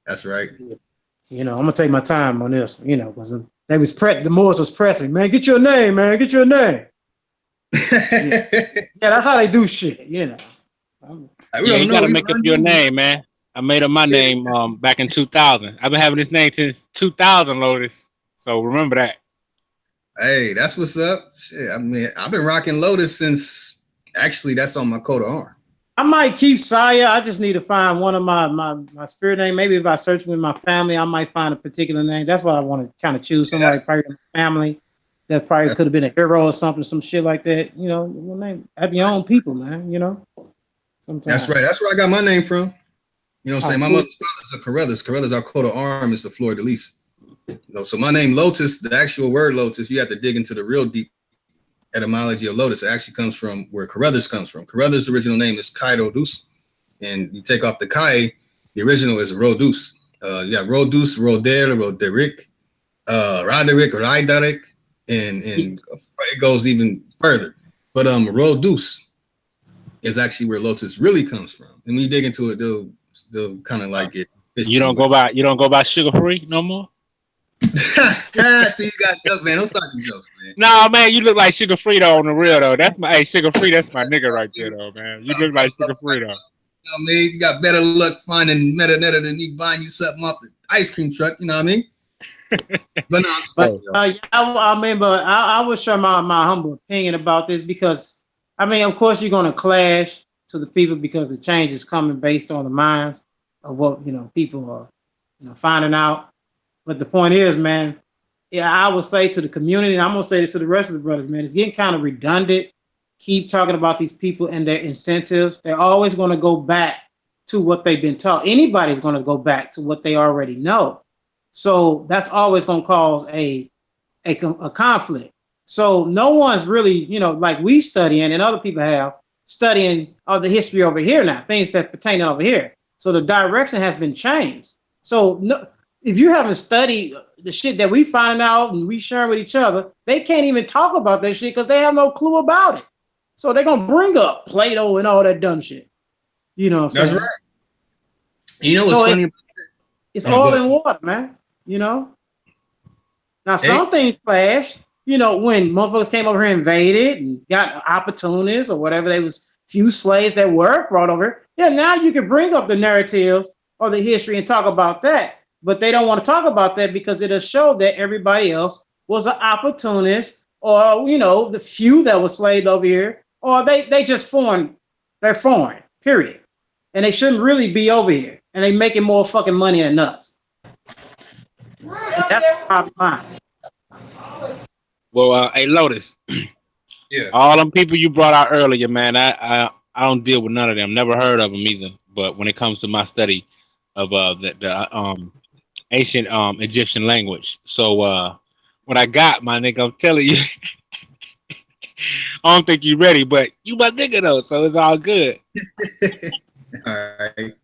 That's right. You know, I'm gonna take my time on this. You know, because the Morris was pressing, man. Get your name, man. Get your name. Yeah, that's how they do shit. You know. You gotta make up your name, man. I made up my name back in 2000. I've been having this name since 2000, Lotus. So remember that. Hey, that's what's up. Shit, I mean, I've been rocking Lotus since actually that's on my coat of arms. I might keep Saya. I just need to find one of my spirit name. Maybe if I search with my family, I might find a particular name. That's what I want to kind of choose. Somebody probably in my family that probably could have been a hero or something, some shit like that. You know, your name have your own people, man. You know. Sometimes. That's right. That's where I got my name from. You know what I'm saying? My mother's brothers are Carruthers. Carruthers, our coat of arms is the fleur de lis. You know, so my name Lotus, the actual word Lotus, you have to dig into the real deep etymology of Lotus. It actually comes from where Carruthers comes from. Carruthers' original name is Kai Rodus, and you take off the Kai, the original is Rodus. You got Rodus, Roder, Roderick, Roderick, Ryderek, and it goes even further. But Rodus is actually where Lotus really comes from. And when you dig into it, they'll kind of like it. You don't go by Sugar Free no more? See, you got jokes, man. Don't start the jokes, man. No, man, you look like Sugar Free though on the real though. That's my Sugar Free, that's my nigga right there though, man. You look like Sugar Free though. You know what I mean? You got better luck finding Meta than me buying you something off the ice cream truck, you know what I mean? But no, I will share my humble opinion about this because I mean, of course, you're going to clash to the people because the change is coming based on the minds of what people are finding out. But the point is, man, I would say to the community, and I'm gonna say this to the rest of the brothers, man, it's getting kind of redundant. Keep talking about these people and their incentives. They're always going to go back to what they've been taught. Anybody's going to go back to what they already know. So that's always going to cause a conflict. So no one's really, like we studying and other people have studying all the history over here now, things that pertain over here. So the direction has been changed. So no, if you haven't studied the shit that we find out and we share with each other, they can't even talk about that shit because they have no clue about it. So they're going to bring up Plato and all that dumb shit. You know what I'm saying? That's right. You know what's funny about it? It's all in water, man. Now some things clash. When motherfuckers came over here and invaded and got opportunists or whatever, they was few slaves that were brought over. Yeah, now you can bring up the narratives or the history and talk about that. But they don't want to talk about that because it'll show that everybody else was an opportunist or, the few that were slaves over here, or they just foreign. They're foreign, period. And they shouldn't really be over here. And they making more fucking money than us. That's my mind. Well, hey, Lotus. Yeah. All them people you brought out earlier, man, I don't deal with none of them. Never heard of them either. But when it comes to my study of the ancient Egyptian language, so what I got, my nigga, I'm telling you, I don't think you're ready, but you my nigga though, so it's all good. All right.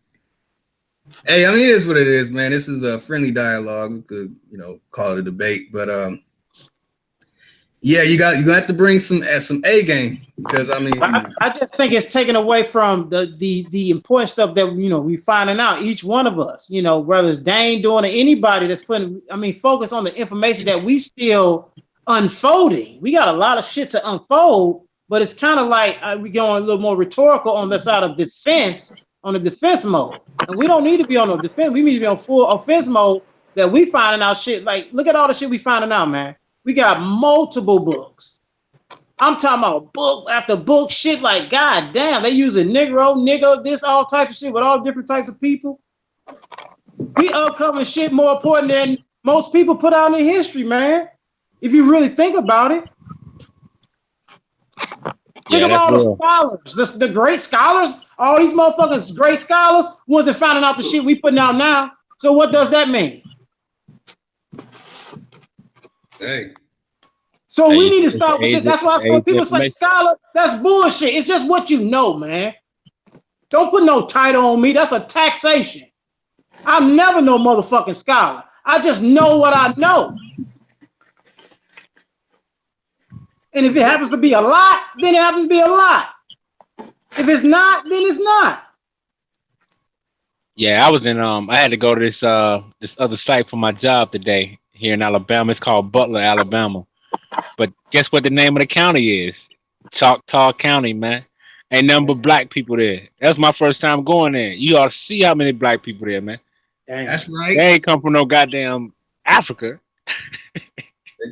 Hey, I mean, it is what it is, man. This is a friendly dialogue. We could, call it a debate, but yeah, you're gonna have to bring some A game because I mean, I just think it's taken away from the important stuff that we finding out. Each one of us, whether it's Dane doing it, anybody that's focus on the information that we still unfolding. We got a lot of shit to unfold, but it's kind of like we going a little more rhetorical on the side of defense, on the defense mode. And we don't need to be on the defense. We need to be on full offense mode that we finding out shit. Like, look at all the shit we finding out, man. We got multiple books. I'm talking about book after book, shit like, god damn, they using nigga, this, all types of shit with all different types of people. We uncovering shit more important than most people put out in history, man. If you really think about it. Think about all the scholars, the great scholars, all these motherfuckers, great scholars, wasn't finding out the shit we putting out now. So what does that mean? Hey. So we need to start with this. That's why when people say scholar, that's bullshit. It's just what you know, man. Don't put no title on me. That's a taxation. I'm never no motherfucking scholar. I just know what I know. And if it happens to be a lot, then it happens to be a lot. If it's not, then it's not. Yeah, I was in I had to go to this other site for my job today here in Alabama. It's called Butler, Alabama. But guess what the name of the county is? Choctaw County, man. Ain't nothing but black people there. That's my first time going there. You ought to see how many black people there, man. That's right. They ain't come from no goddamn Africa.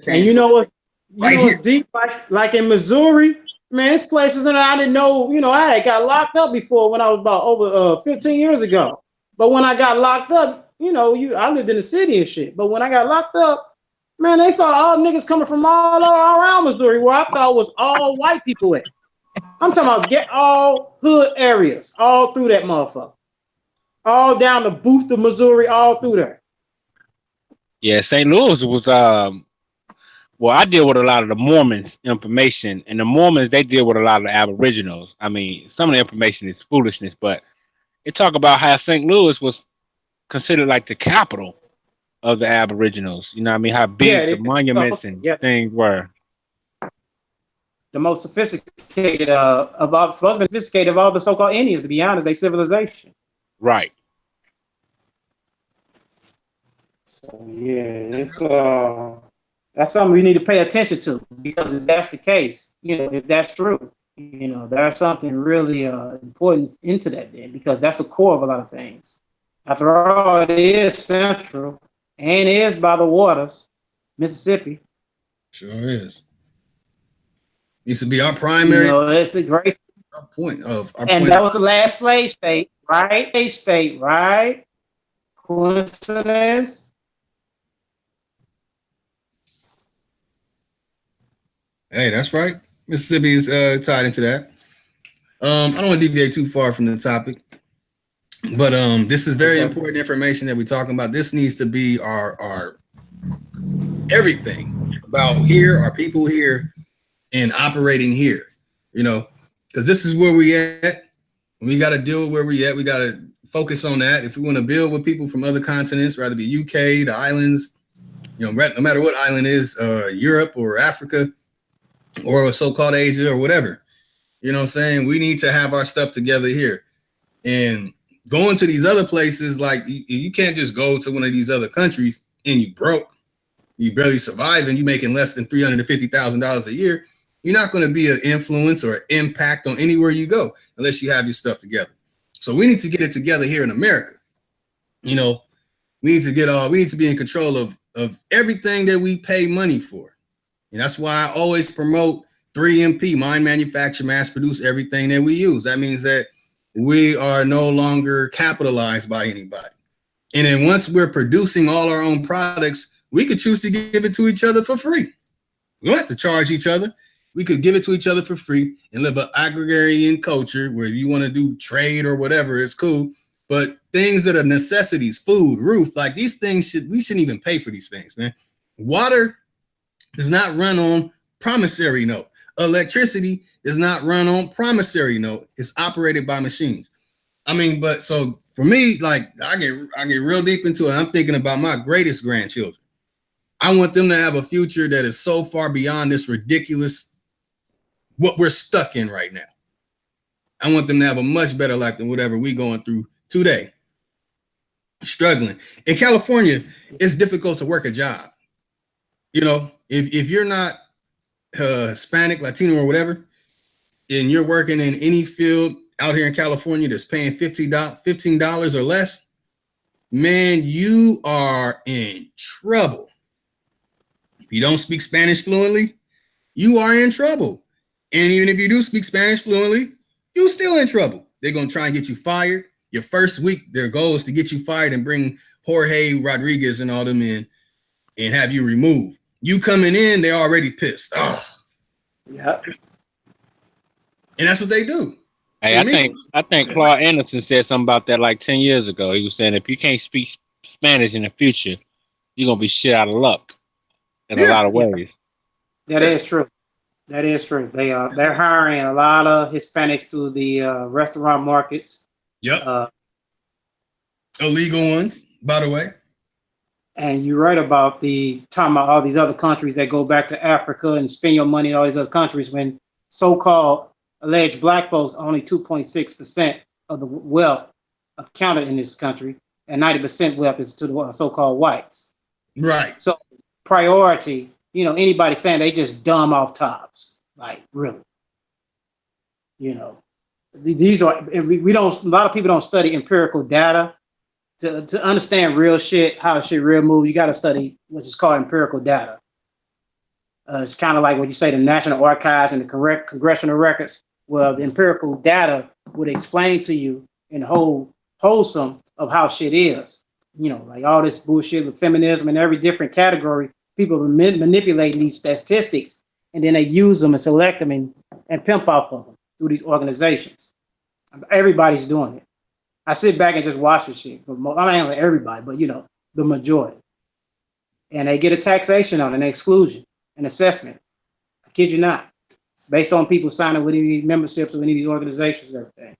And you know what? right know, here. it's deep, like in Missouri. Man, it's places that I didn't know. You know, I had got locked up before when I was about over 15 years ago. But when I got locked up, you know, I lived in the city and shit. But when I got locked up, man, they saw all niggas coming from all around Missouri, where I thought was all white people at. I'm talking about get all hood areas, all through that motherfucker, all down the Booth of Missouri, all through there. Yeah, St. Louis was well, I deal with a lot of the Mormons information, and the Mormons, they deal with a lot of the Aboriginals. I mean, some of the information is foolishness, but they talk about how St. Louis was considered like the capital of the Aboriginals. You know what I mean? How big the monuments and things were. The most sophisticated of all, supposed to be sophisticated of all the so-called Indians, to be honest, they civilization. Right. So yeah, it's that's something we need to pay attention to, because if that's the case, you know, if that's true, you know, there's something really important into that then, because that's the core of a lot of things. After all, it is central and is by the waters, Mississippi. Sure is. Needs to be our primary. You know, it's the great point of our and point. that was the last slave state, right? Slave state, right? Coincidence? Hey, that's right. Mississippi is tied into that. I don't want to deviate too far from the topic, but this is very important information that we're talking about. This needs to be our everything about here, our people here, and operating here. You know, because this is where we at. We got to deal with where we at. We got to focus on that. If we want to build with people from other continents, rather be UK, the islands, you know, no matter what island is, Europe or Africa, or so-called Asia or whatever, you know what I'm saying? We need to have our stuff together here. And going to these other places, like you can't just go to one of these other countries and you broke, you barely surviving, you making less than $350,000 a year. You're not going to be an influence or impact on anywhere you go unless you have your stuff together. So we need to get it together here in America. You know, we need to be in control of everything that we pay money for. And that's why I always promote 3MP, mine, manufacture, mass produce everything that we use. That means that we are no longer capitalized by anybody. And then once we're producing all our own products, we could choose to give it to each other for free. We don't have to charge each other. We could give it to each other for free and live an agrarian culture where you want to do trade or whatever, it's cool. But things that are necessities, food, roof, like these things we shouldn't even pay for these things, man. Water does not run on promissory note. Electricity does not run on promissory note. It's operated by machines. I mean, but so for me, like I get real deep into it. I'm thinking about my greatest grandchildren. I want them to have a future that is so far beyond this ridiculous what we're stuck in right now. I want them to have a much better life than whatever we're going through today. Struggling. In California, it's difficult to work a job. You know, if you're not Hispanic, Latino, or whatever, and you're working in any field out here in California that's paying $15 or less, man, you are in trouble. If you don't speak Spanish fluently, you are in trouble. And even if you do speak Spanish fluently, you're still in trouble. They're going to try and get you fired. Your first week, their goal is to get you fired and bring Jorge Rodriguez and all them in and have you removed. You coming in, they're already pissed. Oh. Yeah. And that's what they do. Hey, I think Claude Anderson said something about that like 10 years ago. He was saying if you can't speak Spanish in the future, you're going to be shit out of luck in a lot of ways. That is true. That is true. They're hiring a lot of Hispanics through the restaurant markets. Yep. Illegal ones, by the way. And you're right about talking about all these other countries that go back to Africa and spend your money in all these other countries when so-called alleged black folks only 2.6% of the wealth accounted in this country, and 90% wealth is to the so-called whites. Right. So priority, you know, anybody saying they just dumb off tops, like really, you know, these are, we don't, a lot of people don't study empirical data to understand real shit, how shit real move. You got to study what is called empirical data. It's kind of like what you say, the National Archives and the correct congressional records. Well, the empirical data would explain to you in wholesome of how shit is. You know, like all this bullshit with feminism and every different category, people manipulate these statistics and then they use them and select them and pimp off of them through these organizations. Everybody's doing it. I sit back and just watch this shit. I mean, everybody, but you know, the majority. And they get a taxation on an exclusion, an assessment. I kid you not. Based on people signing with any memberships of any of these organizations and everything.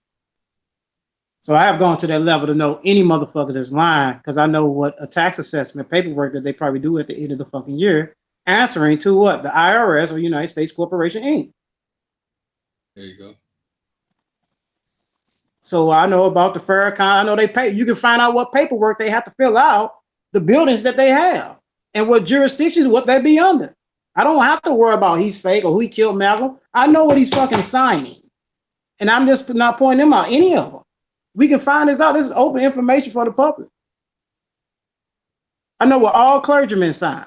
So I have gone to that level to know any motherfucker that's lying because I know what a tax assessment paperwork that they probably do at the end of the fucking year, answering to what? The IRS or United States Corporation Inc. There you go. So I know about the Farrakhan. I know they pay. You can find out what paperwork they have to fill out, the buildings that they have, and what jurisdictions, what they be under. I don't have to worry about he's fake or who he killed Malcolm. I know what he's fucking signing. And I'm just not pointing them out, any of them. We can find this out. This is open information for the public. I know what all clergymen sign,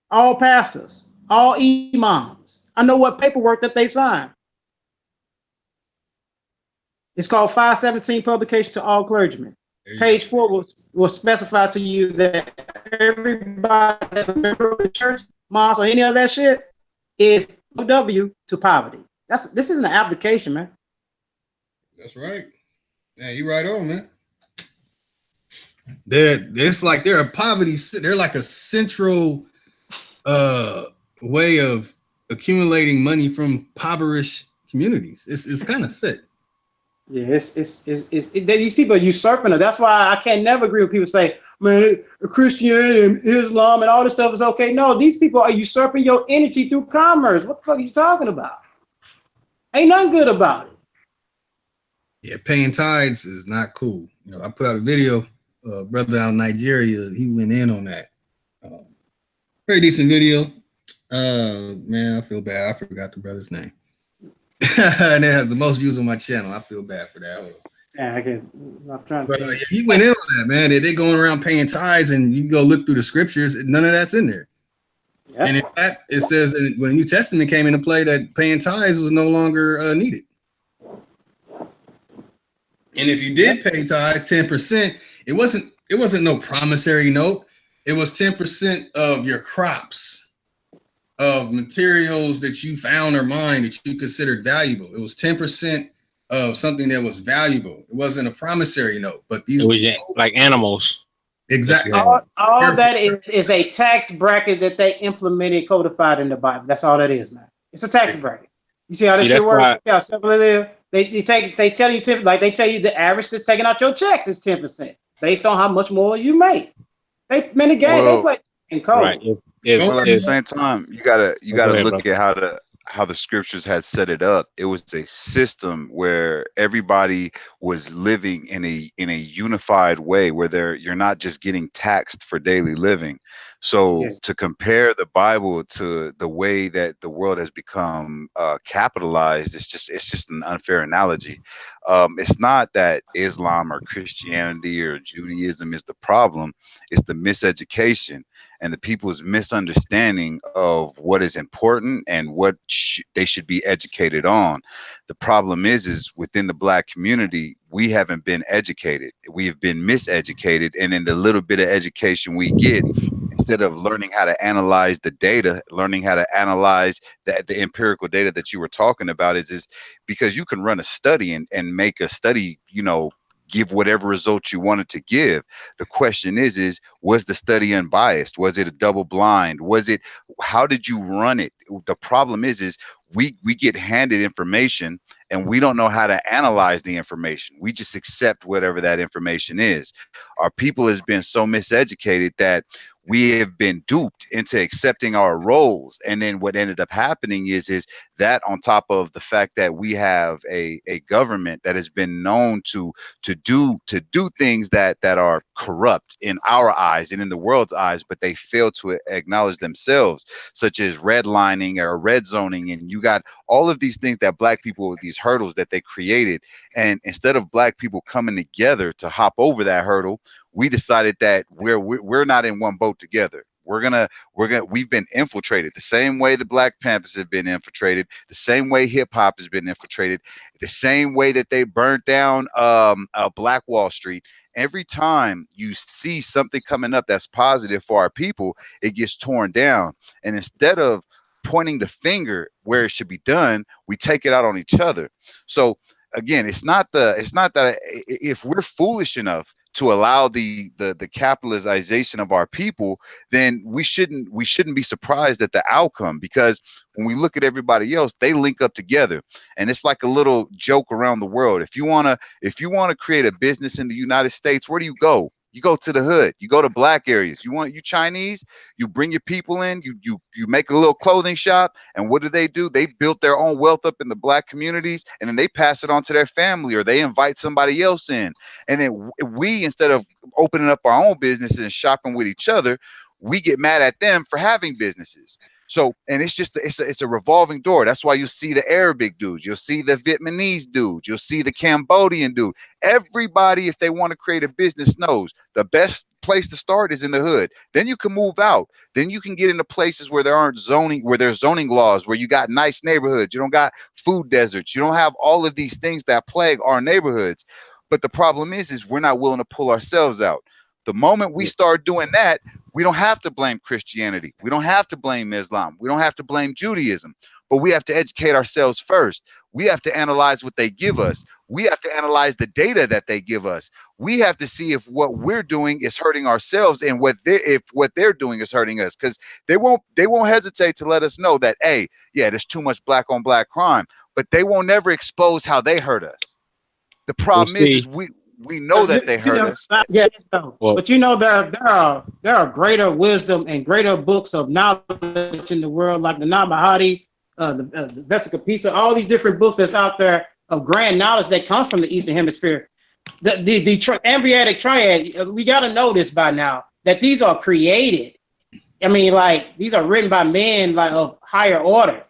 all pastors, all imams. I know what paperwork that they sign. It's called 517 Publication to All Clergymen. Page 4 will specify to you that everybody that's a member of the church, mosque, or any of that shit is W to poverty. This isn't an application, man. That's right. Yeah, you right on, man. They're a poverty. They're like a central way of accumulating money from impoverished communities. It's kind of sick. Yeah, these people are usurping it. That's why I can never agree with people say, man, Christianity and Islam and all this stuff is okay. No, these people are usurping your energy through commerce. What the fuck are you talking about? Ain't nothing good about it. Yeah, paying tithes is not cool. You know, I put out a video, brother out in Nigeria, he went in on that. Very decent video. Man, I feel bad. I forgot the brother's name. And it has the most views on my channel. I feel bad for that. Yeah, I'm trying to. But he went in on that, man. They're going around paying tithes, and you go look through the scriptures. None of that's in there. Yep. And in fact, it says that when the New Testament came into play, that paying tithes was no longer needed. And if you did pay tithes, 10%, it wasn't no promissory note. It was 10% of your crops, of materials that you found or mined that you considered valuable. It was 10% of something that was valuable. It wasn't a promissory note, but these was like animals. Exactly. All that is a tax bracket that they implemented, codified in the Bible. That's all that is, man. It's a tax bracket. You see how this shit works? Yeah, simple it is. They tell you the average that's taking out your checks is 10% based on how much more you make. They play in code. Right. At the same time, you gotta look at how the scriptures had set it up. It was a system where everybody was living in a unified way, where you're not just getting taxed for daily living. So to compare the Bible to the way that the world has become capitalized, it's just an unfair analogy. It's not that Islam or Christianity or Judaism is the problem. It's the miseducation and the people's misunderstanding of what is important and what they should be educated on. The problem is within the Black community, we haven't been educated. We have been miseducated, and in the little bit of education we get, instead of learning how to analyze the data, learning how to analyze the empirical data that you were talking about, is because you can run a study and make a study, give whatever results you wanted to give. The question is was the study unbiased? Was it a double blind? How did you run it? The problem is we get handed information and we don't know how to analyze the information. We just accept whatever that information is. Our people has been so miseducated that we have been duped into accepting our roles. And then what ended up happening is that on top of the fact that we have a government that has been known to do things that are corrupt in our eyes and in the world's eyes, but they fail to acknowledge themselves, such as redlining or red zoning. And you got all of these things that Black people, these hurdles that they created. And instead of Black people coming together to hop over that hurdle, we decided that we're not in one boat together. We've been infiltrated the same way the Black Panthers have been infiltrated, the same way hip hop has been infiltrated, the same way that they burnt down Black Wall Street. Every time you see something coming up that's positive for our people, it gets torn down. And instead of pointing the finger where it should be done, we take it out on each other. So again, it's not that if we're foolish enough to allow the capitalization of our people, then we shouldn't be surprised at the outcome, because when we look at everybody else, they link up together. And it's like a little joke around the world. If you want to create a business in the United States, where do you go? You go to the hood. You go to Black areas. You Chinese, you bring your people in, you make a little clothing shop, and what do? They built their own wealth up in the Black communities, and then they pass it on to their family, or they invite somebody else in. And then we, instead of opening up our own businesses and shopping with each other, we get mad at them for having businesses. So, and it's a revolving door. That's why you see the Arabic dudes, you'll see the Vietnamese dudes, you'll see the Cambodian dude. Everybody, if they want to create a business, knows the best place to start is in the hood. Then you can move out. Then you can get into places where there's zoning laws, where you got nice neighborhoods. You don't got food deserts. You don't have all of these things that plague our neighborhoods. But the problem is we're not willing to pull ourselves out. The moment we start doing that, we don't have to blame Christianity. We don't have to blame Islam. We don't have to blame Judaism. But we have to educate ourselves first. We have to analyze what they give us. We have to analyze the data that they give us. We have to see if what we're doing is hurting ourselves, and if what they're doing is hurting us. Because they won't hesitate to let us know that, hey, yeah, there's too much Black on Black crime, but they won't never expose how they hurt us. The problem is we know that they hurt us. Yeah, but there are greater wisdom and greater books of knowledge in the world, like the Nag Hammadi, the Vesica Pisces, all these different books that's out there of grand knowledge that comes from the Eastern Hemisphere. The embryonic triad, we got to know this by now, that these are created. I mean, like, these are written by men like of higher order.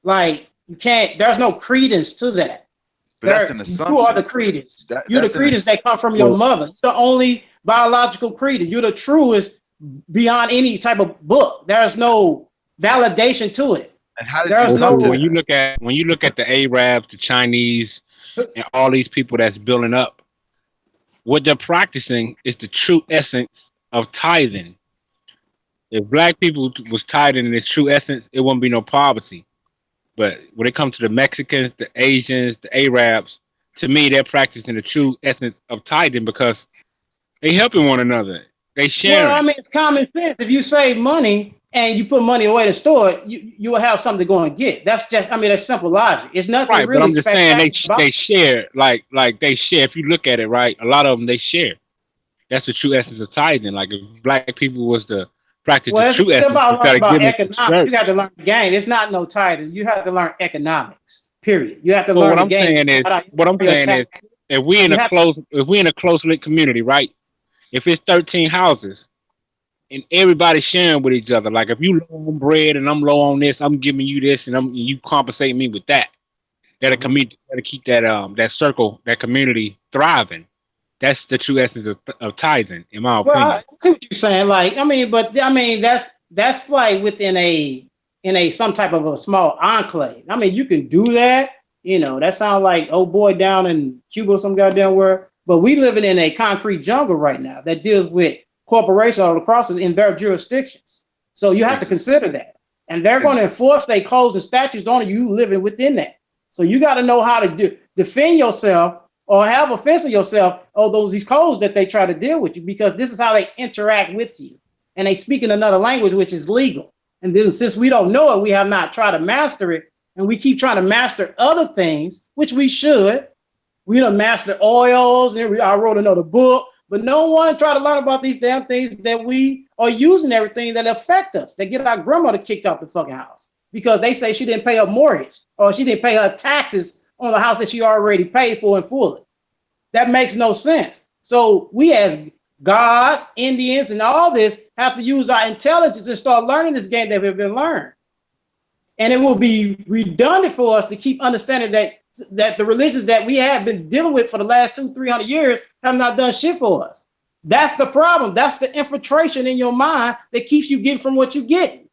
Like, there's no credence to that. But that's an assumption. You are the credence. You're the credence that come from your mother. It's the only biological credence. You're the truest beyond any type of book. There's no validation to it. And how when you look at the Arabs, the Chinese, and all these people that's building up, what they're practicing is the true essence of tithing. If Black people was tithing in its true essence, it wouldn't be no poverty. But when it comes to the Mexicans, the Asians, the Arabs, to me, they're practicing the true essence of tithing, because they helping one another. They share. Well, I mean, it's common sense. If you save money and you put money away to store it, you will have something to go and get. That's just, I mean, that's simple logic. It's nothing right, really. But I'm just saying they share, like they share. If you look at it, right, a lot of them, they share. That's the true essence of tithing. Like, if Black people was to practice the true essence instead of giving economics, you got to learn the game. It's not no tithing. You have to learn economics. Period. You have to learn the game. What I'm saying is, if we in a close knit community, right? If it's 13 houses and everybody's sharing with each other, like if you low on bread and I'm low on this, I'm giving you this, and you compensate me with that. That'll keep that circle, that community thriving. That's the true essence of tithing, in my opinion. I see what you're saying. Like, that's like within a some type of a small enclave. I mean, you can do that. That sounds like old boy down in Cuba or some goddamn where. But we living in a concrete jungle right now that deals with corporations all across in their jurisdictions. So you have to consider that, and they're going to enforce their codes and statutes on you living within that. So you got to know how to defend yourself, or have offense of yourself, these codes that they try to deal with you, because this is how they interact with you. And they speak in another language, which is legal. And then since we don't know it, we have not tried to master it. And we keep trying to master other things, which we should. We don't master oils. And I wrote another book, but no one tried to learn about these damn things that we are using, everything that affect us, that get our grandmother kicked out the fucking house because they say she didn't pay her mortgage, or she didn't pay her taxes on the house that she already paid for in full. That makes no sense. So we as gods, Indians, and all this have to use our intelligence and start learning this game that we've been learned. And it will be redundant for us to keep understanding that the religions that we have been dealing with for the last 200-300 years have not done shit for us. That's the problem. That's the infiltration in your mind that keeps you getting from what you get.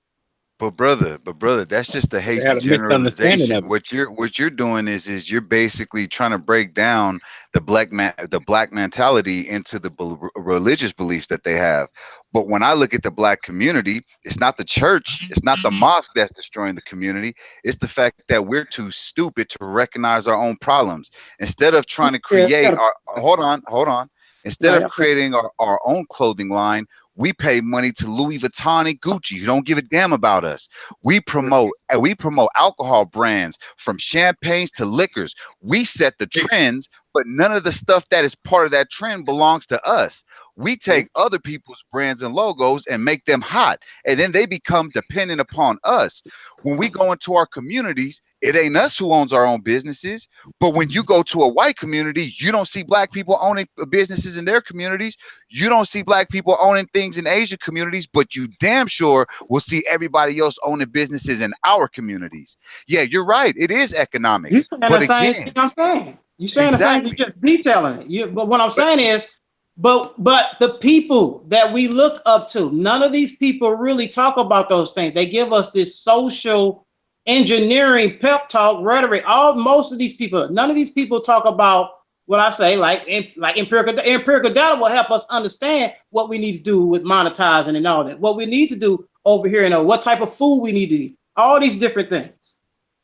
But brother, that's just a They had hasty a misunderstanding generalization. of it. What you're doing is you're basically trying to break down the black mentality into the religious beliefs that they have. But when I look at the black community, it's not the church, it's not the mosque that's destroying the community. It's the fact that we're too stupid to recognize our own problems. Instead of trying to Yeah, create our hold on. Instead no, of yeah, creating our own clothing line, we pay money to Louis Vuitton and Gucci who don't give a damn about us. We promote alcohol brands from champagnes to liquors. We set the trends, but none of the stuff that is part of that trend belongs to us. We take other people's brands and logos and make them hot, and then they become dependent upon us. When we go into our communities, it ain't us who owns our own businesses. But when you go to a white community, you don't see black people owning businesses in their communities. You don't see black people owning things in Asian communities, but you damn sure will see everybody else owning businesses in our communities. Yeah, you're right. It is you economics. saying But the same thing again, I'm saying. You saying the same thing, exactly. just detailing it. But what I'm saying is, but the people that we look up to, none of these people really talk about those things. They give us this social engineering pep talk rhetoric. Most of these people, none of these people talk about what I say, like empirical data will help us understand what we need to do with monetizing and all that. What we need to do over here, what type of food we need to eat, all these different things.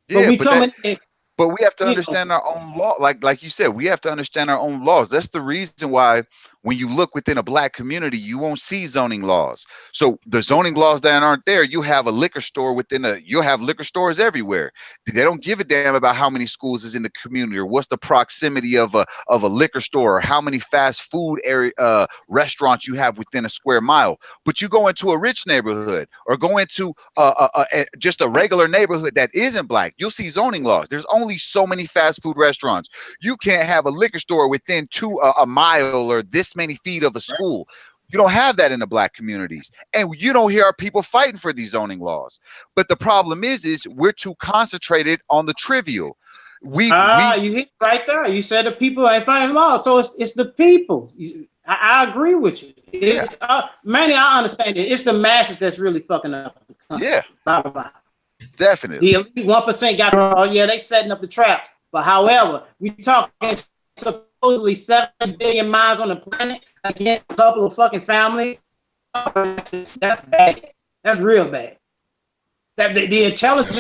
But Yeah, we but that come in, but we have to you know, understand our own law. Like you said, we have to understand our own laws. That's the reason why when you look within a black community, you won't see zoning laws. So the zoning laws that aren't there, you have a liquor store you'll have liquor stores everywhere. They don't give a damn about how many schools is in the community or what's the proximity of a liquor store or how many fast food area restaurants you have within a square mile. But you go into a rich neighborhood or go into just a regular neighborhood that isn't black, you'll see zoning laws. There's only so many fast food restaurants. You can't have a liquor store within a mile or this many feet of a school. You don't have that in the black communities, and you don't hear our people fighting for these zoning laws. But the problem is we're too concentrated on the trivial. We you hit right there. You said the people ain't fighting law, so it's the people. I agree with you. Yeah, It's mainly I understand it. It's the masses that's really fucking up the country. yeah, Blah, blah, blah. The definitely. elite 1% got it all. Yeah, they setting up the traps. But however, we talking supposedly 7 billion minds on the planet against a couple of fucking families. That's bad. That's real bad. That the intelligence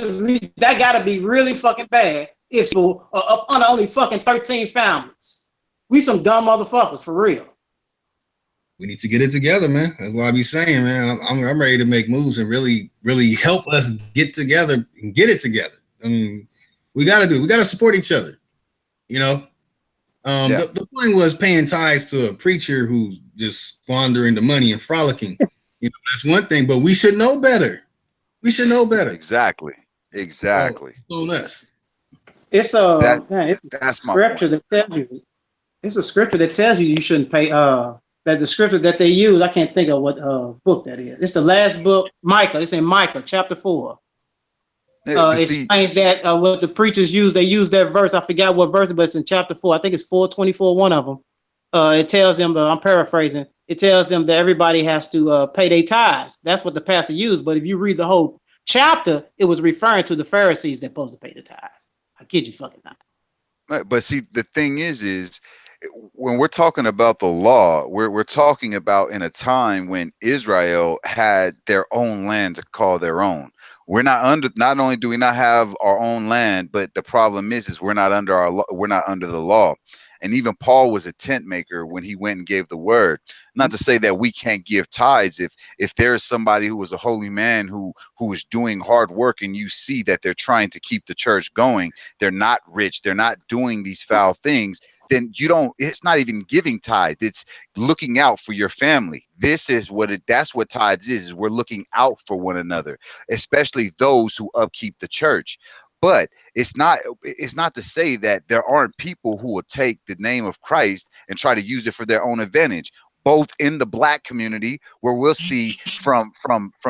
that gotta be really fucking bad if people are up on only fucking 13 families. We some dumb motherfuckers for real. We need to get it together, man. That's what I be saying, man. I'm ready to make moves and really help us get together and get it together. I mean, we gotta support each other. You know, Yeah. the point was paying tithes to a preacher who's just squandering the money and frolicking. That's one thing, but we should know better. We should know better. Exactly. On us. It's that's my scripture point. that tells you. It's a scripture that tells you shouldn't pay. That the scripture that they use, I can't think of what book that is. It's the last book, Micah. It's in Micah chapter 4. It's saying that what the preachers use, they use that verse. I forgot what verse, but it's in chapter 4. I think it's 4:24. One of them. It tells them. I'm paraphrasing. It tells them that everybody has to pay their tithes. That's what the pastor used. But if you read the whole chapter, it was referring to the Pharisees that supposed to pay the tithes. I kid you fucking not. Right, but see, the thing is when we're talking about the law, we're talking about in a time when Israel had their own land to call their own. Not only do we not have our own land, but the problem is we're not under the law. And even Paul was a tent maker when he went and gave the word. Not to say that we can't give tithes if there's somebody who was a holy man who is doing hard work and you see that they're trying to keep the church going, they're not rich, they're not doing these foul things, then it's not even giving tithe. It's looking out for your family. That's what tithes is we're looking out for one another, especially those who upkeep the church. But it's not to say that there aren't people who will take the name of Christ and try to use it for their own advantage. both in the black community, where we'll see from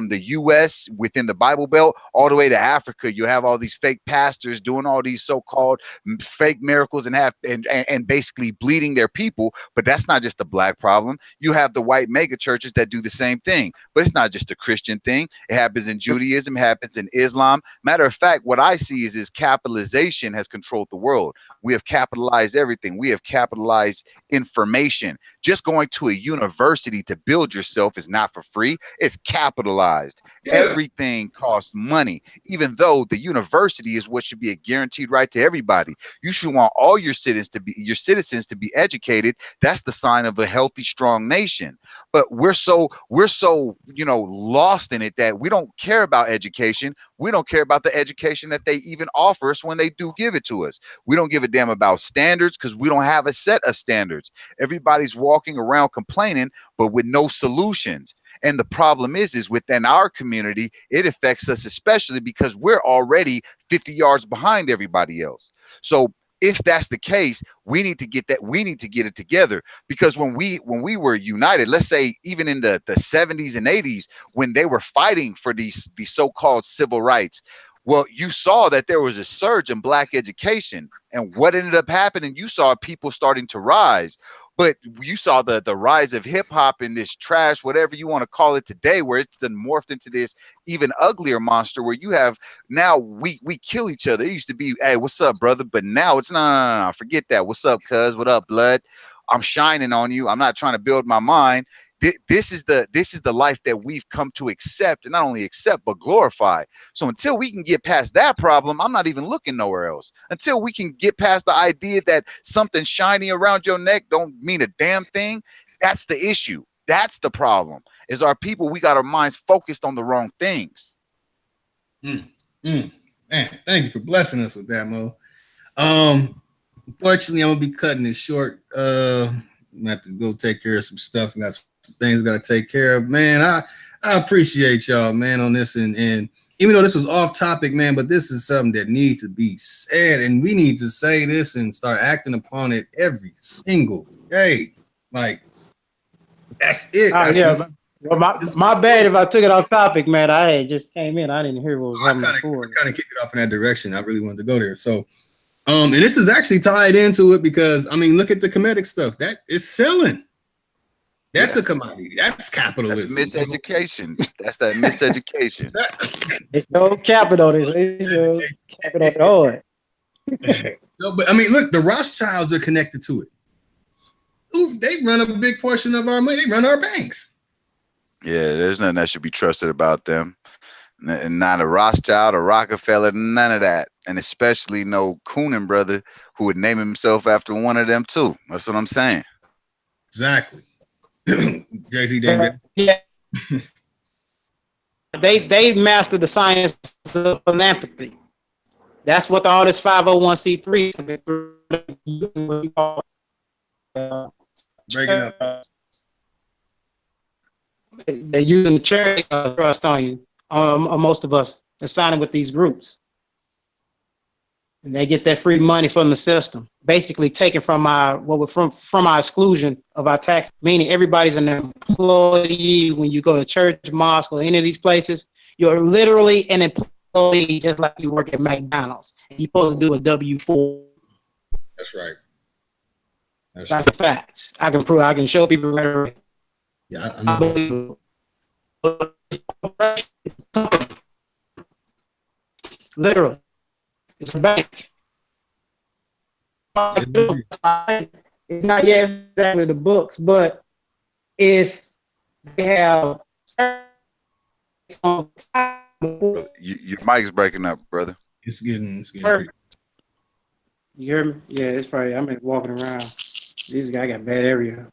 the US within the Bible Belt all the way to Africa. You have all these fake pastors doing all these so-called fake miracles and basically bleeding their people. But that's not just a black problem. You have the white mega churches that do the same thing. But it's not just a Christian thing. It happens in Judaism, it happens in Islam. Matter of fact, what I see is capitalization has controlled the world. We have capitalized everything. We have capitalized information. Just going to a university to build yourself is not for free. It's capitalized. Yeah. Everything costs money, even though the university is what should be a guaranteed right to everybody. You should want all your citizens to be educated. That's the sign of a healthy, strong nation. But we're so lost in it that we don't care about education. We don't care about the education that they even offer us when they do give it to us. We don't give a damn about standards because we don't have a set of standards. Everybody's walking around complaining, but with no solutions. And the problem is within our community, it affects us especially because we're already 50 yards behind everybody else. So if that's the case, we need to get it together, because when we were united, let's say even in the 70s and 80s, when they were fighting for these so-called civil rights, well, you saw that there was a surge in black education. And what ended up happening, you saw people starting to rise. But you saw the rise of hip hop and this trash, whatever you want to call it today, where it's then morphed into this even uglier monster where you have now we kill each other. It used to be, hey, what's up, brother? But now it's no, forget that. What's up, cuz? What up, blood? I'm shining on you. I'm not trying to build my mind. This is the life that we've come to accept, and not only accept but glorify. So until we can get past that problem, I'm not even looking nowhere else. Until we can get past the idea that something shiny around your neck don't mean a damn thing, that's the issue. That's the problem. Is our people, we got our minds focused on the wrong things. Man, thank you for blessing us with that, Mo. Unfortunately, I'm gonna be cutting it short. I'm gonna have to go take care of some stuff. I got some things I gotta take care of. Man, I appreciate y'all, man, on this. And even though this was off topic, man, but this is something that needs to be said, and we need to say this and start acting upon it every single day. Like, that's it. Well, my bad if I took it off topic, man. I had just came in. I didn't hear what was happening before. I kind of kicked it off in that direction. I really wanted to go there. So, and this is actually tied into it because, I mean, look at the comedic stuff. That is selling. That's a commodity. That's capitalism. That's miseducation. That's that miseducation. It's no capital. It's capital. No, but I mean, look, the Rothschilds are connected to it. Ooh, they run a big portion of our money. They run our banks. Yeah, there's nothing that should be trusted about them. Not a Rothschild, a Rockefeller, none of that. And especially no Coonan brother who would name himself after one of them too. That's what I'm saying. Exactly. JC, yeah. They mastered the science of philanthropy. That's what all this 501c3 breaking up. They're using the charity trust on you, most of us, and signing with these groups. And they get that free money from the system, basically taken from our from our exclusion of our tax. Meaning everybody's an employee. When you go to church, mosque, or any of these places, you're literally an employee, just like you work at McDonald's. And you're supposed to do a W-4. That's right. That's the facts. I can prove. I can show people right. Yeah, I believe literally, it's a bank. It's not yet exactly the books, but it's they have. Your mic's breaking up, brother. It's getting you hear me? Yeah, it's probably. I'm walking around. This guy got bad area.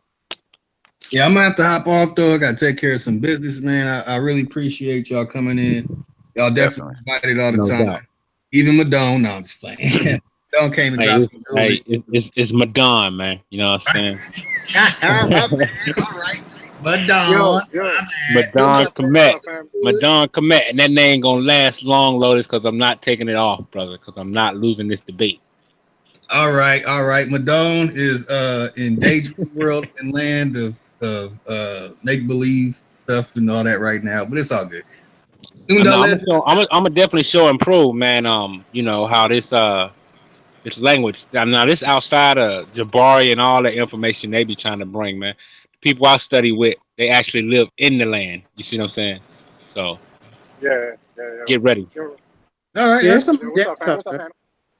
Yeah, I'm gonna have to hop off though. I gotta take care of some business, man. I really appreciate y'all coming in. Y'all definitely invited all the time. Doubt. Even Madone, no, I'm just playing. Madone came and dropped some jewelry. It's Madone, man. You know what I'm saying? All right. Madone. Madone commit. And that name ain't gonna last long, Lotus, because I'm not taking it off, brother, because I'm not losing this debate. All right. Madone is in daydream world and land of make believe stuff and all that right now, but it's all good. I'm gonna definitely show and prove, man. You know how this language. Now this outside of Jabari and all the information they be trying to bring, man. The people I study with, they actually live in the land. You see what I'm saying? So Yeah. get ready. All right, Yeah, that's some What's up, stuff. Panel?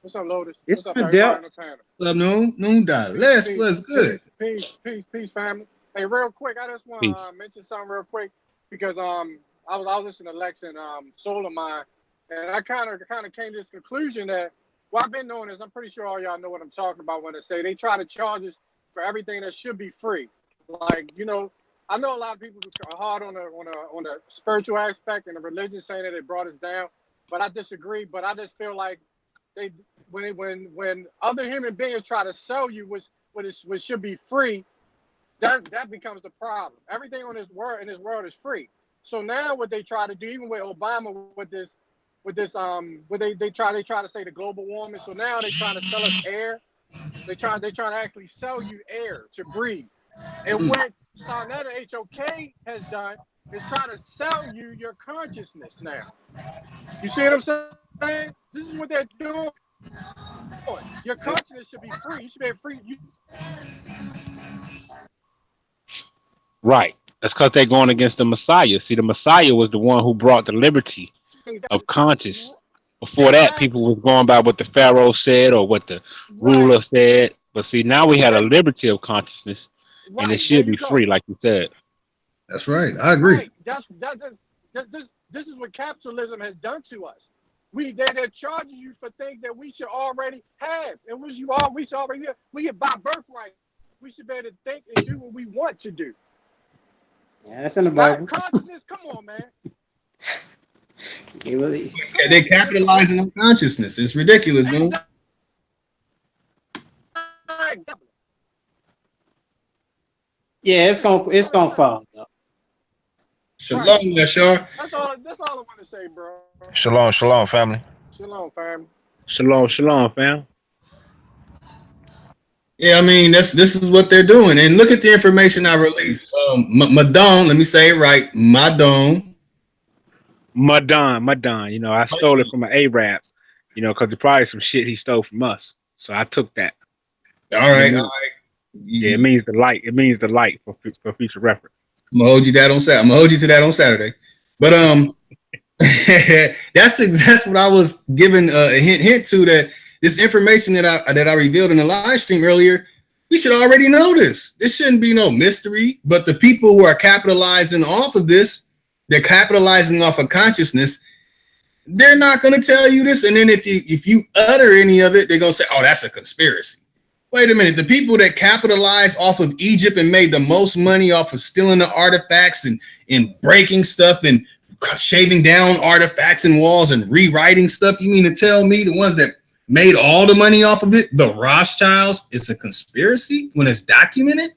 What's up, Lotus? It's What's up, some everybody on depth. the panel? What's up, Noon Dot. What's good? Peace, family. Hey, real quick, I just want Peace. to mention something real quick because I was listening to Lex and Soul of Mine, and I kind of came to this conclusion that what I've been knowing is I'm pretty sure all y'all know what I'm talking about when I say they try to charge us for everything that should be free. Like, you know, I know a lot of people are hard on the spiritual aspect and the religion, saying that it brought us down, but I disagree. But I just feel like when other human beings try to sell you what should be free, that becomes the problem. Everything in this world is free. So now what they try to do, even with Obama, what they try to say the global warming. So now they trying to sell us air. They trying to actually sell you air to breathe. And what Sarnetta HOK has done is try to sell you your consciousness now. You see what I'm saying? This is what they're doing. Your consciousness should be free. You should be free. Right. That's because they're going against the Messiah. See, the Messiah was the one who brought the liberty of conscience. Before that, people was going by what the Pharaoh said or what the ruler said. But see, now we had a liberty of consciousness, and it should be free, like you said. That's right. I agree. Right. This is what capitalism has done to us. They're charging you for things that we should already have, and we should already have. We get by birthright. We should be able to think and do what we want to do. Yeah, that's in the Bible. Consciousness, come on, man. They're capitalizing on consciousness. It's ridiculous, no? Yeah, it's gonna fall. Shalom, Yashar. That's all I want to say, bro. Shalom, family. Shalom, fam. Shalom, fam. Yeah, I mean this is what they're doing, and look at the information I released. Madon, let me say it right, Madon. You know, I stole it from an Arab. You know, because it's probably some shit he stole from us. So I took that. All right. Yeah, it means the light. It means the light for future reference. I'm gonna hold you to that on Saturday. But that's what I was giving a hint to, that this information that I revealed in the live stream earlier, we should already know this. This shouldn't be no mystery. But the people who are capitalizing off of this, they're capitalizing off of consciousness. They're not going to tell you this. And then if you utter any of it, they're going to say, oh, that's a conspiracy. Wait a minute. The people that capitalized off of Egypt and made the most money off of stealing the artifacts and breaking stuff and shaving down artifacts and walls and rewriting stuff, you mean to tell me the ones that made all the money off of it, the Rothschilds, it's a conspiracy when it's documented?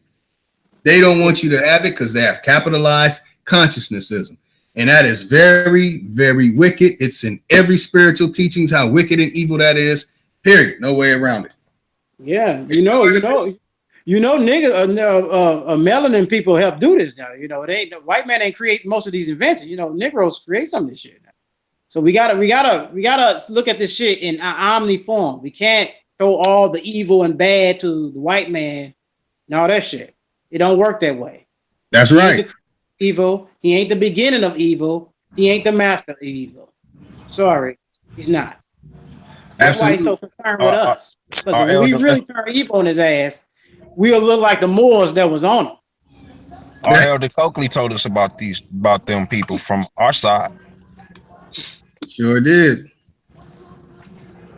They don't want you to have it because they have capitalized consciousnessism. And that is very, very wicked. It's in every spiritual teachings how wicked and evil that is. Period. No way around it. Yeah, you know, niggas, melanin people help do this now. You know, the white man ain't create most of these inventions. You know, Negroes create some of this shit now. So we gotta look at this shit in omni form. We can't throw all the evil and bad to the white man and all that shit. It don't work that way. That's right. Evil. He ain't the beginning of evil. He ain't the master of evil. Sorry, he's not. That's why he's so concerned with us. Because if we really turn evil on his ass, we'll look like the Moors that was on him. Our Elder Coakley told us about them people from our side. Sure did.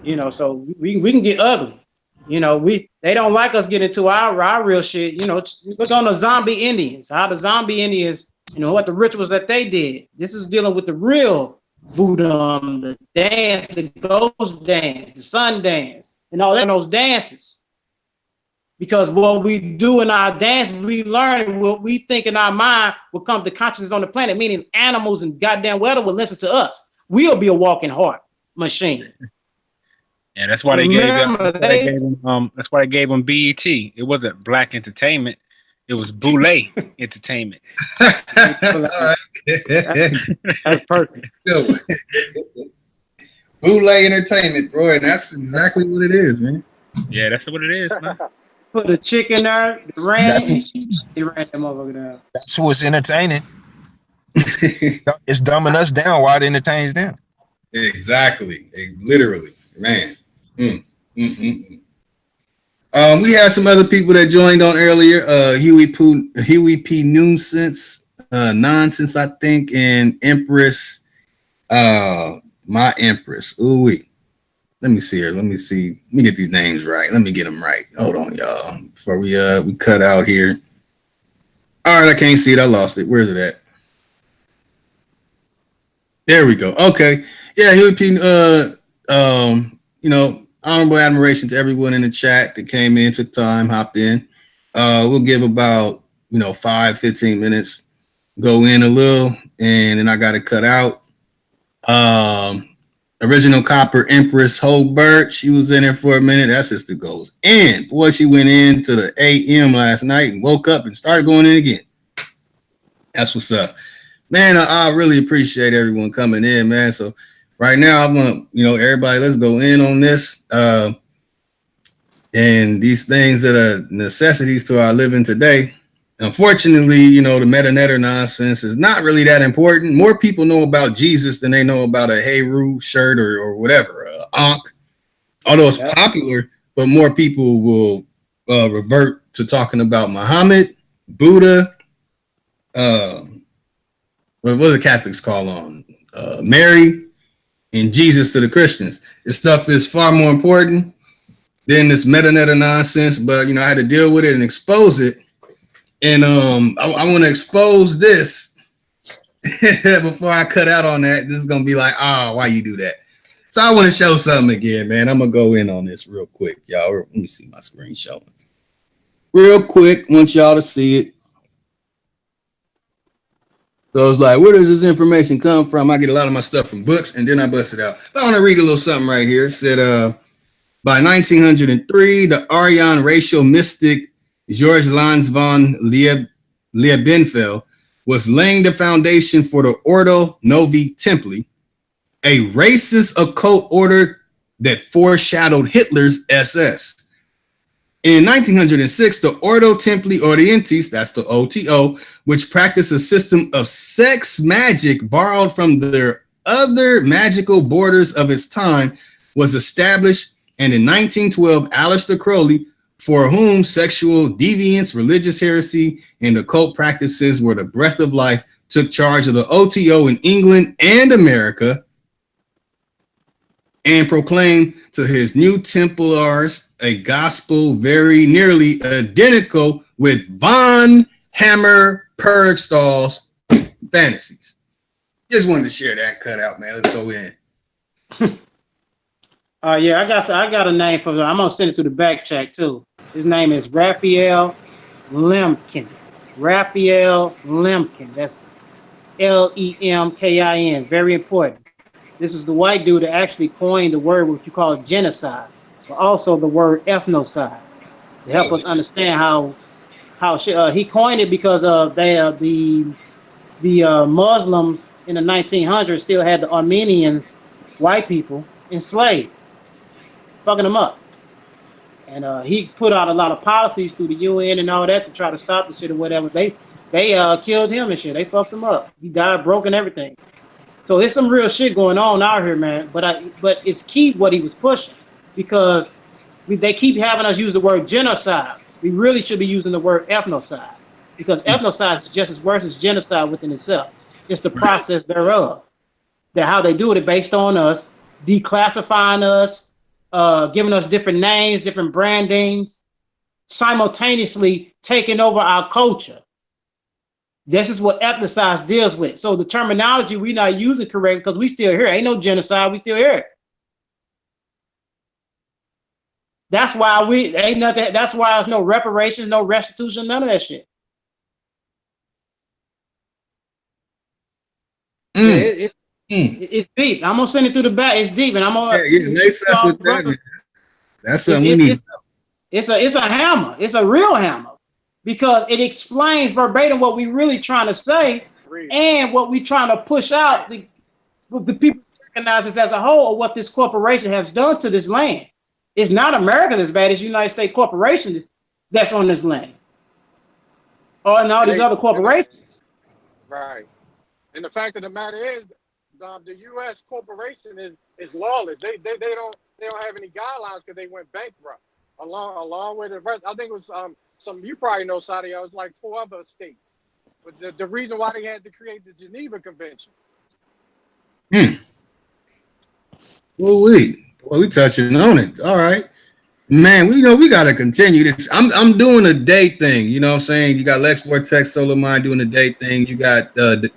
You know, so we can get ugly. You know, they don't like us getting into our real shit. You know, look on the zombie Indians, how the zombie Indians, you know, what the rituals that they did. This is dealing with the real voodoo, the dance, the ghost dance, the sun dance, and all that, those dances. Because what we do in our dance, we learn what we think in our mind will come to consciousness on the planet, meaning animals and goddamn weather will listen to us. We'll be a walking heart machine. Yeah, that's why they gave them BET. It wasn't black entertainment. It was Boule Entertainment. That's perfect. Boule Entertainment, bro, and that's exactly what it is, man. Yeah, that's what it is, man. Put the chicken there, the That's ranch. They ran that motherfucker down. that's what's entertaining. It's dumbing us down while it entertains them. Exactly, literally, man. We had some other people that joined on earlier. Huey P. Nonsense, I think, and Empress. My Empress. Ooh wee. Let me see here. Let me get these names right. Let me get them right. Hold on, y'all. Before we cut out here. All right, I can't see it. I lost it. Where's it at? There we go. Okay. Yeah, Huey P. Honorable admiration to everyone in the chat that came in, took time, hopped in. We'll give about 5-15 minutes, go in a little, and then I got to cut out. Original Copper Empress Holbert, she was in there for a minute. That sister goes in. Boy, she went in to the AM last night and woke up and started going in again. That's what's up. Man, I really appreciate everyone coming in, man. So right now, I want, everybody, let's go in on this. And these things that are necessities to our living today. Unfortunately, the meta-netter nonsense is not really that important. More people know about Jesus than they know about a Heru shirt or whatever, Ankh. Although it's popular, but more people will revert to talking about Muhammad, Buddha, what do the Catholics call on? Mary, and Jesus to the Christians. This stuff is far more important than this meta-netter nonsense, but, I had to deal with it and expose it. And I want to expose this before I cut out on that. This is going to be like, why you do that? So I want to show something again, man. I'm going to go in on this real quick, y'all. Let me see my screen showing. Real quick, want y'all to see it. So it's like, where does this information come from? I get a lot of my stuff from books, and then I bust it out. But I want to read a little something right here. It said, by 1903, the Aryan racial mystic George Lanz von Liebenfeld was laying the foundation for the Ordo Novi Templi, a racist occult order that foreshadowed Hitler's SS. In 1906, the Ordo Templi Orientis, that's the OTO, which practiced a system of sex magic borrowed from their other magical borders of its time, was established, and in 1912, Aleister Crowley, for whom sexual deviance, religious heresy, and occult practices were the breath of life, took charge of the OTO in England and America and proclaimed to his new Templars a gospel very nearly identical with von Hammer Purgstall's fantasies. Just wanted to share that cutout, man. Let's go in. Yeah, I got a name for him. I'm gonna send it through the back check too. His name is Raphael Lemkin. Raphael Lemkin. That's Lemkin. Very important. This is the white dude that actually coined the word what you call genocide, but also the word ethnocide, to help us understand how he coined it, because the Muslims in the 1900s still had the Armenians, white people, enslaved, fucking them up. And he put out a lot of policies through the UN and all that to try to stop the shit or whatever. They killed him and shit. They fucked him up. He died broke and everything. So there's some real shit going on out here, man. But it's key what he was pushing, because they keep having us use the word genocide. We really should be using the word ethnocide, because ethnocide is just as worse as genocide within itself. It's the process thereof. That how they do it based on us, declassifying us, giving us different names, different brandings, simultaneously taking over our culture. This is what ethnocide deals with. So the terminology we're not using correct, because we still here. Ain't no genocide, we still here. That's why ain't nothing. That's why there's no reparations, no restitution, none of that shit. It's deep. I'm gonna send it through the back. It's deep, and I'm gonna. With that, man. That's something we need. It's a hammer. It's a real hammer. because it explains verbatim what we really trying to say and what we trying to push out the people recognize this as a whole or what this corporation has done to this land. It's not America that's bad, it's United States corporation that's on this land. Or in all these other corporations. Right. And the fact of the matter is, the U.S. corporation is lawless. They don't have any guidelines because they went bankrupt. Along with the rest, I think it was some you probably know, Saudi. It was like 4 other states. But the reason why they had to create the Geneva Convention. Well, we touching on it. All right. Man, we gotta continue this. I'm doing a day thing, you know what I'm saying? You got Lex Vortex Solar Mind doing a day thing. You got the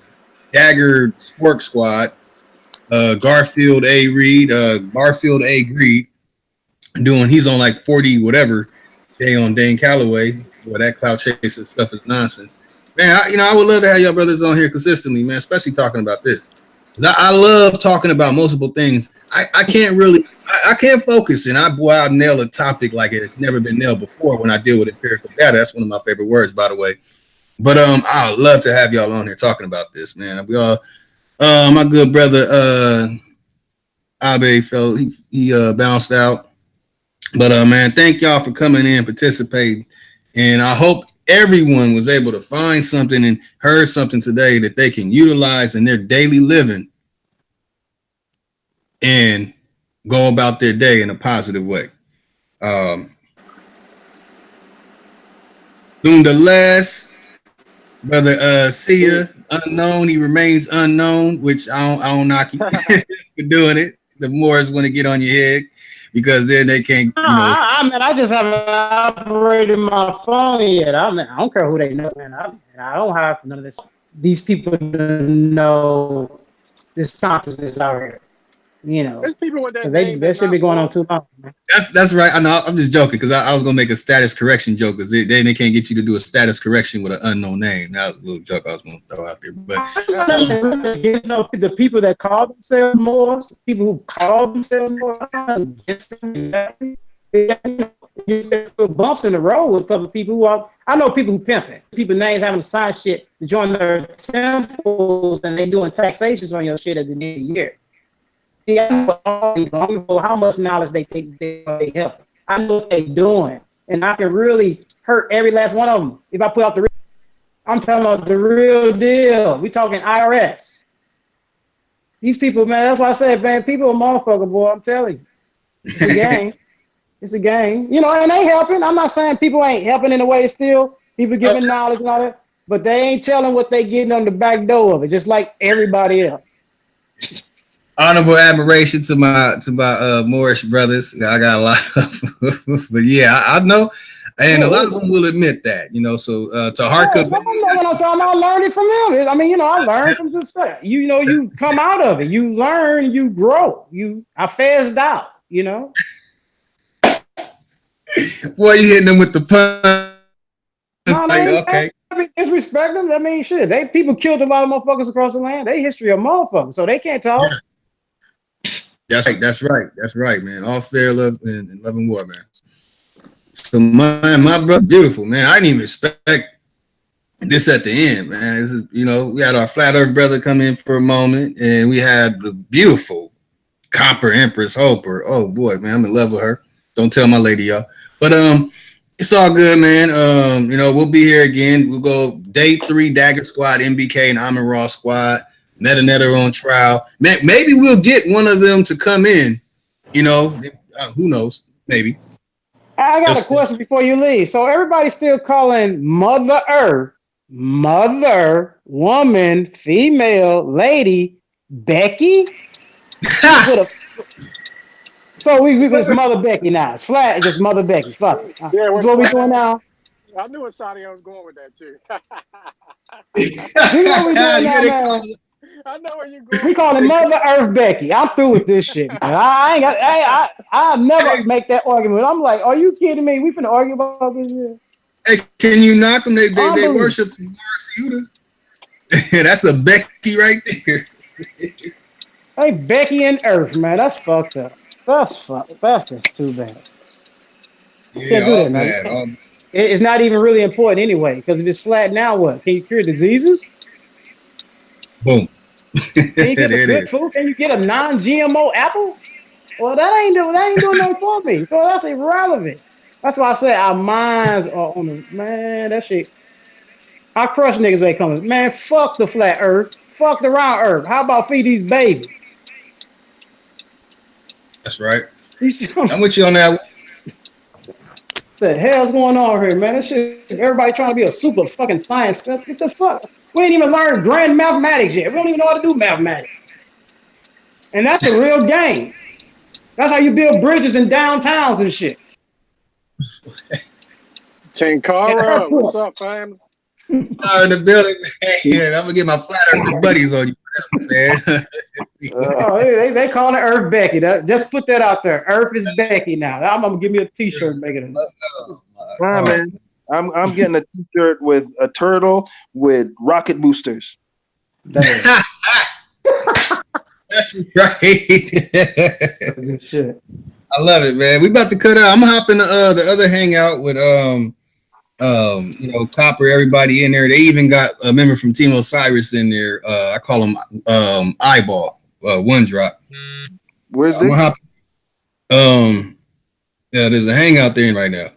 Dagger Spork Squad, Garfield A. Reed, Barfield A. Greed he's on like 40 whatever day on Dane Calloway. Boy, that cloud chaser stuff is nonsense. Man, I would love to have y'all brothers on here consistently, man, especially talking about this. I love talking about multiple things. I can't focus, and I'll nail a topic like it's never been nailed before when I deal with empirical data. That's one of my favorite words, by the way. But I'd love to have y'all on here talking about this, man. We all, my good brother Abe fell, he bounced out. But man, thank y'all for coming in, participating, and I hope everyone was able to find something and heard something today that they can utilize in their daily living and go about their day in a positive way. Nonetheless, brother Sia, unknown, he remains unknown, which I don't knock you for doing it. The Moors want to get on your head because then they can't, I just haven't operated my phone yet. I don't care who they know, man. I don't have none of this. These people know this consciousness out here. There's people with that they should be going on too long. Man. That's right. I know. I'm just joking because I was gonna make a status correction joke because they can't get you to do a status correction with an unknown name. That was a little joke I was gonna throw out there. But the people that call themselves Moors, people who call themselves Moors, bumps in the road with a couple of people who are. I know people who pimp it. People names having to sign shit to join their temples, and they doing taxations on your shit at the end of the year. See, I know how much knowledge they think they help. I know what they're doing, and I can really hurt every last one of them if I put out the. I'm talking about the real deal. We talking IRS. These people, man. That's why I said, man, people are motherfucker, boy. I'm telling you, it's a game. It's a game, and they helping. I'm not saying people ain't helping in a way. Still, people giving knowledge and all that, but they ain't telling what they getting on the back door of it, just like everybody else. Honorable admiration to my Moorish brothers. I got a lot of, but yeah, I know, and a lot of them will admit that, So to Harker, I know what I'm talking about. I learned it from them. I mean, I learned from just that. You come out of it. You learn. You grow. I phased out. Boy, you hitting them with the pun. Okay. Disrespect them. I mean, shit. People killed a lot of motherfuckers across the land. They history of motherfuckers, so they can't talk. That's right, man. All fair love and love and war, man. So my brother, beautiful, man. I didn't even expect this at the end, man. We had our Flat Earth brother come in for a moment, and we had the beautiful Copper Empress Hoper. Oh boy, man, I'm in love with her. Don't tell my lady, y'all. But it's all good, man. We'll be here again. We'll go day 3, Dagger Squad, NBK, and Amin Raw Squad. Meta on trial. Maybe we'll get one of them to come in. Who knows? Maybe. I got a question before you leave. So everybody's still calling Mother Earth, mother, woman, female, lady, Becky? So we it's Mother Becky now. It's flat. It's just Mother Becky. Fuck it. That's what we doing now. I knew what Saudi was going with that too. See what we doing now, man. I know where you going. We call it Mother Earth Becky. I'm through with this shit. I'll never make that argument. I'm like, are you kidding me? We finna argue about this shit. Hey, can you knock them? They worship Mara. That's a Becky right there. Hey, Becky and Earth, man. That's fucked up. That's just too bad. Yeah, all bad. it's not even really important anyway. Because if it's flat, now what? Can you cure diseases? Boom. Can you get There a it good is. food? Can you get a non-GMO apple? Well, that ain't doing nothing for me. So that's irrelevant. That's why I say our minds are on the man. That shit. I crush niggas when they come. Man, fuck the flat earth. Fuck the round earth. How about feed these babies? That's right. You see what I'm with you on that. the hell's going on here, man? That shit. Everybody trying to be a super fucking science. What the fuck? We ain't even learned grand mathematics yet. We don't even know how to do mathematics. And that's a real game. That's how you build bridges in downtowns and shit. Tinkara, what's up, fam? In the building, man. Yeah, I'm gonna get my flat earth buddies on you, man. They call it Earth Becky. Just put that out there. Earth is Becky now. I'm gonna give me a T-shirt and make it. Nah, man. I'm getting a T-shirt with a turtle with rocket boosters. That's right. Shit. I love it, man. We about to cut out. I'm gonna hop in the other hangout with Copper, everybody in there. They even got a member from Team Osiris in there. I call him Eyeball, One Drop. Where's this? There's a hangout there right now.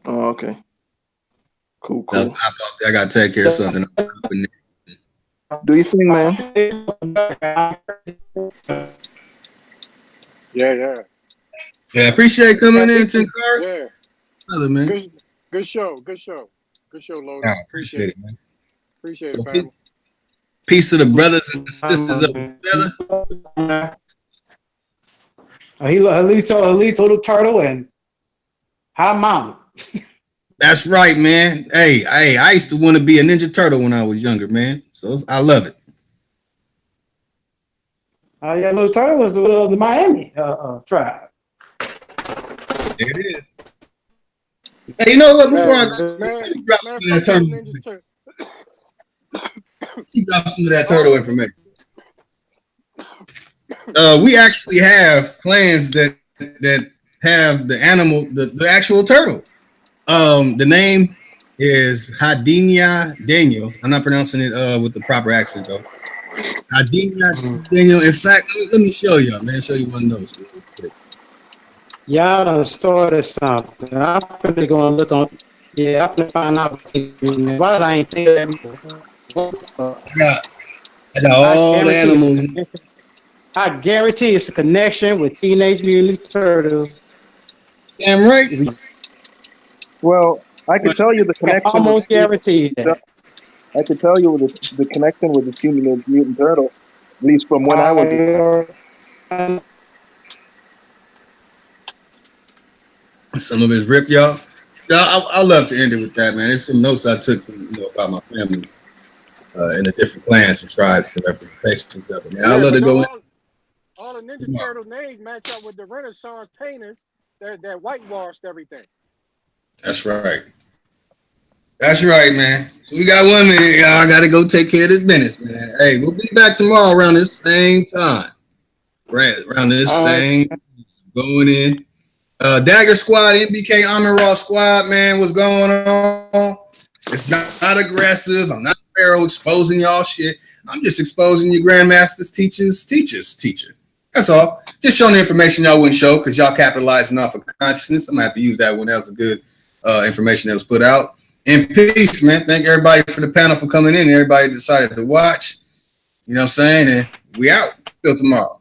Oh, okay. Cool. I gotta take care of something. Do you think, man? Yeah. Yeah, appreciate coming in, Tinkara. Yeah. Brother, man. Good show, Logan. I appreciate it, man. Appreciate it, family. Peace to the brothers and sisters of the brother. He told the turtle and how mountain. That's right, man. Hey, I used to want to be a Ninja Turtle when I was younger, man. So I love it. Yeah, Little Turtle was the Miami tribe. There it is. Hey, you know what? Before I drop some of that turtle information. We actually have clans that have the animal, the actual turtle. The name is Hadinia Daniel. I'm not pronouncing it with the proper accent though. Hadinia Daniel. In fact, let me show y'all, man. Show you one of those. Y'all done started something. I'm probably going to look on. Yeah, I'm going to find out. Why did I ain't think of that? I got all the animals. I guarantee it's a connection with Teenage Mutant Ninja Turtles. Damn right. Well, I can tell you the connection. Almost guaranteed that. I can tell you the connection with the Teenage Mutant Turtle, at least from when I was. Some of it's ripped, y'all. I love to end it with that, man. There's some notes I took from about my family in the different clans and tribes and representations of it. Man, I love to go in. All the Ninja Turtle names match up with the Renaissance painters that whitewashed everything. That's right. That's right, man. So we got 1 minute, y'all. I got to go take care of this business, man. Hey, we'll be back tomorrow around this same time. Right, around this same going in. Dagger Squad, NBK Armor Raw Squad, man, what's going on? It's not aggressive. I'm not Pharaoh exposing y'all shit. I'm just exposing your grandmasters, teachers. That's all. Just showing the information y'all wouldn't show because y'all capitalizing off of consciousness. I'm going to have to use that one. That was a good information that was put out. In peace, man. Thank everybody for the panel for coming in. Everybody decided to watch. You know what I'm saying? And we out. Till tomorrow.